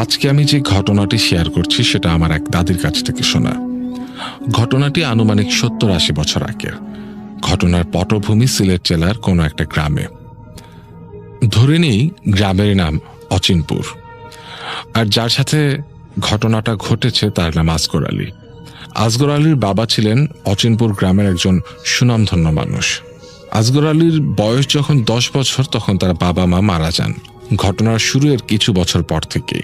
আজকে আমি যে ঘটনাটি শেয়ার করছি সেটা আমার এক দাদির কাছ থেকে শোনা। ঘটনাটি আনুমানিক 70-80 বছর আগের। ঘটনার পটভূমি সিলেট জেলার কোনো একটা গ্রামে। ধরে নিই গ্রামের নাম অচিনপুর, আর যার সাথে ঘটনাটা ঘটেছে তার নাম আসগর আলী। আসগর আলীর বাবা ছিলেন অচিনপুর গ্রামের একজন সুনামধন্য মানুষ। আসগর আলীর বয়স যখন 10 বছর তখন তার বাবা মা মারা যান। ঘটনার শুরুর কিছু বছর পর থেকে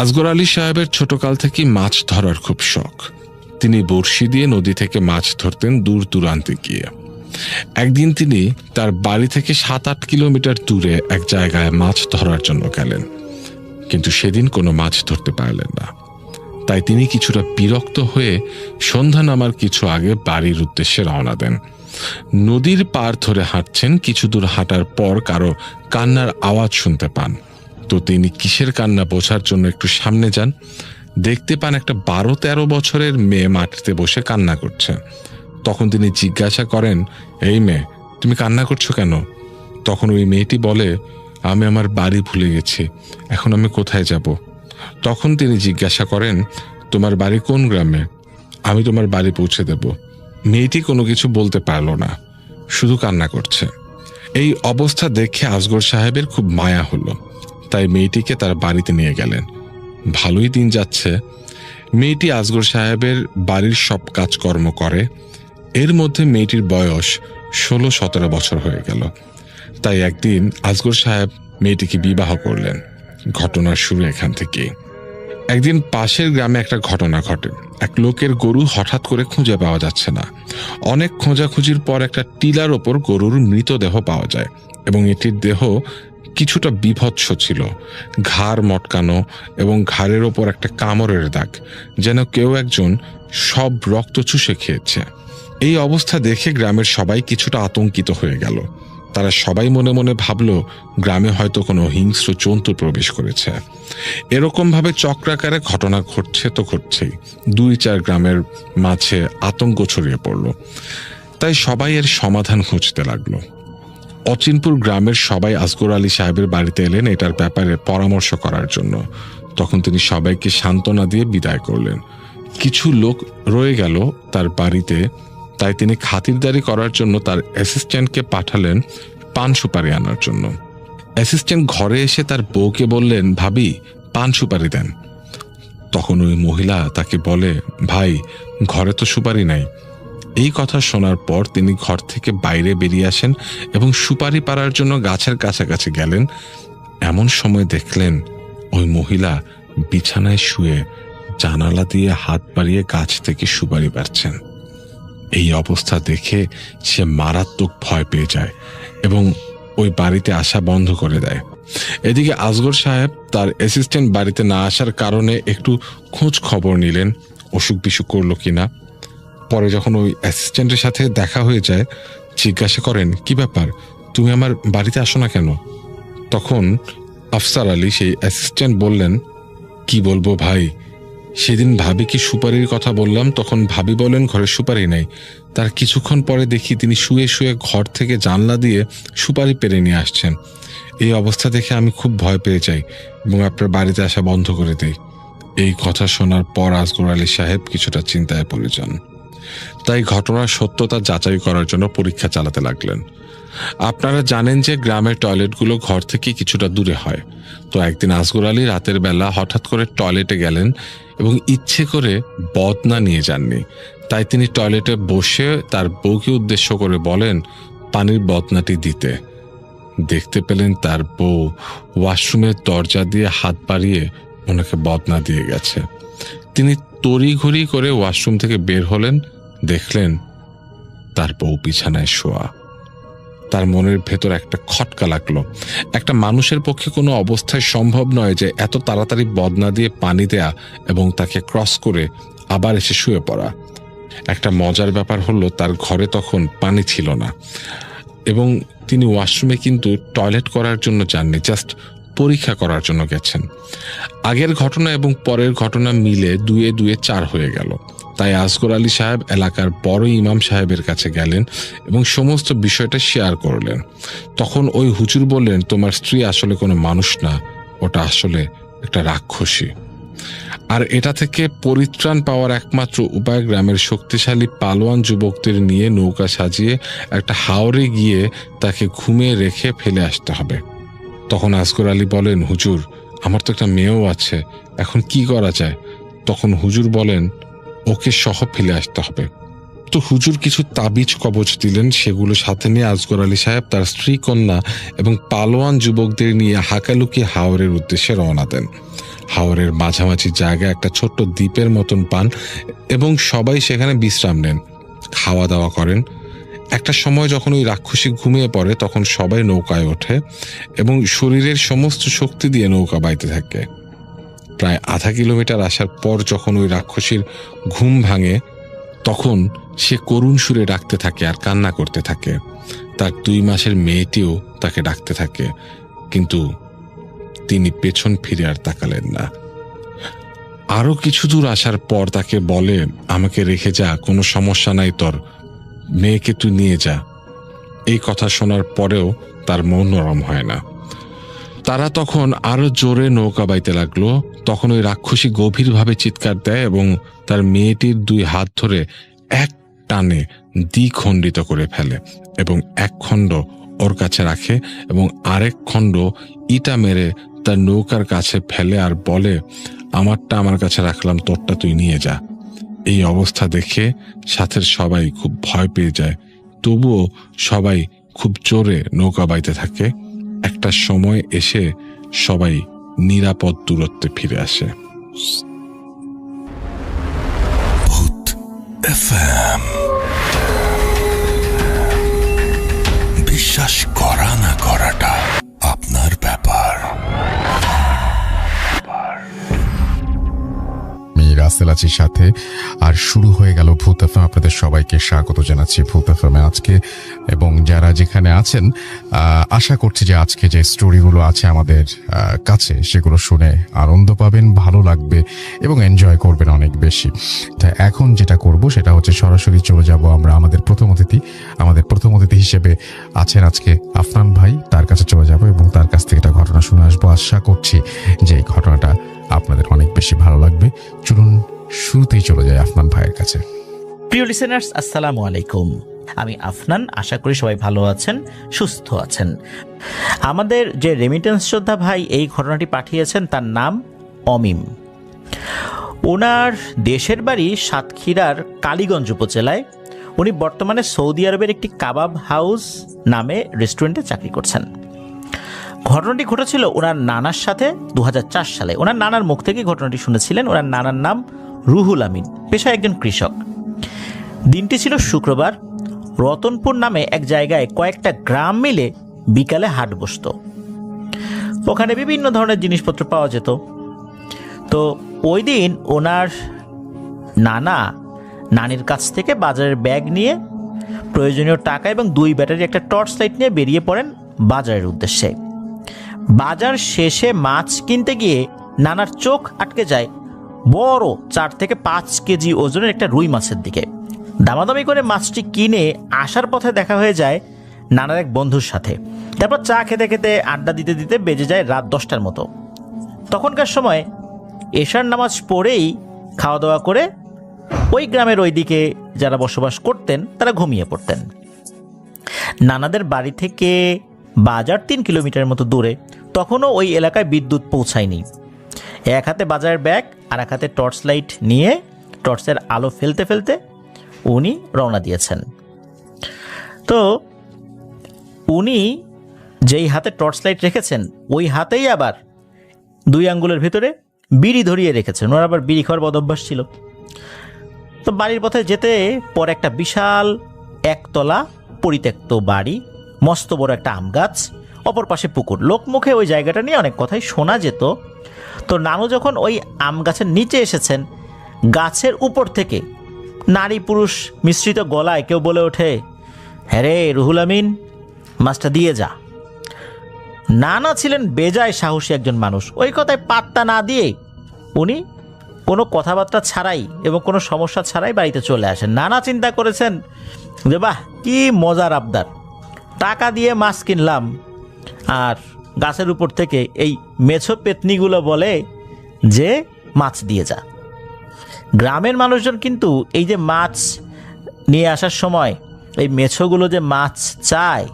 আসগর আলী সাহেবের ছোটকাল থেকে মাছ ধরার খুব শখ। তিনি বড়শি দিয়ে নদী থেকে মাছ ধরতেন দূর দূরান্তে গিয়ে। একদিন তিনি তার বাড়ি থেকে 7-8 কিলোমিটার দূরে এক জায়গায় মাছ ধরার জন্য গেলেন, কিন্তু সেদিন কোনো মাছ ধরতে পারলেন না। তাই তিনি কিছুটা বিরক্ত হয়ে সন্ধ্যা নামার কিছু আগে বাড়ির উদ্দেশ্যে রওনা দেন। নদীর পার ধরে হাঁটছেন। কিছু দূর হাঁটার পর কারো কান্নার আওয়াজ শুনতে পান। তো তিনি কিসের কান্না বোঝার জন্য একটু সামনে যান। দেখতে পান একটা 12-13 বছরের মেয়ে মাটিতে বসে কান্না করছে। তখন তিনি জিজ্ঞাসা করেন, এই মেয়ে, তুমি কান্না করছো কেন? তখন ওই মেয়েটি বলে, আমি আমার বাড়ি ভুলে গেছি, এখন আমি কোথায় যাব? তখন তিনি জিজ্ঞাসা করেন, তোমার বাড়ি কোন গ্রামে? আমি তোমার বাড়ি পৌঁছে দেব। মেয়েটি কোনো কিছু বলতে পারল না, শুধু কান্না করছে। এই অবস্থা দেখে আসগর সাহেবের খুব মায়া হলো, তাই মেয়েটিকে তার বাড়িতে নিয়ে গেলেন। ভালোই দিন যাচ্ছে। মেয়েটি আসগর সাহেবের বাড়ির সব কাজকর্ম করে। এর মধ্যে মেয়েটির বয়স 16-17 বছর হয়ে গেল। তাই একদিন আসগর সাহেব মেয়েটিকে বিবাহ করলেন। ঘটনার শুরু এখান থেকে। একদিন পাশের গ্রামে একটা ঘটনা ঘটে। এক লোকের গরু হঠাৎ করে খুঁজে পাওয়া যাচ্ছে না। অনেক খোঁজাখুঁজির পর একটা টিলার ওপর গরুর মৃতদেহ পাওয়া যায়, এবং এটির দেহ কিছুটা বিভৎস ছিল। ঘাড় মটকানো এবং ঘাড়ের ওপর একটা কামড়ের দাগ, যেন কেউ একজন সব রক্ত চুষে খেয়েছে। এই অবস্থা দেখে গ্রামের সবাই কিছুটা আতঙ্কিত হয়ে গেল। তারা সবাই মনে মনে ভাবল, গ্রামে হয়তো কোনো হিংস্র জন্তু প্রবেশ করেছে। এরকম ভাবে চক্রাকারে ঘটনা ঘটছে তো ঘটছেই। 2-4 গ্রামের মাঝে আতঙ্ক ছড়িয়ে পড়ল। তাই সবাই এর সমাধান খুঁজতে লাগলো। অচিনপুর গ্রামের সবাই আসগর আলী সাহেবের বাড়িতে এলেন এটার ব্যাপারে পরামর্শ করার জন্য। তখন তিনি সবাইকে সান্ত্বনা দিয়ে বিদায় করলেন। কিছু লোক রয়ে গেল তার বাড়িতে, তাই তিনি খাতিরদারি করার জন্য তার অ্যাসিস্ট্যান্টকে পাঠালেন পান সুপারি আনার জন্য। অ্যাসিস্ট্যান্ট ঘরে এসে তার বউকে বললেন, ভাবি, পান সুপারি দেন। তখন ওই মহিলা তাকে বলে, ভাই, ঘরে তো সুপারি নাই। এই কথা শোনার পর তিনি ঘর থেকে বাইরে বেরিয়ে আসেন এবং সুপারি পাড়ার জন্য গাছের কাছাকাছি গেলেন। এমন সময় দেখলেন ওই মহিলা বিছানায় শুয়ে জানালা দিয়ে হাত বাড়িয়ে গাছ থেকে সুপারি পাড়ছেন। এই অবস্থা দেখে সে মারাত্মক ভয় পেয়ে যায় এবং ওই বাড়িতে আসা বন্ধ করে দেয়। এদিকে আসগর সাহেব তার অ্যাসিস্ট্যান্ট বাড়িতে না আসার কারণে একটু খোঁজ খবর নিলেন, অসুখ বিসুখ করলো কিনা। পরে যখন ওই অ্যাসিস্ট্যান্টের সাথে দেখা হয়ে যায়, জিজ্ঞাসা করেন, কি ব্যাপার, তুমি আমার বাড়িতে আসো না কেন? তখন আফসার আলী, সেই অ্যাসিস্ট্যান্ট, বললেন, কি বলবো ভাই, সেদিন ভাবিকে সুপারির কথা বললাম, তখন ভাবি বলেন ঘরে সুপারি নাই। তার কিছুক্ষণ পরে দেখি তিনি শুয়ে শুয়ে ঘর থেকে জানলা দিয়ে সুপারি পেরে নিয়ে আসছেন। এই অবস্থা দেখে আমি খুব ভয় পেয়ে যাই এবং আপনার বাড়িতে আসা বন্ধ করে দেই। এই কথা শোনার পর আসগর আলী সাহেব কিছুটা চিন্তায় পড়ে যান। তাই ঘটনার সত্যতা যাচাই করার জন্য পরীক্ষা চালাতে লাগলেন। আপনারা জানেন যে গ্রামের টয়লেটগুলো ঘর থেকে কিছুটা দূরে হয়। তো একদিন আসগর আলী রাতের বেলা হঠাৎ করে টয়লেটে গেলেন এবং ইচ্ছে করে বদনা নিয়ে যাননি। তাই তিনি টয়লেটে বসে তার বউকে উদ্দেশ্য করে বলেন, পানির বদনাটি দিতে। দেখতে পেলেন তার বউ ওয়াশরুমের দরজা দিয়ে হাত বাড়িয়ে ওনাকে বদনা দিয়ে গেছে। তিনি তড়িঘড়ি করে ওয়াশরুম থেকে বের হলেন, দেখলেন তার বউ বিছানায় শোয়া। তার মনের ভেতর একটা খটকা লাগলো। একটা মানুষের পক্ষে কোনো অবস্থায় সম্ভব নয় যে এত তাড়াতাড়ি বদনা দিয়ে পানি দেয়া এবং তাকে ক্রস করে আবার এসে শুয়ে পড়া। একটা মজার ব্যাপার হলো, তার ঘরে তখন পানি ছিল না এবং তিনি ওয়াশরুমে কিন্তু টয়লেট করার জন্য যাননি, জাস্ট পরীক্ষা করার জন্য গেছেন। আগের ঘটনা এবং পরের ঘটনা মিলে 2-2 4 হয়ে গেল। তাই আসগর আলী সাহেব এলাকার বড় ইমাম সাহেবের কাছে গেলেন এবং সমস্ত বিষয়টা শেয়ার করলেন। তখন ওই হুজুর বললেন, তোমার স্ত্রী আসলে কোনো মানুষ না, ওটা আসলে একটা রাক্ষসী। আর এটা থেকে পরিত্রাণ পাওয়ার একমাত্র উপায় গ্রামের শক্তিশালী পালোয়ান যুবকদের নিয়ে নৌকা সাজিয়ে একটা হাওরে গিয়ে তাকে ঘুমিয়ে রেখে ফেলে আসতে হবে। তখন আসগর আলী বলেন, হুজুর, আমার তো একটা মেয়েও আছে, এখন কি করা যায়? তখন হুজুর বলেন, ওকে সহ ফেলে আসতে হবে। তো হুজুর কিছু তাবিজ কবচ দিলেন, সেগুলো সাথে নিয়ে আসগর আলী সাহেব তার স্ত্রী কন্যা এবং পালোয়ান যুবকদের নিয়ে হাকালুকি হাওরের উদ্দেশ্যে রওনা দেন। হাওরের মাঝামাঝি জায়গায় একটা ছোট্ট দ্বীপের মতন পান এবং সবাই সেখানে বিশ্রাম নেন, খাওয়া দাওয়া করেন। একটা সময় যখন ওই রাক্ষসী ঘুমিয়ে পড়ে তখন সবাই নৌকায় ওঠে এবং শরীরের সমস্ত শক্তি দিয়ে নৌকা বাইতে থাকে। প্রায় আধা কিলোমিটার আসার পর যখন ওই রাক্ষসীর ঘুম ভাঙে তখন সে করুণ সুরে ডাকতে থাকে আর কান্না করতে থাকে। তার 2 মাসের মেয়েটিও তাকে ডাকতে থাকে, কিন্তু তিনি পেছন ফিরে আর তাকালেন না। আরো কিছু দূর আসার পর তাকে বলে, আমাকে রেখে যা, কোনো সমস্যা নাই তোর, মেয়েকে তুই নিয়ে যা। এই কথা শোনার পরেও তার মন নরম হয় না। তারা তখন আরো জোরে নৌকা বাইতে লাগলো। তখন ওই রাক্ষসী গভীরভাবে চিৎকার দেয় এবং তার মেয়েটির 2 হাত ধরে এক টানে দ্বিখণ্ডিত করে ফেলে এবং এক খণ্ড ওর কাছে রাখে এবং আরেক খণ্ড ইটা মেরে তার নৌকার কাছে ফেলে আর বলে, আমারটা আমার কাছে রাখলাম, তোরটা তুই নিয়ে যা। এই অবস্থা দেখে সাথের সবাই খুব ভয় পেয়ে যায়, তবুও সবাই খুব জোরে নৌকা বাইতে থাকে। একটা সময় এসে সবাই নিরাপদ দূরত্বে ফিরে আসে। ভূত এফএম, বিশ্বাস করা না করাটা আপনার ব্যাপার। রাসেলাচির সাথে আর শুরু হয়ে গেল ভূত এফএম। আপনাদের সবাইকে স্বাগত জানাচ্ছি ভূত এফএমে আজকে, এবং যারা যেখানে আছেন আশা করছি যে আজকে যে স্টোরিগুলো আছে আমাদের কাছে সেগুলো শুনে আনন্দ পাবেন, ভালো লাগবে এবং এনজয় করবেন অনেক বেশি। তাই এখন যেটা করব সেটা হচ্ছে সরাসরি চলে যাব আমরা আমাদের প্রথম অতিথি হিসেবে আছেন আজকে আফনান ভাই, তার কাছে চলে যাব এবং তার কাছ থেকে একটা ঘটনা শুনে আসবো। আশা করছি যে এই ঘটনাটা আপনাদের অনেক বেশি ভালো লাগবে। চলুন শুরুতেই চলে যায় আফনান ভাইয়ের কাছে। প্রিয় লিসেনার্স, আসসালামু আলাইকুম। আমি আফনান, আশা করি সবাই ভালো আছেন, সুস্থ আছেন। আমাদের যে রেমিটেন্স যোদ্ধা ভাই এই ঘটনাটি পাঠিয়েছেন তার নাম অমিম। ওনার দেশের বাড়ি সাতক্ষীরার কালীগঞ্জ উপজেলায়। উনি বর্তমানে সৌদি আরবের একটি কাবাব হাউস নামে রেস্টুরেন্টে চাকরি করছেন। ঘটনাটি ঘটেছিল ওনার নানার সাথে 2004 সালে। ওনার নানার মুখ থেকে ঘটনাটি শুনেছিলেন। ওনার নানার নাম রুহুল আমিন, পেশায় একজন কৃষক। দিনটি ছিল শুক্রবার। রতনপুর নামে এক জায়গায় কয়েকটা গ্রাম মিলে বিকালে হাট বসত। ওখানে বিভিন্ন ধরনের জিনিসপত্র পাওয়া যেত। তো ওই দিন ওনার নানির কাছ থেকে বাজারের ব্যাগ নিয়ে, প্রয়োজনীয় টাকা এবং 2 ব্যাটারি একটা টর্চ লাইট নিয়ে বেরিয়ে পড়েন বাজারের উদ্দেশ্যে। বাজার শেষে মাছ কিনতে গিয়ে নানার চোখ আটকে যায় বড় 4 থেকে 5 কেজি ওজনের একটা রুই মাছের দিকে। দামাদামি করে মাছটি কিনে আসার পথে দেখা হয়ে যায় নানার এক বন্ধুর সাথে। তারপর চা খেতে খেতে আড্ডা দিতে দিতে বেজে যায় রাত 10টার মতো। তখনকার সময় এশার নামাজ পড়েই খাওয়া দাওয়া করে ওই গ্রামের ওই দিকে যারা বসবাস করতেন তারা ঘুমিয়ে পড়তেন। নানাদের বাড়ি থেকে বাজার 3 কিলোমিটার মতো দূরে। তখনও ওই এলাকায় বিদ্যুৎ পৌঁছায়নি। এক হাতে বাজারের ব্যাগ আর এক হাতে টর্চ লাইট নিয়ে টর্চের আলো ফেলতে ফেলতে উনি রওনা দিয়েছেন। তো উনি যেই হাতে টর্চ লাইট রেখেছেন ওই হাতেই আবার 2 আঙ্গুলের ভিতরে বিড়ি ধরিয়ে রেখেছেন। ওনার আবার বিড়ি খাওয়ার বদ অভ্যাস ছিল। তো বাড়ির পথে যেতে পর একটা বিশাল একতলা পরিত্যক্ত বাড়ি, মস্ত বড় একটা আম গাছ, অপর পাশে পুকুর। লোকমুখে ওই জায়গাটা নিয়ে অনেক কথাই শোনা যেত। তো নানু যখন ওই আম গাছের নিচে এসেছেন, গাছের উপর থেকে নারী পুরুষ মিশ্রিত গলায় কেউ বলে ওঠে, হ্যাঁ রে রুহুল আমিন, মাছটা দিয়ে যা। নানা ছিলেন বেজায় সাহসী একজন মানুষ। ওই কথায় পাত্তা না দিয়ে উনি কোনো কথাবার্তা ছাড়াই এবং কোনো সমস্যা ছাড়াই বাড়িতে চলে আসেন। নানা চিন্তা করেছেন যে বাহ, কি মজার আবদার, টাকা দিয়ে মাছ কিনলাম আর গাছের উপর থেকে এই মেছো পেতনিগুলো বলে যে মাছ দিয়ে যা। গ্রামের মানুষজন কিন্তু এই যে মাছ নিয়ে আসার সময় এই মেছোগুলো যে মাছ চায়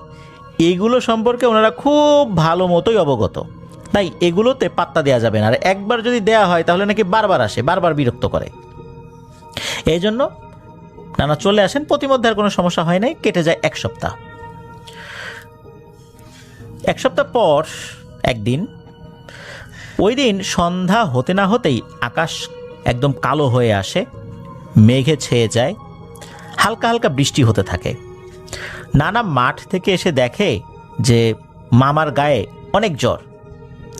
এগুলো সম্পর্কে ওনারা খুব ভালো মতোই অবগত, তাই এগুলোতে পাত্তা দেওয়া যাবে না। আর একবার যদি দেয়া হয় তাহলে নাকি বারবার আসে, বারবার বিরক্ত করে। এই জন্য নানা চলে আসেন, প্রতিমধ্যে আর কোনো সমস্যা হয় নাই। কেটে যায় 1 সপ্তাহ। 1 সপ্তাহ পর একদিন, ওই দিন সন্ধ্যা হতে না হতেই আকাশ একদম কালো হয়ে আসে, মেঘে ছেয়ে যায়, হালকা হালকা বৃষ্টি হতে থাকে। নানা মাঠ থেকে এসে দেখে যে মামার গায়ে অনেক জ্বর।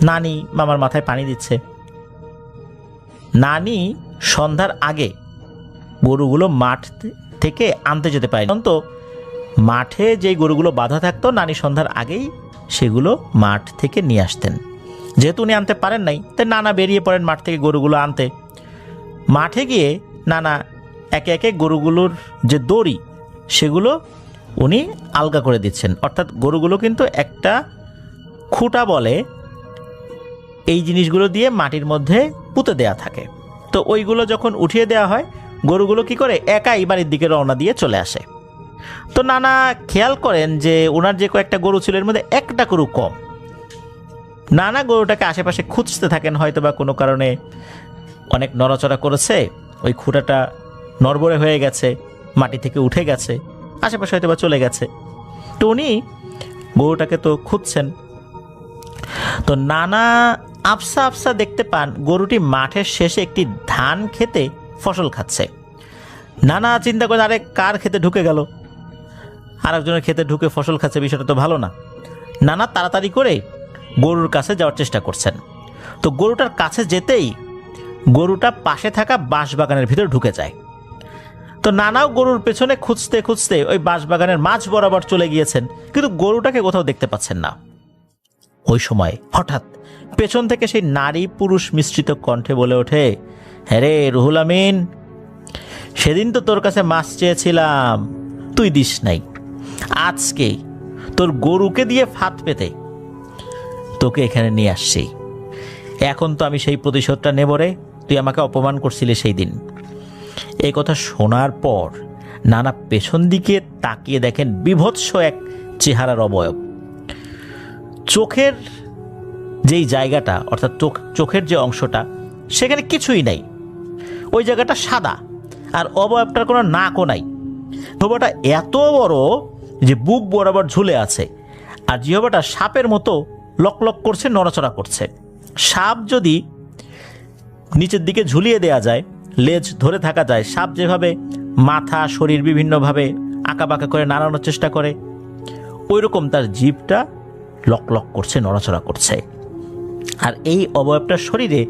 নানি মামার মাথায় পানি দিচ্ছে। নানি সন্ধ্যার আগে গরুগুলো মাঠ থেকে আনতে যেতে পারে, অন্ত মাঠে যে গরুগুলো বাঁধা থাকতো নানি সন্ধ্যার আগেই সেগুলো মাঠ থেকে নিয়ে আসতেন। যেহেতু উনি আনতে পারেন নাই, তাই নানা বেরিয়ে পড়েন মাঠ থেকে গরুগুলো আনতে। মাঠে গিয়ে নানা একে একে গরুগুলোর যে দড়ি সেগুলো উনি আলগা করে দিচ্ছেন। অর্থাৎ গরুগুলো কিন্তু একটা খুঁটা বলে এই জিনিসগুলো দিয়ে মাটির মধ্যে পুঁতে দেয়া থাকে। তো ওইগুলো যখন উঠিয়ে দেওয়া হয়, গরুগুলো কি করে একাই বাড়ির দিকে রওনা দিয়ে চলে আসে। তো নানা খেয়াল করেন যে ওনার যে কয়েকটা গরু ছিল এর মধ্যে একটা গরু কম। নানা গরুটাকে আশেপাশে খুঁজতে থাকেন, হয়তো বা কোনো কারণে অনেক নড়াচড়া করেছে, ওই খুঁটাটা নড়বড়ে হয়ে গেছে, মাটি থেকে উঠে গেছে, আশেপাশে হয়তো বা চলে গেছে। তো উনি গরুটাকে তো খুঁজছেন। তো নানা আফসা আফসা দেখতে পান গরুটি মাঠের শেষে একটি ধান খেতে ফসল খাচ্ছে। নানা চিন্তা করেন, আরে কার খেতে ঢুকে গেল, আরেকজনের খেতে ঢুকে ফসল খাচ্ছে, বিষয়টা তো ভালো না। নানা তাড়াতাড়ি করে গরুর কাছে যাওয়ার চেষ্টা করছেন। তো গরুটার কাছে যেতেই গরুটা পাশে থাকা বাঁশবাগানের ভিতর ঢুকে যায়। তো নানাও গরুর পেছনে খুঁজতে খুঁজতে ওই বাঁশবাগানের মাঝ বরাবর চলে গিয়েছেন, কিন্তু গরুটাকে কোথাও দেখতে পাচ্ছেন না। ওই সময় হঠাৎ পেছন থেকে সেই নারী পুরুষ মিশ্রিত কণ্ঠে বলে ওঠে, হ্যাঁ রে রুহুল আমিন, সেদিন তো তোর কাছে মাছ চেয়েছিলাম, তুই দিস নাই। আজকে তোর গরুকে দিয়ে ফাঁদ পেতে তোকে এখানে নিয়ে আসছি। এখন তো আমি সেই প্রতিশোধটা নেব রে, তুই আমাকে অপমান করছিলি সেই দিন। এই কথা শোনার পর নানা পেছন দিকে তাকিয়ে দেখেন বিভৎস এক চেহারার অবয়ব। চোখের যেই জায়গাটা, অর্থাৎ চোখের যে অংশটা, সেখানে কিছুই নাই, ওই জায়গাটা সাদা, আর অবয়বটার কোনো নাকও নাই। জিহ্বাটা এত বড় যে বুক বরাবর ঝুলে আছে, আর জিহ্বাটা সাপের মতো লকলক করছে, নড়াচড়া করছে। সাপ যদি নিচের দিকে ঝুলিয়ে দেয়া যায়, লেজ ধরে থাকা যায়, সাপ যেভাবে মাথা শরীর বিভিন্নভাবে আঁকাবাঁকা করে নাড়ানোর চেষ্টা করে, ওই রকম তার জিভটা লকলক করছে, নড়াচড়া করছে। আর এই অবয়বটার শরীরে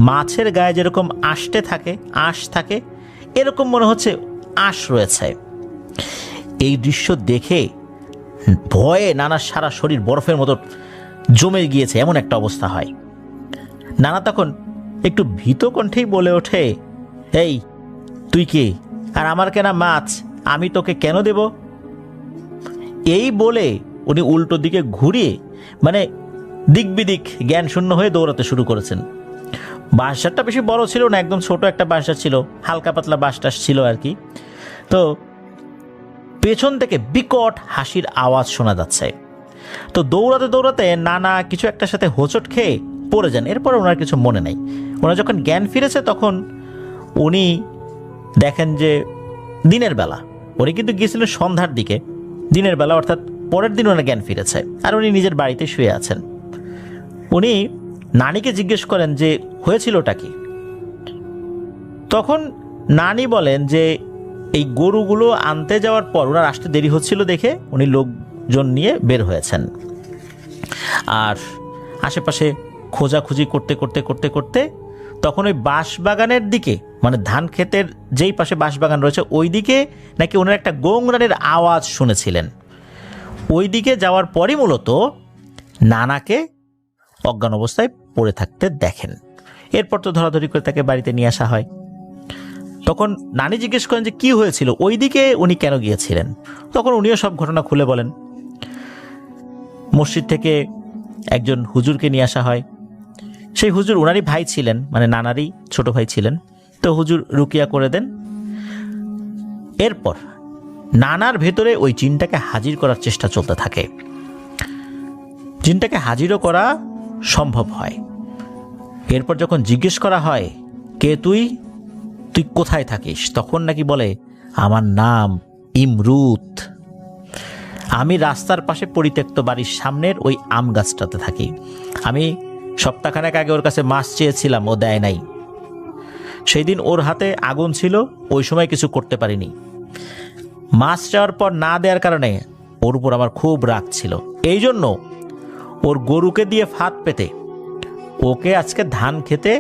মাছের গায়ে যেরকম আঁশ থাকে, এরকম মনে হচ্ছে আঁশ রয়েছে। এই দৃশ্য দেখে ভয়ে নানার সারা শরীর বরফের মতো জমে গিয়েছে, এমন একটা অবস্থা হয়। নানা তখন একটু ভীত কণ্ঠেই বলে ওঠে, এই তুই কে, আর আমার কেনা মাছ আমি তোকে কেন দেব? এই বলে উনি উল্টো দিকে ঘুরিয়ে মানে দিক বিদিক জ্ঞান শূন্য হয়ে দৌড়াতে শুরু করেছেন। বাঁশঝাড়টা বেশি বড় ছিল না, একদম ছোট একটা বাঁশঝাড় ছিল, হালকা পাতলা বাঁশটাস ছিল আর কি। তো পেছন থেকে বিকট হাসির আওয়াজ শোনা যাচ্ছে। তো দৌড়াতে দৌড়াতে নানা কিছু একটার সাথে হোঁচট খেয়ে পড়ে যান। এরপর ওনার কিছু মনে নাই। ওনার যখন জ্ঞান ফিরেছে তখন উনি দেখেন যে দিনের বেলা, উনি কিন্তু গিয়েছিলেন সন্ধ্যার দিকে, দিনের বেলা অর্থাৎ পরের দিন ওনার জ্ঞান ফিরেছে, আর উনি নিজের বাড়িতে শুয়ে আছেন। উনি নানিকে জিজ্ঞেস করেন যে হয়েছিলটা কি। তখন নানি বলেন যে এই গরুগুলো আনতে যাওয়ার পর ওনার আসতে দেরি হচ্ছিল দেখে উনি লোকজন নিয়ে বের হয়েছেন, আর আশেপাশে খোঁজাখুঁজি করতে করতে করতে করতে তখন ওই বাঁশবাগানের দিকে, মানে ধান ক্ষেতের যেই পাশে বাঁশবাগান রয়েছে ওই দিকে নাকি ওনার একটা গোংরানের আওয়াজ শুনেছিলেন। ওই দিকে যাওয়ার পরই মূলত নানাকে অজ্ঞান অবস্থায় পড়ে থাকতে দেখেন। এরপর তো ধরাধরি করে তাকে বাড়িতে নিয়ে আসা হয়। তখন নানি জিজ্ঞেস করেন যে কি হয়েছিল, ওই দিকে উনি কেন গিয়েছিলেন। তখন উনিও সব ঘটনা খুলে বলেন। মসজিদ থেকে একজন হুজুরকে নিয়ে আসা হয়। সেই হুজুর ওনারই ভাই ছিলেন, মানে নানারই ছোট ভাই ছিলেন। তো হুজুর রুকিয়া করে দেন। এরপর নানার ভেতরে ওই জিনটাকে হাজির করার চেষ্টা চলতে থাকে। জিনটাকে হাজিরও করা সম্ভব হয়। এরপর যখন জিজ্ঞেস করা হয়, কে তুই, তুই কোথায় থাকিস, তখন নাকি বলে, আমার নাম ইমরুত, আমি রাস্তার পাশে পরিত্যক্ত বাড়ির সামনের ওই আম গাছটাতে থাকি। আমি সপ্তাহখানেক আগে ওর কাছে মাছ চেয়েছিলাম, ও দেয় নাই। সেই দিন ওর হাতে আগুন ছিল, ওই সময় কিছু করতে পারিনি। মাছ চাওয়ার পর না দেওয়ার কারণে ওর উপর আমার খুব রাগ ছিল। এই জন্য ওর গরুকে দিয়ে ফাঁদ পেতে ওকে আজকে ধান খেতে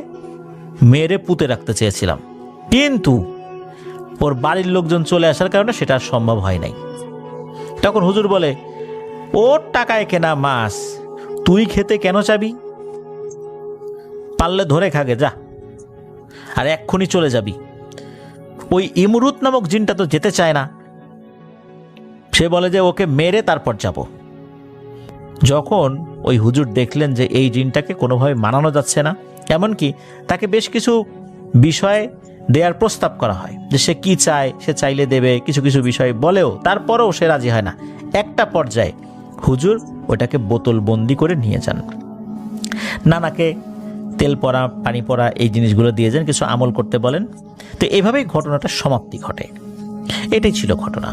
মেরে পুঁতে রাখতে চেয়েছিলাম, কিন্তু ওর বাড়ির লোকজন চলে আসার কারণে সেটা আর সম্ভব হয় নাই। তখন হুজুর বলে, ওর টাকায় কেনা মাছ তুই খেতে কেন চাবি, পারলে ধরে খাগে যা, আর এক্ষুনি চলে যাবি। ওই ইমরুত নামক জিনটা তো যেতে চায় না, সে বলে যে ওকে মেরে তারপর যাব। যখন ওই হুজুর দেখলেন যে এই জিনটাকে কোনোভাবে মানানো যাচ্ছে না, এমনকি তাকে বেশ কিছু বিষয় দেওয়ার প্রস্তাব করা হয় যে সে কি চায়, সে চাইলে দেবে, কিছু কিছু বিষয় বলেও তারপরেও সে রাজি হয় না। একটা পর্যায়ে হুজুর ওটাকে বোতল বন্দি করে নিয়ে যান। নানাকে তেল পরা, পানি পরা এই জিনিসগুলো দিয়ে যান, কিছু আমল করতে বলেন। তো এইভাবেই ঘটনাটার সমাপ্তি ঘটে। এটাই ছিল ঘটনা।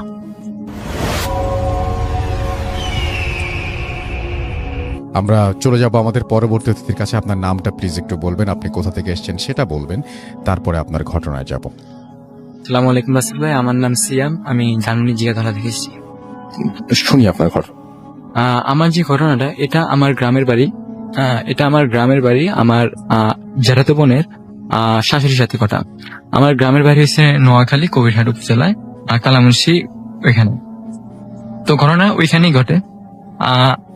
আমরা চলে যাব আমাদের পরবর্তী অতিথির কাছে। আপনার নামটা প্লিজ একটু বলবেন, আপনি কোথা থেকে এসেছেন সেটা বলবেন, তারপরে আপনার ঘটনায় যাব। আসসালামু আলাইকুম বাসির ভাই, আমার নাম সিয়াম, আমি ধানমন্ডি জিগাতলা থেকে এসেছি। শুনি আপনার ঘটনা। আমার যে ঘটনাটা, এটা আমার গ্রামের বাড়ি। আমার জ্যাঠাতো বোনের শাশুড়ির সাথে কথা। আমার গ্রামের বাড়ি হচ্ছে নোয়াখালী কবিরহাট উপজেলায়, কালামুন্সি ওইখানে। তো ঘটনা ওইখানেই ঘটে।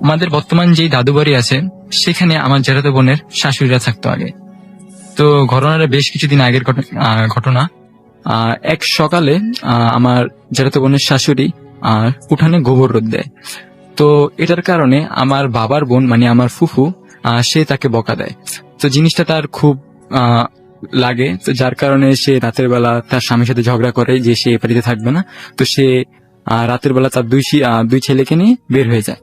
আমাদের বর্তমান যে দাদু বাড়ি আছে সেখানে আমার জ্যাঠাতো বোনের শাশুড়িরা থাকতো আগে। তো ঘটনাটা বেশ কিছুদিন আগের ঘটনা। এক সকালে আমার জ্যাঠাতো বোনের শাশুড়ি উঠানে গোবর রোদ দেয়। তো এটার কারণে আমার বাবার বোন, মানে আমার ফুফু, সে তাকে বকা দেয়। তো জিনিসটা তার খুব লাগে, তো যার কারণে সে রাতের বেলা তার স্বামীর সাথে ঝগড়া করে যে সে এ বাড়িতে থাকবে না। তো সে রাতের বেলা তার দুই ছেলেকে নিয়ে বের হয়ে যায়।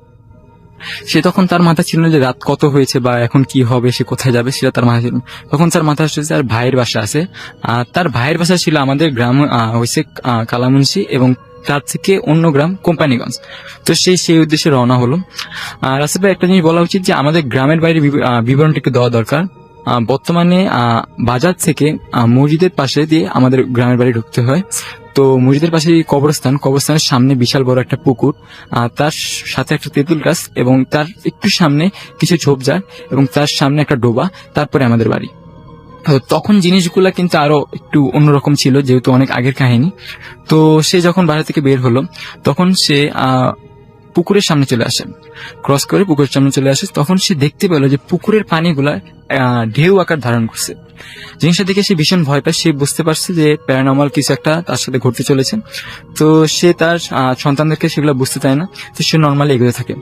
সে তখন তার মাথা ছিল না যে রাত কত হয়েছে বা এখন কি হবে, সে কোথায় যাবে, সেটা তার মাথা ছিল না। তখন তার মাথা আসছে তার ভাইয়ের বাসা আছে। তার ভাইয়ের বাসা ছিল আমাদের গ্রাম হয়েছে কালামুন্সি, এবং তার থেকে অন্য গ্রাম কোম্পানিগঞ্জ। তো সেই উদ্দেশ্যে রওনা হলো। রাসেল ভাই, একটা জিনিস বলা উচিত যে আমাদের গ্রামের বাইরে বিবরণটা একটু দেওয়া দরকার। বর্তমানে বাজার থেকে মসজিদের পাশে দিয়ে আমাদের গ্রামের বাড়ি ঢুকতে হয়। তো মসজিদের পাশে কবরস্থানের সামনে বিশাল বড় একটা পুকুর, তার সাথে একটা তেঁতুল গাছ, এবং তার একটু সামনে কিছু ঝোপঝাড়, এবং তার সামনে একটা ডোবা, তারপরে আমাদের বাড়ি। তখন জিনিসগুলা কিন্তু আরো একটু অন্যরকম ছিল, যেহেতু অনেক আগের কাহিনী। তো সে যখন বাড়ি থেকে বের হলো, তখন সে পুকুরের সামনে চলে আসে, ক্রস করে পুকুরের সামনে চলে আসে। তখন সে দেখতে পেল যে পুকুরের পানিগুলা ঢেউ আকার ধারণ করছে। জিনিসটা দেখে সে ভীষণ ভয় পায়। সে বুঝতে পারছে যে প্যারানর্মাল কিছু একটা তার সাথে ঘটতে চলেছে। তো সে তার সন্তানদেরকে সেগুলো বুঝতে চায় না, তো সে নর্মালি এগোতে থাকে।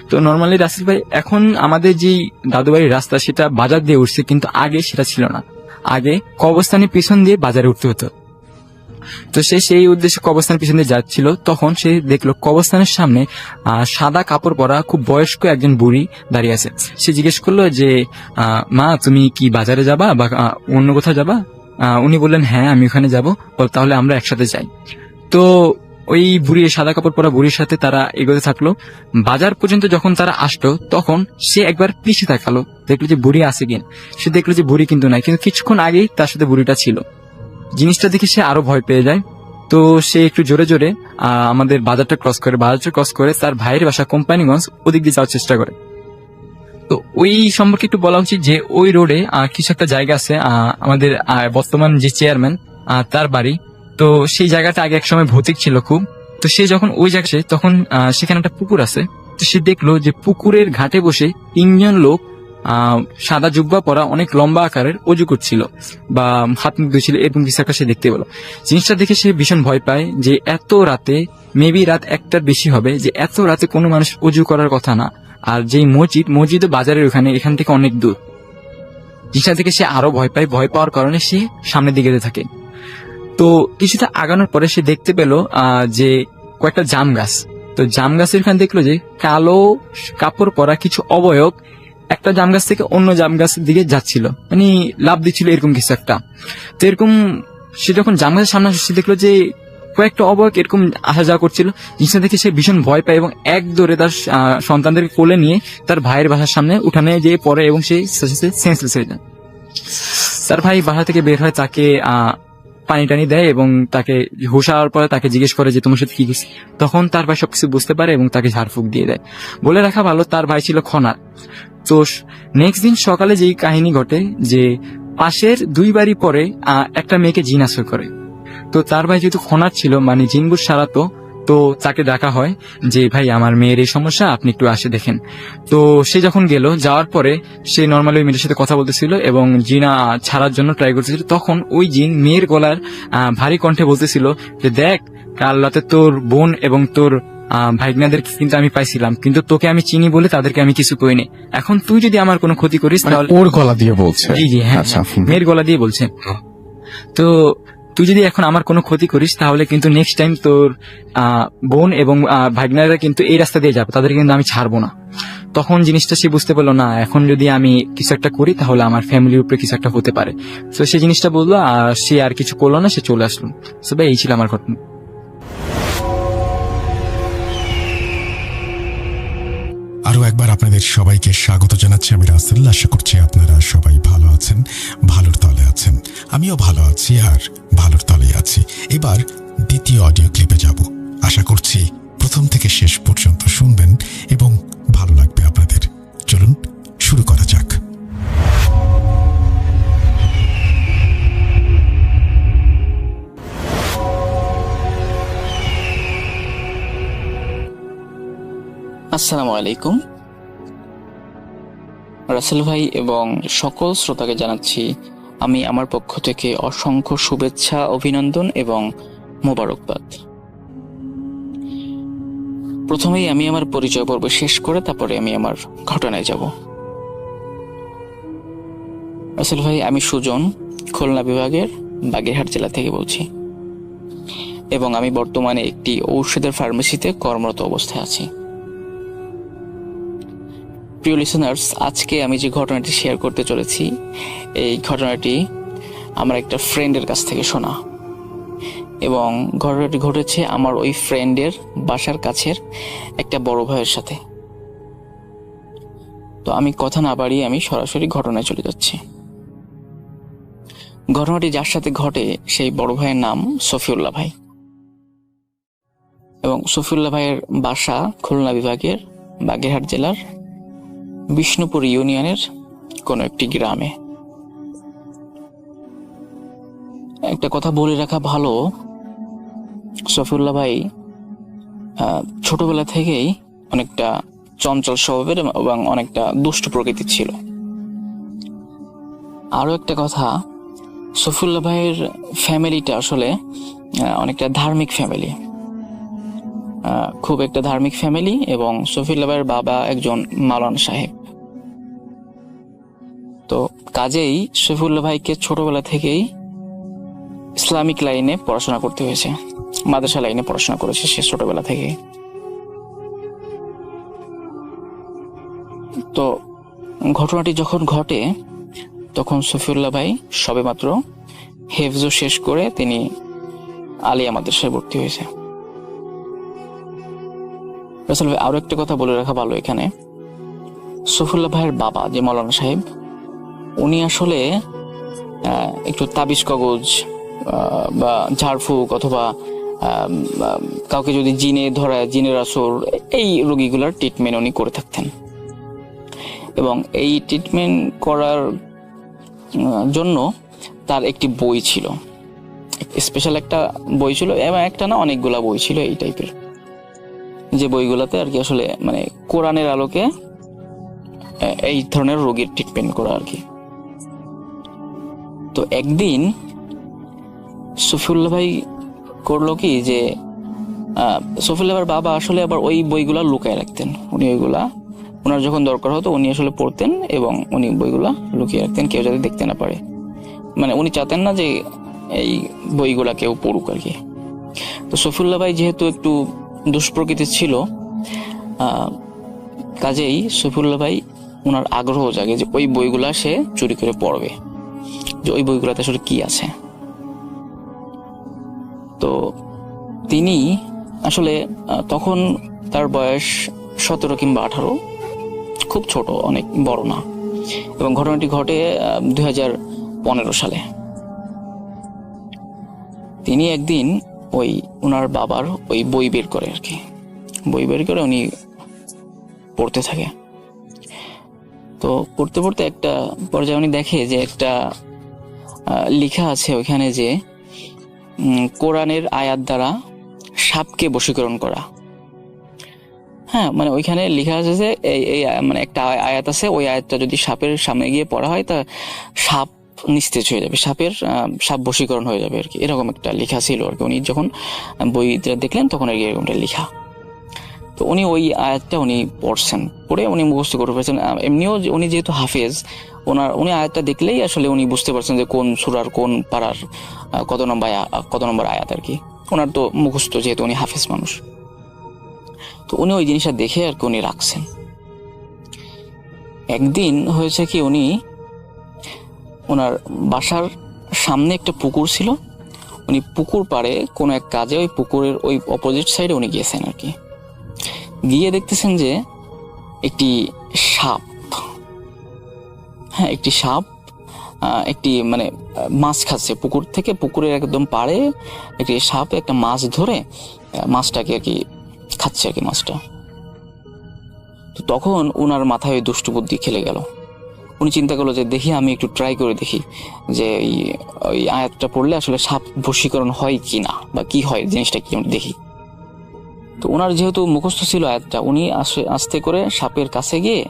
তো নর্মালি রাসেল ভাই, এখন আমাদের যে দাদু বাড়ির রাস্তা সেটা বাজার দিয়ে উঠছে, কিন্তু আগে সেটা ছিল না। আগে কবরস্থানের পিছন দিয়ে বাজারে উঠতে হতো। তো সে সেই উদ্দেশ্যে কবরস্থানের পিছন দিয়ে যাচ্ছিল। তখন সে দেখলো কবরস্থানের সামনে সাদা কাপড় পরা খুব বয়স্ক একজন বুড়ি দাঁড়িয়ে আছে। সে জিজ্ঞেস করলো যে মা, তুমি কি বাজারে যাবা বা অন্য কোথাও যাবা? উনি বললেন, হ্যাঁ আমি ওখানে যাবো, তাহলে আমরা একসাথে যাই। তো ওই সাদা কাপড় পরা বুড়ির সাথে তারা এগোতে থাকলো। বাজার পর্যন্ত যখন তারা আসলো, তখন সে একবার পিছিয়ে তাকালো, দেখলো যে বুড়ি আছে কিনা। সে দেখলো যে বুড়ি কিন্তু নাই, কিন্তু কিছুক্ষণ আগেই তার সাথে বুড়িটা ছিল। জিনিসটা দেখে সে আরো ভয় পেয়ে যায়। তো সে একটু জোরে জোরে আমাদের বাজারটা ক্রস করে তার ভাইয়ের বাসা কোম্পানিগঞ্জ ওদিক দিয়ে যাওয়ার চেষ্টা করে। তো ওই সম্পর্কে একটু বলা উচিত যে ওই রোডে কিছু একটা জায়গা আছে, আমাদের বর্তমান যে চেয়ারম্যান তার বাড়ি। তো সেই জায়গাটা আগে এক সময় ভৌতিক ছিল খুব। তো সে যখন ওই জায়গায়, তখন সেখানে একটা পুকুর আছে। তো সে দেখলো যে পুকুরের ঘাটে বসে 3জন লোক সাদা জুব্বা পরা, অনেক লম্বা আকারের, অজু করছিল বা হাত মুখ ধুচ্ছিল, এরকম কিছু একটা সে দেখতে পেল। জিনিসটা দেখে সে ভীষণ ভয় পায় যে এত রাতে, মেবি রাত 1টার বেশি হবে, যে এত রাতে কোনো মানুষ অজু করার কথা না, আর যেই মসজিদ বাজারের ওখানে, এখান থেকে অনেক দূর। জিনিসটা থেকে সে আরো ভয় পায়, ভয় পাওয়ার কারণে সে সামনের দিকে যেতে থাকে। তো কিছুটা আগানোর পরে সে দেখতে পেল যে কয়েকটা জাম গাছ। তো জাম গাছের এখানে দেখলো যে কালো কাপড় পরা কিছু অবয়ব একটা জাম গাছ থেকে অন্য জাম গাছের দিকে যাচ্ছিল, মানে লাভ দিচ্ছিল এরকম কিছু একটা। তো এরকম সে যখন জাম গাছের সামনে আসছে দেখলো যে কয়েকটা অবয়ব এরকম আসা যাওয়া করছিল। জিনিসটা দেখে সে ভীষণ ভয় পায় এবং এক দৌড়ে তার সন্তানদের কোলে নিয়ে তার ভাইয়ের বাসার সামনে উঠানে যেয়ে পড়ে এবং সে সেন্সলেস হয়ে যায়। তার ভাই বাসা থেকে বের হয়, তাকে পানি টানি দেয় এবং তাকে হুঁশ হওয়ার পরে তাকে জিজ্ঞেস করে যে তোমার সাথে কি হয়েছে। তখন তার ভাই সবকিছু বুঝতে পারে এবং তাকে ঝাড়ফুঁক দিয়ে দেয়। বলে রাখা ভালো, তার ভাই ছিল খনার। তো নেক্সট দিন সকালে যেই কাহিনী ঘটে যে পাশের 2 বাড়ি পরে একটা মেয়েকে জিন আসর করে। তো তার ভাই যেহেতু খনার ছিল, মানে জিনবুর সারাতো, তো তাকে ডাকা হয় যে ভাই আমার মেয়ের এই সমস্যা, আপনি একটু আসে দেখেন। তো সে যখন গেল, যাওয়ার পরে সে নর্মালি ওই মেয়ের সাথে কথা বলতেছিল এবং জিনা ছাড়ার জন্য ট্রাই করতেছিল। তখন ওই জিন মেয়ের গলার ভারী কণ্ঠে বলতেছিল যে দেখ, কাল রাতে তোর বোন এবং তোর ভাইগনাদের কিন্তু আমি পাইছিলাম, কিন্তু তোকে আমি চিনি বলে তাদেরকে আমি কিছু কইনি। এখন তুই যদি আমার কোনো ক্ষতি করিস তাহলে। ওর গলা দিয়ে বলছে? জি হ্যাঁ, মেয়ের গলা দিয়ে বলছে। তো তুই যদি এখন আমার কোনো ক্ষতি করিস তাহলে কিন্তু নেক্সট টাইম তোর বোন এবং ভাগনারা কিন্তু এই রাস্তা দিয়ে যাবে, তাদেরকে কিন্তু আমি ছাড়বো না। তখন জিনিসটা সে বুঝতে পারলো না, এখন যদি আমি কিছু একটা করি তাহলে আমার ফ্যামিলির উপরে কিছু একটা হতে পারে। তো সে জিনিসটা বললো আর সে আর কিছু করলো না, সে চলে আসলো। তো ভাই এই ছিল আমার ঘটনা। আরো একবার আপনাদের সবাইকে স্বাগত জানাচ্ছি। আমি রাসেল। আশা করছি আপনারা সবাই ভালো আছেন, ভালোর তলে আছেন। আমিও ভালো আছি আর ভালোর তলেই আছি। এবার দ্বিতীয় অডিও ক্লিপে যাব। আশা করছি প্রথম থেকে শেষ পর্যন্ত শুনবেন এবং ভালো লাগবে আপনাদের। চলুন শুরু করা যাক। আসসালামু আলাইকুম। রাসেল ভাই এবং সকল শ্রোতাকে জানাচ্ছি আমি আমার পক্ষ থেকে অসংখ্য শুভেচ্ছা, অভিনন্দন এবং মোবারকবাদ। প্রথমেই আমি আমার পরিচয় পর্ব শেষ করে তারপরে আমি আমার ঘটনায় যাব। রাসেল ভাই, আমি সুজন, খুলনা বিভাগের বাগেরহাট জেলা থেকে বলছি এবং আমি বর্তমানে একটি ঔষধের ফার্মেসিতে কর্মরত অবস্থায় আছি। প্রিয় লিসেনার্স, আজকে আমি যে ঘটনাটি শেয়ার করতে চলেছি, এই ঘটনাটি আমার একটা ফ্রেন্ডের কাছ থেকে শোনা এবং ঘটনাটি ঘটেছে আমার ওই ফ্রেন্ডের বাসার কাছের একটা বড় ভাইয়ের সাথে। তো আমি কথা না বাড়িয়ে আমি সরাসরি ঘটনায় চলে যাচ্ছি। ঘটনাটি যার সাথে ঘটে সেই বড় ভাইয়ের নাম সফিউল্লাহ ভাই এবং সফিউল্লাহ ভাইয়ের বাসা খুলনা বিভাগের বাগেরহাট জেলার বিষ্ণুপুর ইউনিয়নের কোন একটি গ্রামে। একটা কথা বলে রাখা ভালো, সফিউল্লাহ ভাই ছোটবেলা থেকেই অনেকটা চঞ্চল স্বভাবের এবং অনেকটা দুষ্ট প্রকৃতির ছিল। আরো একটা কথা, সফিউল্লাহ ভাইয়ের ফ্যামিলিটা আসলে অনেকটা ধার্মিক ফ্যামিলি, খুব একটা ধার্মিক ফ্যামিলি এবং সফিউল্লাহ ভাইয়ের বাবা একজন মাওলানা সাহেব। তো কাজেই সফিউল্লাহ ভাইকে ছোটবেলা থেকেই ইসলামিক লাইনে পড়াশোনা করতে হয়েছে, মাদ্রাসা লাইনে পড়াশোনা করেছে সে ছোটবেলা থেকে। তো ঘটনাটি যখন ঘটে তখন সফিউল্লাহ ভাই সবেমাত্র হেফজ শেষ করে তিনি আলিয়া মাদ্রাসায় ভর্তি হয়েছে। রাসেল ভাই, আরো একটা কথা বলে রাখা ভালো এখানে, সফিউল্লাহ ভাইয়ের বাবা যে মাওলানা সাহেব, উনি আসলে একটু তাবিজ কাগজ বা ঝাড়ফুঁক অথবা কাউকে যদি জিনে ধরায়, জিনের আসর, এই রোগীগুলার ট্রিটমেন্ট উনি করে থাকতেন এবং এই ট্রিটমেন্ট করার জন্য তার একটি বই ছিল, স্পেশাল একটা বই ছিল এবং একটা না অনেকগুলা বই ছিল এই টাইপের, যে বইগুলাতে আর কি আসলে মানে কোরআনের আলোকে এই ধরনের রোগীর ট্রিটমেন্ট করা আর কি। তো একদিন সফিউল্লাহ ভাই করলো কি যে সফিউল্লাহ ভাইয়ের বাবা আসলে আবার ওই বইগুলা লুকায় রাখতেন, উনি ওইগুলা ওনার যখন দরকার হতো উনি আসলে পড়তেন এবং উনি বইগুলা লুকিয়ে রাখতেন, কেউ যাতে দেখতে না পারে। মানে উনি চাতেন না যে এই বইগুলা কেউ পড়ুক আর কি। তো সফিউল্লাহ ভাই যেহেতু একটু দুষ্প্রকৃতির ছিল, কাজেই সফিউল্লাহ ভাই ওনার আগ্রহ জাগে যে ওই বইগুলা সে চুরি করে পড়বে, যে ওই বইগুলাতে আসলে কি আছে। তো তিনি আসলে তখন তার বয়স 17 কিংবা 18, খুব ছোট, অনেক বড় না। এবং ঘটনাটি ঘটে 2015 সালে। তিনি একদিন ওই ওনার বাবার ওই বই বের করে আর কি, বই বের করে উনি পড়তে থাকে। তো পড়তে পড়তে একটা পর্যায়ে উনি দেখে যে একটা লেখা আছে ওইখানে যে কোরআনের আয়াত দ্বারা সাপকে বশীকরণ করা। হ্যাঁ, মানে ওইখানে লেখা আছে যে এই মানে একটা আয়াত আছে, ওই আয়াতটা যদি সাপের সামনে গিয়ে পড়া হয় তা সাপ নিস্তেজ হয়ে যাবে, সাপ বশীকরণ হয়ে যাবে আর কি, এরকম একটা লেখা ছিল আর কি। উনি যখন বইটা দেখলেন তখন আর কি এরকমটা লেখা। তো উনি ওই আয়াতটা উনি পড়ছেন, পড়ে উনি মুখস্থ করে ফেলছেন। এমনিও উনি যেহেতু হাফেজ, উনি আয়াতটা দেখলেই আসলে উনি বুঝতে পারছেন যে কোন সূরার কোন পারার কত নম্বর আয়াত আর কি। ওনার তো মুখস্থ, যেহেতু উনি হাফেজ মানুষ। তো উনি ওই জিনিসটা দেখে আর কি উনি রাখছেন। একদিন হয়েছে কি, উনি ওনার বাসার সামনে একটা পুকুর ছিল, উনি পুকুর পাড়ে কোনো এক কাজে ওই পুকুরের ওই অপোজিট সাইডে উনি গিয়েছেন আর কি। গিয়ে দেখতেছেন যে একটি সাপ, হ্যাঁ একটি সাপ একটি মানে মাছ খাচ্ছে পুকুর থেকে, পুকুরের একদম পাড়ে একটি সাপ একটা মাছ ধরে মাছটাকে আর কি খাচ্ছে আর কি মাছটা। তো তখন ওনার মাথায় ওই দুষ্টু বুদ্ধি খেলে গেল। উনি চিন্তা করলো যে দেখি আমি একটু ট্রাই করে দেখি যে ওই আয়াতটা পড়লে আসলে সাপ বশীকরণ হয় কি না, বা কি হয় জিনিসটা কি, আমি দেখি। তো ওনার যেহেতু মুখস্থ ছিল আয়াতটা, উনি আস্তে করে সাপের কাছে গিয়ে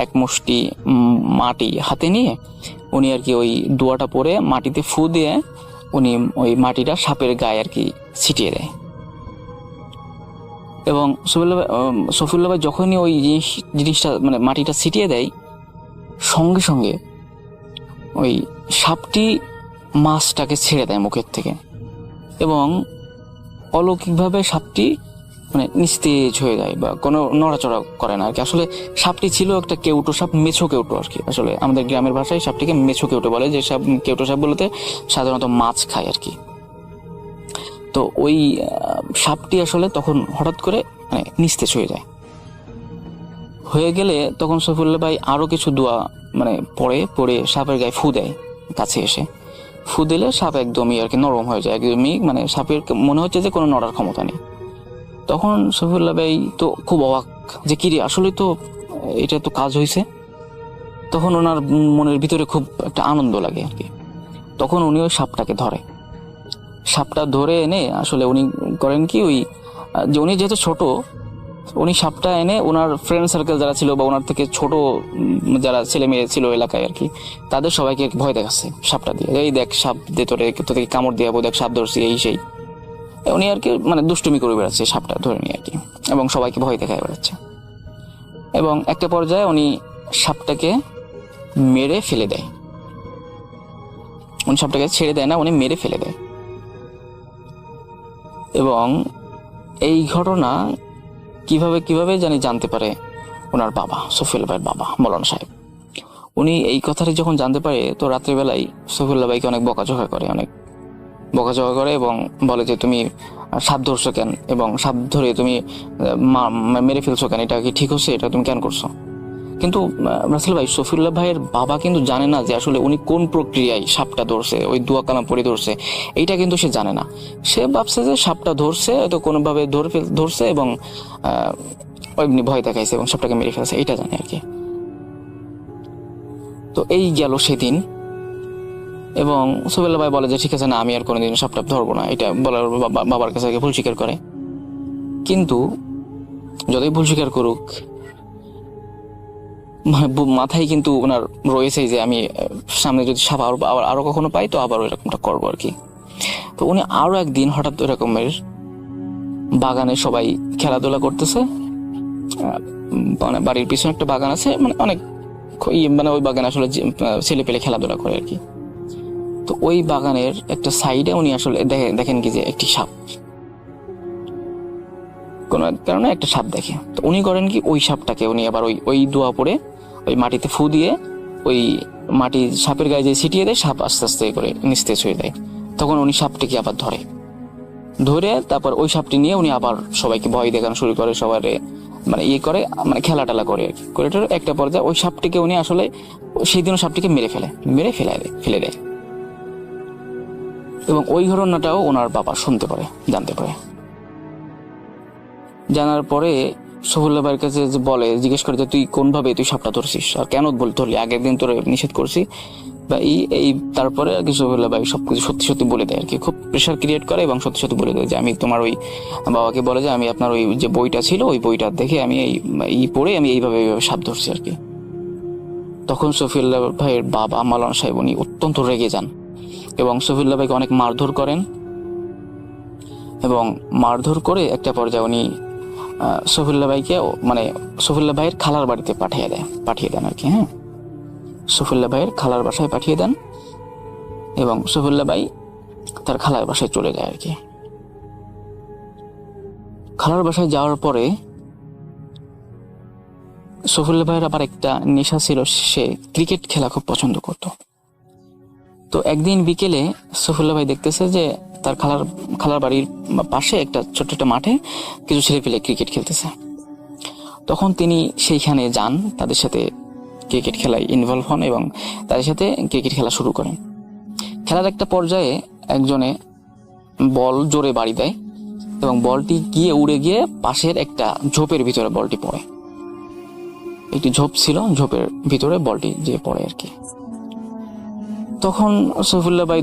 এক মুষ্টি মাটি হাতে নিয়ে উনি আর কি ওই দোয়াটা পরে মাটিতে ফু দিয়ে উনি ওই মাটিটা সাপের গায়ে আর কি ছিটিয়ে দেয়। এবং সফিউল্লাহ ভাই যখনই ওই জিনিসটা মানে মাটিটা ছিটিয়ে দেয়, সঙ্গে সঙ্গে ওই সাপটি মাছটাকে ছেড়ে দেয় মুখের থেকে, এবং অলৌকিকভাবে সাপটি মানে নিস্তেজ হয়ে যায় বা কোনো নড়াচড়া করে না আর কি। আসলে সাপটি ছিল একটা কেউটো সাপ, মেছো কেউটো আর কি। আসলে আমাদের গ্রামের ভাষায় সাপটিকে মেছো কেউটো বলে, যে সাপ কেউটো সাপগুলোতে সাধারণত মাছ খায় আর কি। তো ওই সাপটি আসলে তখন হঠাৎ করে মানে নিস্তেজ হয়ে যায়। হয়ে গেলে তখন সফিউল্লাহ ভাই আরো কিছু দোয়া মানে পড়ে সাপের গায়ে ফু দেয়, কাছে এসে ফু দিলে সাপ একদমই আর কি নরম হয়ে যায়, একদমই মানে সাপের মনে হচ্ছে যে কোনো নড়ার ক্ষমতা নেই। তখন সফিউল্লাহ ভাই তো খুব অবাক যে কিরে, আসলে তো এটা তো কাজ হয়েছে। তখন ওনার মনের ভিতরে খুব একটা আনন্দ লাগে আর কি। তখন উনি ওই সাপটা ধরে এনে আসলে উনি করেন কি, ওই যে উনি যেহেতু ছোট, উনি সাপটা এনে ওনার ফ্রেন্ড সার্কেল যারা ছিল বা ওনার থেকে ছোট যারা ছেলে মেয়ে ছিল এলাকায় আর কি, তাদের সবাইকে ভয় দেখাচ্ছে সাপটা দিয়ে, এই দেখ সাপ দিয়ে তোদেরকে কামড় দিয়ে দেখ সাপ ধরছি এই সেই। উনি আর কি মানে দুষ্টুমি করে বেড়াচ্ছে সাপটা ধরে নিয়ে আর কি, এবং সবাইকে ভয় দেখায় বেড়াচ্ছে। এবং একটা পর্যায়ে উনি সাপটাকে মেরে ফেলে দেয়। উনি সাপটাকে ছেড়ে দেয় না, উনি মেরে ফেলে দেয়। এবং এই ঘটনা কিভাবে জানি জানতে পারে ওনার বাবা, সফিউল্লাহ ভাইয়ের বাবা মৌলানা সাহেব। উনি এই কথাটি যখন জানতে পারে, তো রাত্রিবেলায় সফিউল্লাহ ভাইকে অনেক বকাঝকা করে এবং বলে যে তুমি সাপ ধরছো কেন, এবং সাপ ধরে তুমি মেরে ফেলছো কেন, এটা কি ঠিক হচ্ছে, এটা তুমি কেন করছো। কিন্তু রাসেল ভাই, সফিউল্লাহ ভাইয়ের বাবা কিন্তু জানে না যে আসলে উনি কোন প্রক্রিয়ায় সাপটা ধরছে, ওই দোয়া কালাম পড়ে ধরছে, এইটা কিন্তু সে জানে না। সে ভাবছে যে সাপটা ধরছে, হয়তো কোনোভাবে ধরছে এবং এমনি ভয় দেখাইছে এবং সাপটাকে মেরে ফেলছে, এইটা জানে আর কি। তো এই গেল সেদিন। এবং সফিউল্লাহ ভাই বলে যে ঠিক আছে, না আমি আর কোনোদিন সাপটা ধরবো না, এটা বলার বাবার কাছে ভুল স্বীকার করে। কিন্তু যতই ভুল স্বীকার করুক, মাথায় কিন্তু ওনার রয়েছে যে আমি সামনে যদি সাপ আরো কখনো পাই তো আবার এরকমটা করবো আর কি। তো উনি আরো একদিন হঠাৎ ওই রকমের বাগানে সবাই খেলাধুলা করতেছে, মানে বাড়ির পিছনে একটা বাগান আছে, মানে অনেক মানে ওই বাগানে আসলে ছেলে পেলে খেলাধুলা করে আর কি। তো ওই বাগানের একটা সাইডে উনি আসলে দেখেন কি যে একটি সাপ, কোন কারণে একটা সাপ দেখে। তো উনি করেন কি, ওই সাপটাকে উনি আবার ওই দোয়া পড়ে ওই মাটিতে ফু দিয়ে ওই মাটি সাপের গায়ে যে ছিটিয়ে দেয়, সাপ আস্তে আস্তে করে নিস্তেজ হয়ে যায়। তখন উনি সাপটিকে আবার ধরে তারপর ওই সাপটি নিয়ে উনি আবার সবাইকে ভয় দেখানো শুরু করে, সবারে মানে করে, মানে খেলা টেলা করে আর কি। করে একটা পর্যায়ে ওই সাপটিকে উনি আসলে সেই দিনও সাপটিকে ফেলে দেয়। এবং ওই ঘটনাটাও ওনার বাবা জানতে পারে। জানার পরে সফুল্লাহ ভাইয়ের কাছে যে জিজ্ঞেস করে যে তুই কোনভাবে তুই সাপটা ধরছিস আর কেন ধরলি, আগের দিন তোর নিষেধ করছি বা এই তারপরে আর কি সফুল্লাহ ভাই সবকিছু সত্যি সত্যি বলে দেয় আর কি। খুব প্রেশার ক্রিয়েট করে এবং সত্যি সত্যি বলে দেয় যে আমি তোমার ওই বাবাকে বলে যে আমি আপনার ওই যে বইটা ছিল ওই বইটা দেখে আমি এই পড়ে আমি এইভাবে সাপ ধরছি আর কি। তখন সফিউল্লাহ ভাইয়ের বাবা মাওলানা সাহেব উনি অত্যন্ত রেগে যান এবং সফিউল্লাহ ভাইকে অনেক মারধর করেন। এবং মারধর করে একটা পর্যায়ে উনি সফিউল্লাহ ভাইকে মানে সফিউল্লাহ ভাইয়ের খালার বাড়িতে পাঠিয়ে দেন আর কি। হ্যাঁ, সফিউল্লাহ ভাইয়ের খালার বাসায় পাঠিয়ে দেন এবং সফিউল্লাহ ভাই তার খালার বাসায় চলে যায় আর কি। খালার বাসায় যাওয়ার পরে সফিউল্লাহ ভাইয়ের আবার একটা নেশা ছিল, সে ক্রিকেট খেলা খুব পছন্দ করত। তো একদিন বিকেলে সফিউল্লাহ ভাই দেখতেছে যে তার খালার বাড়ির পাশে একটা ছোট্ট একটা মাঠে কিছু ছেলেপেলে ক্রিকেট খেলতেছে। তখন তিনি সেইখানে যান, তাদের সাথে ক্রিকেট খেলায় ইনভলভ হন এবং তাদের সাথে ক্রিকেট খেলা শুরু করেন। খেলার একটা পর্যায়ে একজনে বল জোরে বাড়ি দেয় এবং বলটি উড়ে গিয়ে পাশের একটা ঝোপের ভিতরে বলটি পড়ে। একটি ঝোপ ছিল, ঝোপের ভিতরে বলটি যে পড়ে আর কি। তখন সফিউল্লাহ ভাই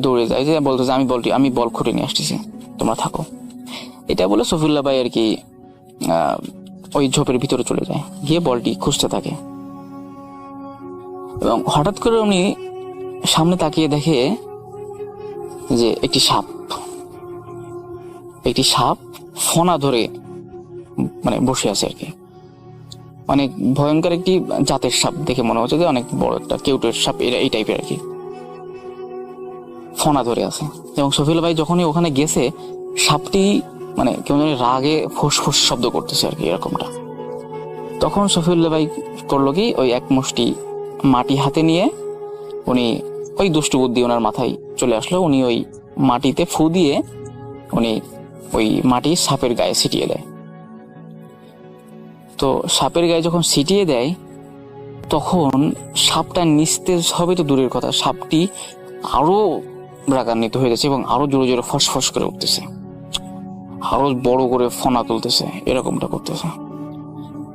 দৌড়ে যায়, যে বলতেছে আমি বল খুঁটে নিয়ে আসতেছি, তোমরা থাকো। এটা বলে সফিউল্লাহ ভাই আর কি ওই ঝোপের ভিতরে চলে যায়, গিয়ে বলটি খুঁজতে থাকে। এবং হঠাৎ করে উনি সামনে তাকিয়ে দেখে যে একটি সাপ ফনা ধরে মানে বসে আছে আর কি। অনেক ভয়ঙ্কর একটি জাতের সাপ, দেখে মনে হচ্ছে যে অনেক বড় একটা কেউটের সাপ, এই টাইপের আর কি, ফনা ধরে আছে। এবং সফিউল্লাহ ভাই যখনই ওখানে গেছে, সাপটি মানে কেমন জানি রাগে ফোঁস শব্দ করতেছে আর কি, এরকমটা। তখন সফিউল্লাহ ভাই করলো কি, ওই এক মুষ্টি মাটি হাতে নিয়ে উনি ওই দুষ্টু বুদ্ধি ওনার মাথায় চলে আসলো, উনি ওই মাটিতে ফু দিয়ে উনি ওই মাটি সাপের গায়ে ছিটিয়ে দেয়। তো সাপের গায়ে যখন ছিটিয়ে দেয়, তখন সাপটা নিস্তেজ হবে তো দূরের কথা, সাপটি আরো রাগান্বিত হয়ে যাচ্ছে এবং আরো জোরে জোরে ফসফস করে উঠতেছে, আরো বড় করে ফনা তুলতেছে, এরকমটা করতেছে।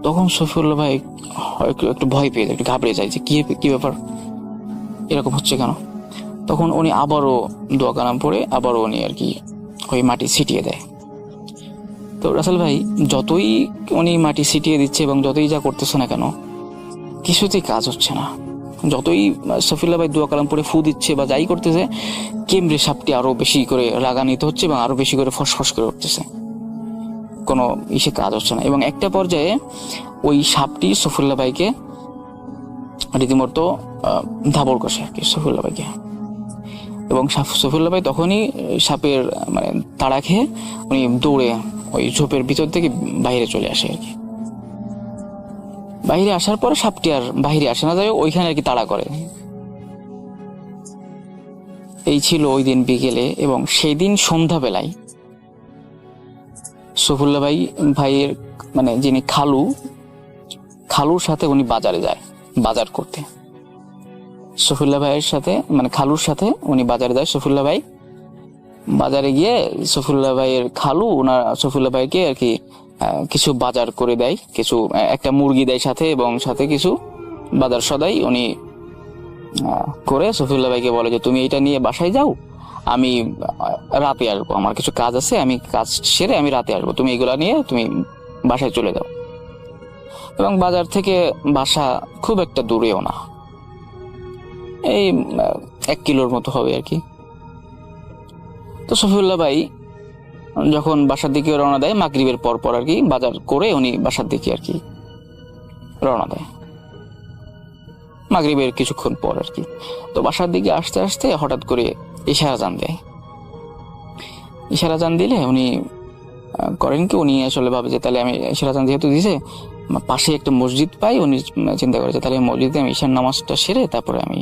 তখন সফিউল্লাহ ভাই একটু ভয় পেয়ে যায়, একটু ঘাবড়ে যায় যে কি ব্যাপার, এরকম হচ্ছে কেন। তখন উনি আবারও দোয়া কালাম পড়ে আবারও উনি আর কি ওই মাটি ছিটিয়ে দেয়। তো রাসেল ভাই যতই উনি মাটি ছিটিয়ে দিচ্ছে এবং যতই যা করতেছে না কেন, কিছুতেই কাজ হচ্ছে না। যতই সফিউল্লাহ ভাই দোয়া কালাম পড়ে ফু দিচ্ছে বা যাই করতেছে, কেমরে সাপটি আরো বেশি করে রাগান্বিত হচ্ছে এবং আরো বেশি করে ফসফস করে উঠতেছে, কোনো কাজ হচ্ছে না। এবং একটা পর্যায়ে ওই সাপটি সফিউল্লাহ ভাইকে রীতিমতো ধাবর কষে আর কি, সফিউল্লাহ ভাইকে। এবং সফিউল্লাহ ভাই তখনই সাপের মানে তাড়া খেয়ে উনি দৌড়ে ওই ঝোপের ভিতর থেকে বাইরে চলে আসে আর কি। বাইরে আসার পরে সাপটি আর বাইরে আসে না, যাই ওইখানে আর কি তাড়া করে। এই ছিল ওই দিন বিকেলে। এবং সেই দিন সন্ধ্যাবেলায় সফিউল্লাহ ভাইয়ের মানে যিনি খালুর সাথে উনি বাজারে যায় বাজার করতে। সফিউল্লাহ ভাইয়ের সাথে মানে খালুর সাথে উনি বাজারে যায়। সফিউল্লাহ ভাই বাজারে গিয়ে সফিউল্লাহ ভাইয়ের খালু সফিউল্লাহ ভাইকে আর কি কিছু বাজার করে দেয়, কিছু একটা মুরগি দেয় সাথে, এবং সাথে কিছু বাজার সদাই উনি করে সফিউল্লাহ ভাইকে বলে যে তুমি এটা নিয়ে বাসায় যাও, আমি রাতে আসবো, আমার কিছু কাজ আছে, আমি কাজ সেরে আমি রাতে আসবো, তুমি এগুলা নিয়ে তুমি বাসায় চলে যাও। এবং বাজার থেকে বাসা খুব একটা দূরেও না, এই 1 কিলোর মতো হবে আর কি। তো সফিউল্লাহ ভাই যখন বাসার দিকে রওনা দেয় মাগরিবের পর আর কি, বাজার করে উনি বাসার দিকে আর কি রওনা দেয় মাগরিবের কিছুক্ষণ পর আর কি। তো বাসার দিকে আসতে আসতে হঠাৎ করে ইশারা জান দেয়। ইশারা জান দিলে উনি করেন কি, উনি আসলে ভাবে যে তাহলে আমি ইশারা জান যেহেতু দিছে, পাশে একটা মসজিদ পাই, উনি চিন্তা করে যে তাহলে মসজিদে আমি ঈশার নামাজটা সেরে তারপরে আমি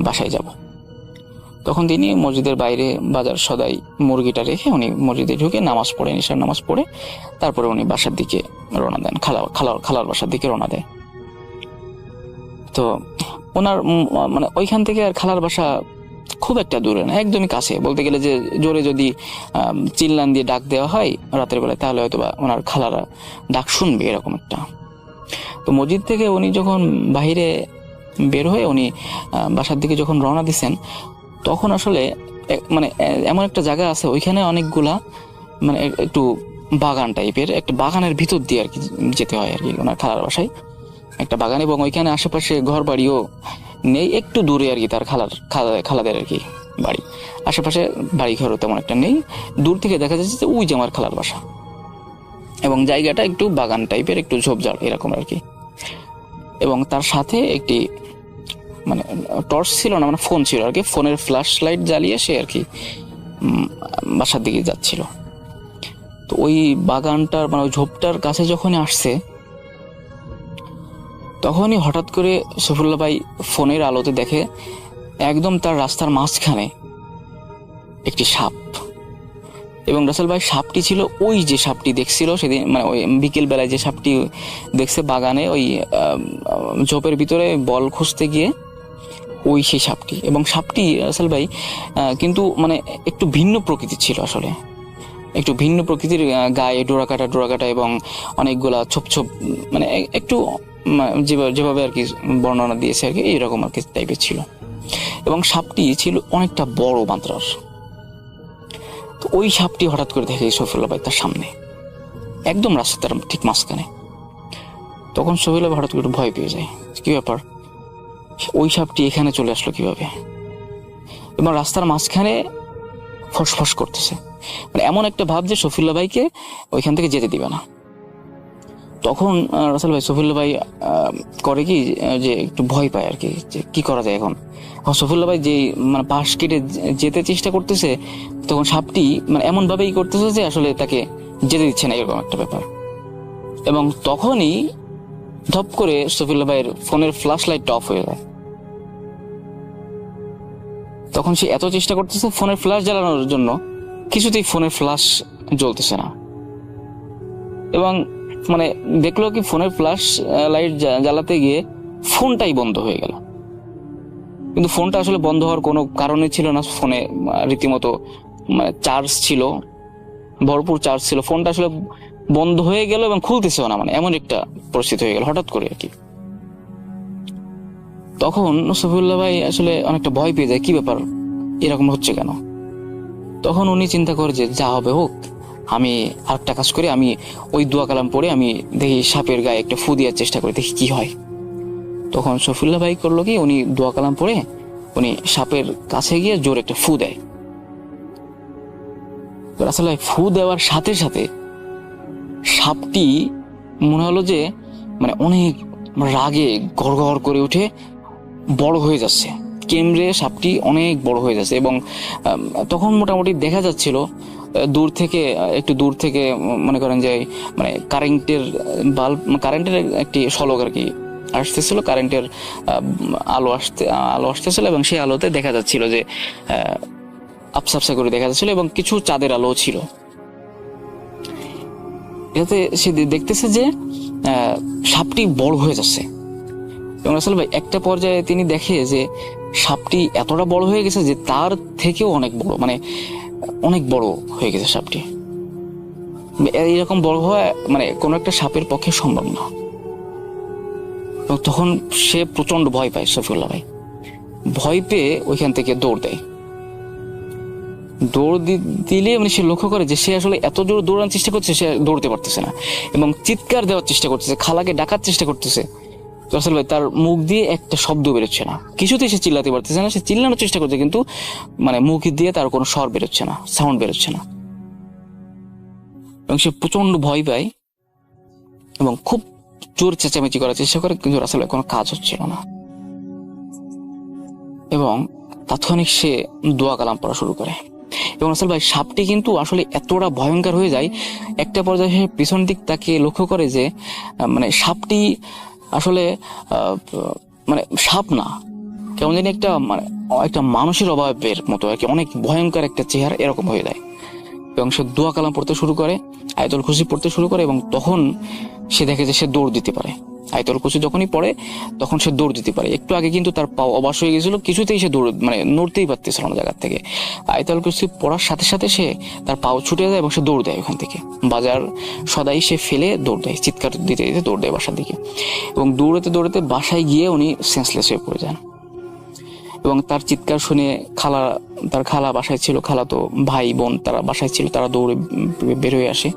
বাসায় যাব। তখন তিনি মসজিদের বাইরে বাজার সদাই মুরগিটা রেখে উনি মসজিদে ঢুকে নামাজ পড়েন, ঈশার নামাজ পড়ে তারপরে উনি বাসার দিকে রওনা দেন, খালার বাসার দিকে রওনা দেয়। তো ওনার মানে ওইখান থেকে আর খালার বাসা খুব একটা দূরে না, একদমই কাছে, বলতে গেলে যে জোরে যদি চিল্লান দিয়ে ডাক দেওয়া হয় রাতের বেলায় তাহলে হয়তো বা ওনার খালারা ডাক শুনবে, এরকম একটা। তো মসজিদ থেকে উনি যখন বাহিরে বের হয়ে উনি বাসার দিকে যখন রওনা দিচ্ছেন, তখন আসলে মানে এমন একটা জায়গা আছে ওইখানে অনেকগুলা মানে একটু বাগান টাইপের, একটা বাগানের ভিতর দিয়ে আর কি যেতে হয় আর কি ওনার খালার বাসায়, একটা বাগান, এবং ওইখানে আশেপাশে ঘর বাড়িও নেই, একটু দূরে আর কি তার খালাদের আর কি বাড়ি, আশেপাশে বাড়ি ঘরও তেমন একটা নেই, দূর থেকে দেখা যাচ্ছে যে ওই যে আমার খালার বাসা, এবং জায়গাটা একটু বাগান টাইপের, একটু ঝোপঝাড় এরকম আর কি। এবং তার সাথে একটি মানে টর্চ ছিল না, মানে ফোন ছিল আর কি, ফোনের ফ্ল্যাশ লাইট জ্বালিয়ে সে আর কি বাসার দিকে যাচ্ছিল। তো ওই বাগানটার মানে ওই ঝোপটার কাছে যখনই আসছে তখনই হঠাৎ করে সফিউল্লাহ ভাই ফোনের আলোতে দেখে একদম তার রাস্তার মাঝখানে একটি সাপ। এবং রাসেল ভাই সাপটি ছিল ওই যে সাপটি দেখছিল সেদিন, মানে ওই বিকেল বেলায় যে সাপটি দেখছে বাগানে ওই ঝোপের ভিতরে বল খুঁজতে গিয়ে, ওই সেই সাপটি। এবং সাপটি রাসেল ভাই কিন্তু মানে একটু ভিন্ন প্রকৃতির ছিল, আসলে একটু ভিন্ন প্রকৃতির, গায়ে ডোরাকাটা এবং অনেকগুলা ছোপ ছোপ মানে একটু যেভাবে আর কি বর্ণনা দিয়েছে আর কি এইরকম আর কি টাইপের ছিল। এবং সাপটি ছিল অনেকটা বড় মাত্রার। তো ওই সাপটি হঠাৎ করে দেখে সফিউল্লাহ ভাই তার সামনে, একদম রাস্তার ঠিক মাঝখানে। তখন সফিউল্লাহ ভাই হঠাৎ করে ভয় পেয়ে যায়, কি ব্যাপার, ওই সাপটি এখানে চলে আসলো কিভাবে, এবং রাস্তার মাঝখানে ফসফস করতেছে, মানে এমন একটা ভাব যে সফিউল্লাহ ভাইকে ওইখান থেকে যেতে দিবে না। তখন রাসেল ভাই সফিউল্লাহ ভাই করে কি যে একটু ভয় পায় আর কি, যে কি করা যায় এখন। সফিউল্লাহ ভাই যে মানে পাশ কেটে যেতে চেষ্টা করতেছে, তখন সাপটি মানে এমন ভাবেই করতেছে যে আসলে তাকে যেতে দিচ্ছে না, এরকম একটা ব্যাপার। এবং তখনই ধপ করে সফিউল্লাহ ভাইয়ের ফোনের ফ্ল্যাশ লাইটটা অফ হয়ে যায়। তখন সে এত চেষ্টা করতেছে ফোনের ফ্ল্যাশ জ্বালানোর জন্য, কিছুতেই ফোনের ফ্ল্যাশ জ্বলতেছে না। এবং মানে দেখলো কি ফোনের ফ্ল্যাশ লাইট জ্বালাতে গিয়ে ফোনটাই বন্ধ হয়ে গেল। কিন্তু ফোনটা আসলে বন্ধ হওয়ার কোনো কারণে ছিল না, ফোনে রীতিমতো মানে চার্জ ছিল, ভরপুর চার্জ ছিল, ফোনটা আসলে বন্ধ হয়ে গেল এবং খুলতেছেও না, মানে এমন একটা পরিস্থিতি হয়ে গেল হঠাৎ করে আর কি। তখন সফিউল্লাহ ভাই আসলে অনেকটা ভয় পেয়ে যায়, কি ব্যাপার এরকম হচ্ছে কেন। তখন উনি চিন্তা করে যে যা হবে হোক, আমি আরেকটা কাজ করি, আমি ওই দোয়া কালাম পড়ে আমি দেখি সাপের গায়ে একটা ফু দেওয়ার চেষ্টা করি, দেখি কি হয়। তখন সফিউল্লাহ ভাই করলো কি, উনি দোয়া কালাম পড়ে উনি সাপের কাছে গিয়ে জোর একটা ফু দেয়। আসলে ফু দেওয়ার সাথে সাথে সাপটি মনে হলো যে মানে অনেক রাগে গড়গড় করে উঠে বড় হয়ে যাচ্ছে, কেমড়ে সাপটি অনেক বড় হয়ে যাচ্ছে। এবং তখন মোটামুটি দেখা যাচ্ছিল একটু দূর থেকে মনে করেন যে মানে কারেন্টের একটি শলক আর কি আসতেছিল, কারেন্টের আলো আসতেছিল, এবং সেই আলোতে দেখা যাচ্ছিল যে আপসা করে দেখা যাচ্ছিল, এবং কিছু চাঁদের আলো ছিল। এতে সে দেখতেছে যে সাপটি বড় হয়ে যাচ্ছে। এবং আসলে ভাই একটা পর্যায়ে তিনি দেখে যে সাপটি এতটা বড় হয়ে গেছে যে তার থেকেও অনেক বড়, মানে অনেক বড় হয়ে গেছে সাপটি। এরকম বড় হওয়া মানে কোনো একটা সাপের পক্ষে সম্ভব না। এবং তখন সে প্রচন্ড ভয় পায়, সফিউল্লাহ ভাই ভয় পেয়ে ওইখান থেকে দৌড় দেয়। দৌড় দিলে মানে সে লক্ষ্য করে যে সে আসলে এত জোর দৌড়ানোর চেষ্টা করছে, সে দৌড়তে পারতেছে না, এবং চিৎকার দেওয়ার চেষ্টা করতেছে, খালাকে ডাকার চেষ্টা করতেছে। রাসেল ভাই তার মুখ দিয়ে একটা শব্দ বেরোচ্ছে না, কিছুতেই সে চিল্লাতে পারতেছে না, সে চিল্লানোর চেষ্টা করছে কিন্তু মানে মুখ দিয়ে তার কোনো স্বর বেরোচ্ছে না, সাউন্ড বেরোচ্ছে না। এবং সে প্রচন্ড ভয় পায় এবং খুব জোর চেঁচামেচি করার চেষ্টা করে, কিন্তু রাসেল ভাই কোনো কাজ হচ্ছিল না। এবং তাৎক্ষণিক সে দোয়া কালাম পড়া শুরু করে। এবং রাসেল ভাই সাপটি কিন্তু আসলে এতটা ভয়ঙ্কর হয়ে যায়, একটা পর্যায়ে সে পিছন দিক তাকে লক্ষ্য করে যে মানে সাপটি আসলে মানে সাপ না, কেমন জানি একটা মানুষের অভাবের মতো আর কি, অনেক ভয়ঙ্কর একটা চেহারা এরকম হয়ে যায়। এবং সে দোয়া কালাম পড়তে শুরু করে, আয়াতুল কুরসি পড়তে শুরু করে, এবং তখন সে দেখে যে সে দৌড় দিতে পারে। আয়াতুল কুরসি যখনই পড়ে তখন সে দৌড় দিতে পারে। একটু আগে কিন্তু তার পা অবশ হয়ে গেছিল, কিছুতেই সে নড়তেই পারতেছিল না জায়গা থেকে। আয়াতুল কুরসি পড়ার সাথে সাথে সে তার পাও ছুটে যায় এবং সে দৌড় দেয় ওখান থেকে। বাজার সদাই সে ফেলে দৌড় দেয়, চিৎকার দিতে দিতে দৌড় দেয় বাসার দিকে। এবং দৌড়াতে দৌড়াতে বাসায় গিয়ে উনি সেন্সলেস হয়ে পড়ে যান। এবং তার চিৎকার শুনে তার খালা বাসায় ছিল, খালা তো ভাই বোন তারা বাসায় ছিল, তারা দৌড়ে বের হয়ে আসে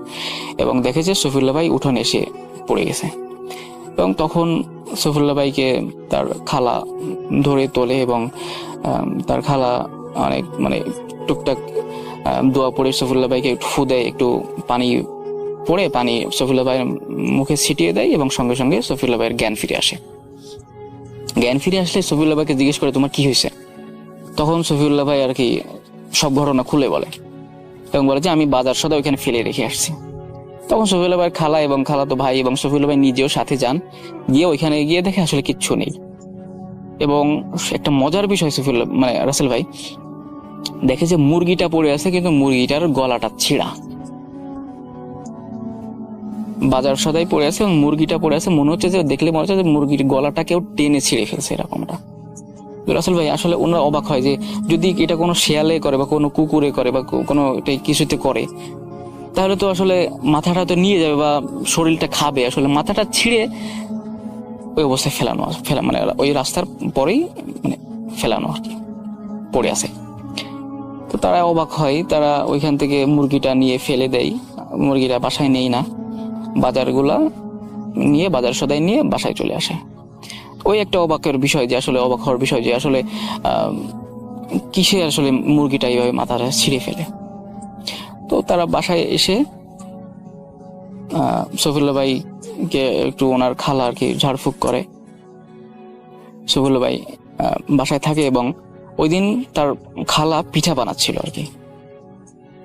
এবং দেখে যে সফিউল্লাহ ভাই উঠোনে এসে পড়ে গেছে। এবং তখন সফিউল্লাহ ভাইকে তার খালা ধরে তোলে এবং তার খালা অনেক টুকটাক দোয়া পড়ে সফিউল্লাহ ভাইকে একটু ফু দেয়, একটু পানি পড়ে পানি সফিউল্লাহ ভাইয়ের মুখে ছিটিয়ে দেয় এবং সঙ্গে সঙ্গে সফিউল্লাহ ভাইয়ের জ্ঞান ফিরে আসে। জ্ঞান ফিরে আসলে সফিউল্লাহ ভাইকে জিজ্ঞেস করে তোমার কি হয়েছে। তখন সফিউল্লাহ ভাই আর কি সব ঘটনা খুলে বলে এবং বলে যে আমি বাজার সদা ওইখানে ফেলে রেখে আসছি। তখন সফিউল্লাহ ভাইয়ের খালা এবং খালাতো ভাই এবং সফিউল্লাহ ভাই নিজেও সাথে যান, গিয়ে ওইখানে গিয়ে দেখে আসলে কিচ্ছু নেই। এবং একটা মজার বিষয় রাসেল ভাই দেখে যে মুরগিটা পড়ে আছে, কিন্তু মুরগিটার গলাটা ছিঁড়া। বাজার সদাই পড়ে আছে এবং মুরগিটা পড়ে আছে, মনে হচ্ছে যে দেখলে মনে হচ্ছে যে মুরগির গলাটা কেউ টেনে ছিঁড়ে ফেলছে এরকমটা। রাসেল ভাই আসলে ওনারা অবাক হয় যে যদি এটা কোনো শেয়ালে করে বা কোনো কুকুরে করে বা কোনো কিছুতে করে তাহলে তো আসলে মাথাটা তো নিয়ে যাবে বা শরীরটা খাবে, আসলে মাথাটা ছিঁড়ে ওই অবস্থায় ফেলা ওই রাস্তার পরেই ফেলানো আর কি পড়ে আছে। তো তারা অবাক হয়, তারা ওইখান থেকে মুরগিটা নিয়ে ফেলে দেয়, মুরগিটা বাসায় নেই না, বাজারগুলা নিয়ে বাজার সদাই নিয়ে বাসায় চলে আসে। ওই একটা অবাকের বিষয় যে আসলে অবাক হওয়ার বিষয় যে আসলে কিসে আসলে মুরগিটা এইভাবে মাথাটা ছিঁড়ে ফেলে। তো তারা বাসায় এসে সফিউল্লাহ ভাইকে একটু ওনার খালা আর কি ঝাড়ফুঁক করে। সফিউল্লাহ ভাই বাসায় থাকে এবং ওই দিন তার খালা পিঠা বানাচ্ছিল আর কি।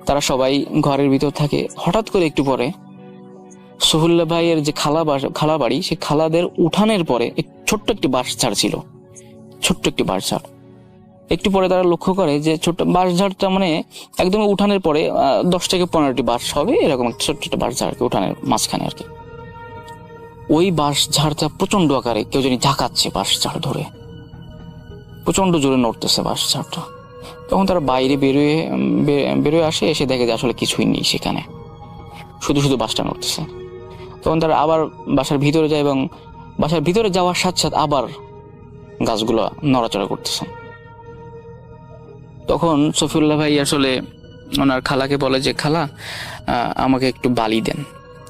তারা সবাই ঘরের ভিতর থাকে। হঠাৎ করে একটু পরে সফিউল্লাহ ভাইয়ের যে খালা বাড়ি, সে খালাদের উঠানের পরে ছোট্ট একটি বাঁশঝাড় ছিল, ছোট্ট একটি বাঁশঝাড়। একটু পরে তারা লক্ষ্য করে যে ছোট্ট বাঁশঝাড়টা একদম উঠানের পরে 10 থেকে 15টি বাঁশ হবে, এরকম একটা ছোট্ট একটা বাঁশঝাড় উঠানের মাঝখানে আর কি। ওই বাঁশঝাড়টা প্রচন্ড আকারে কেউ জানি ঝাঁকাচ্ছে, বাঁশঝাড় ধরে প্রচন্ড জোরে নড়তেছে বাঁশঝাড়টা। তখন তারা বাইরে বেরোয় আসে, এসে দেখে যে আসলে কিছুই নেই সেখানে, শুধু শুধু বাঁশটা নড়তেছে। তখন তারা আবার বাসার ভিতরে যায় এবং বাসার ভিতরে যাওয়ার সাথে সাথে আবার গাছগুলো নড়াচড়া করতেছে। তখন সফিউল্লাহ ভাই আসলে ওনার খালাকে বলে যে খালা আমাকে একটু বালি দেন।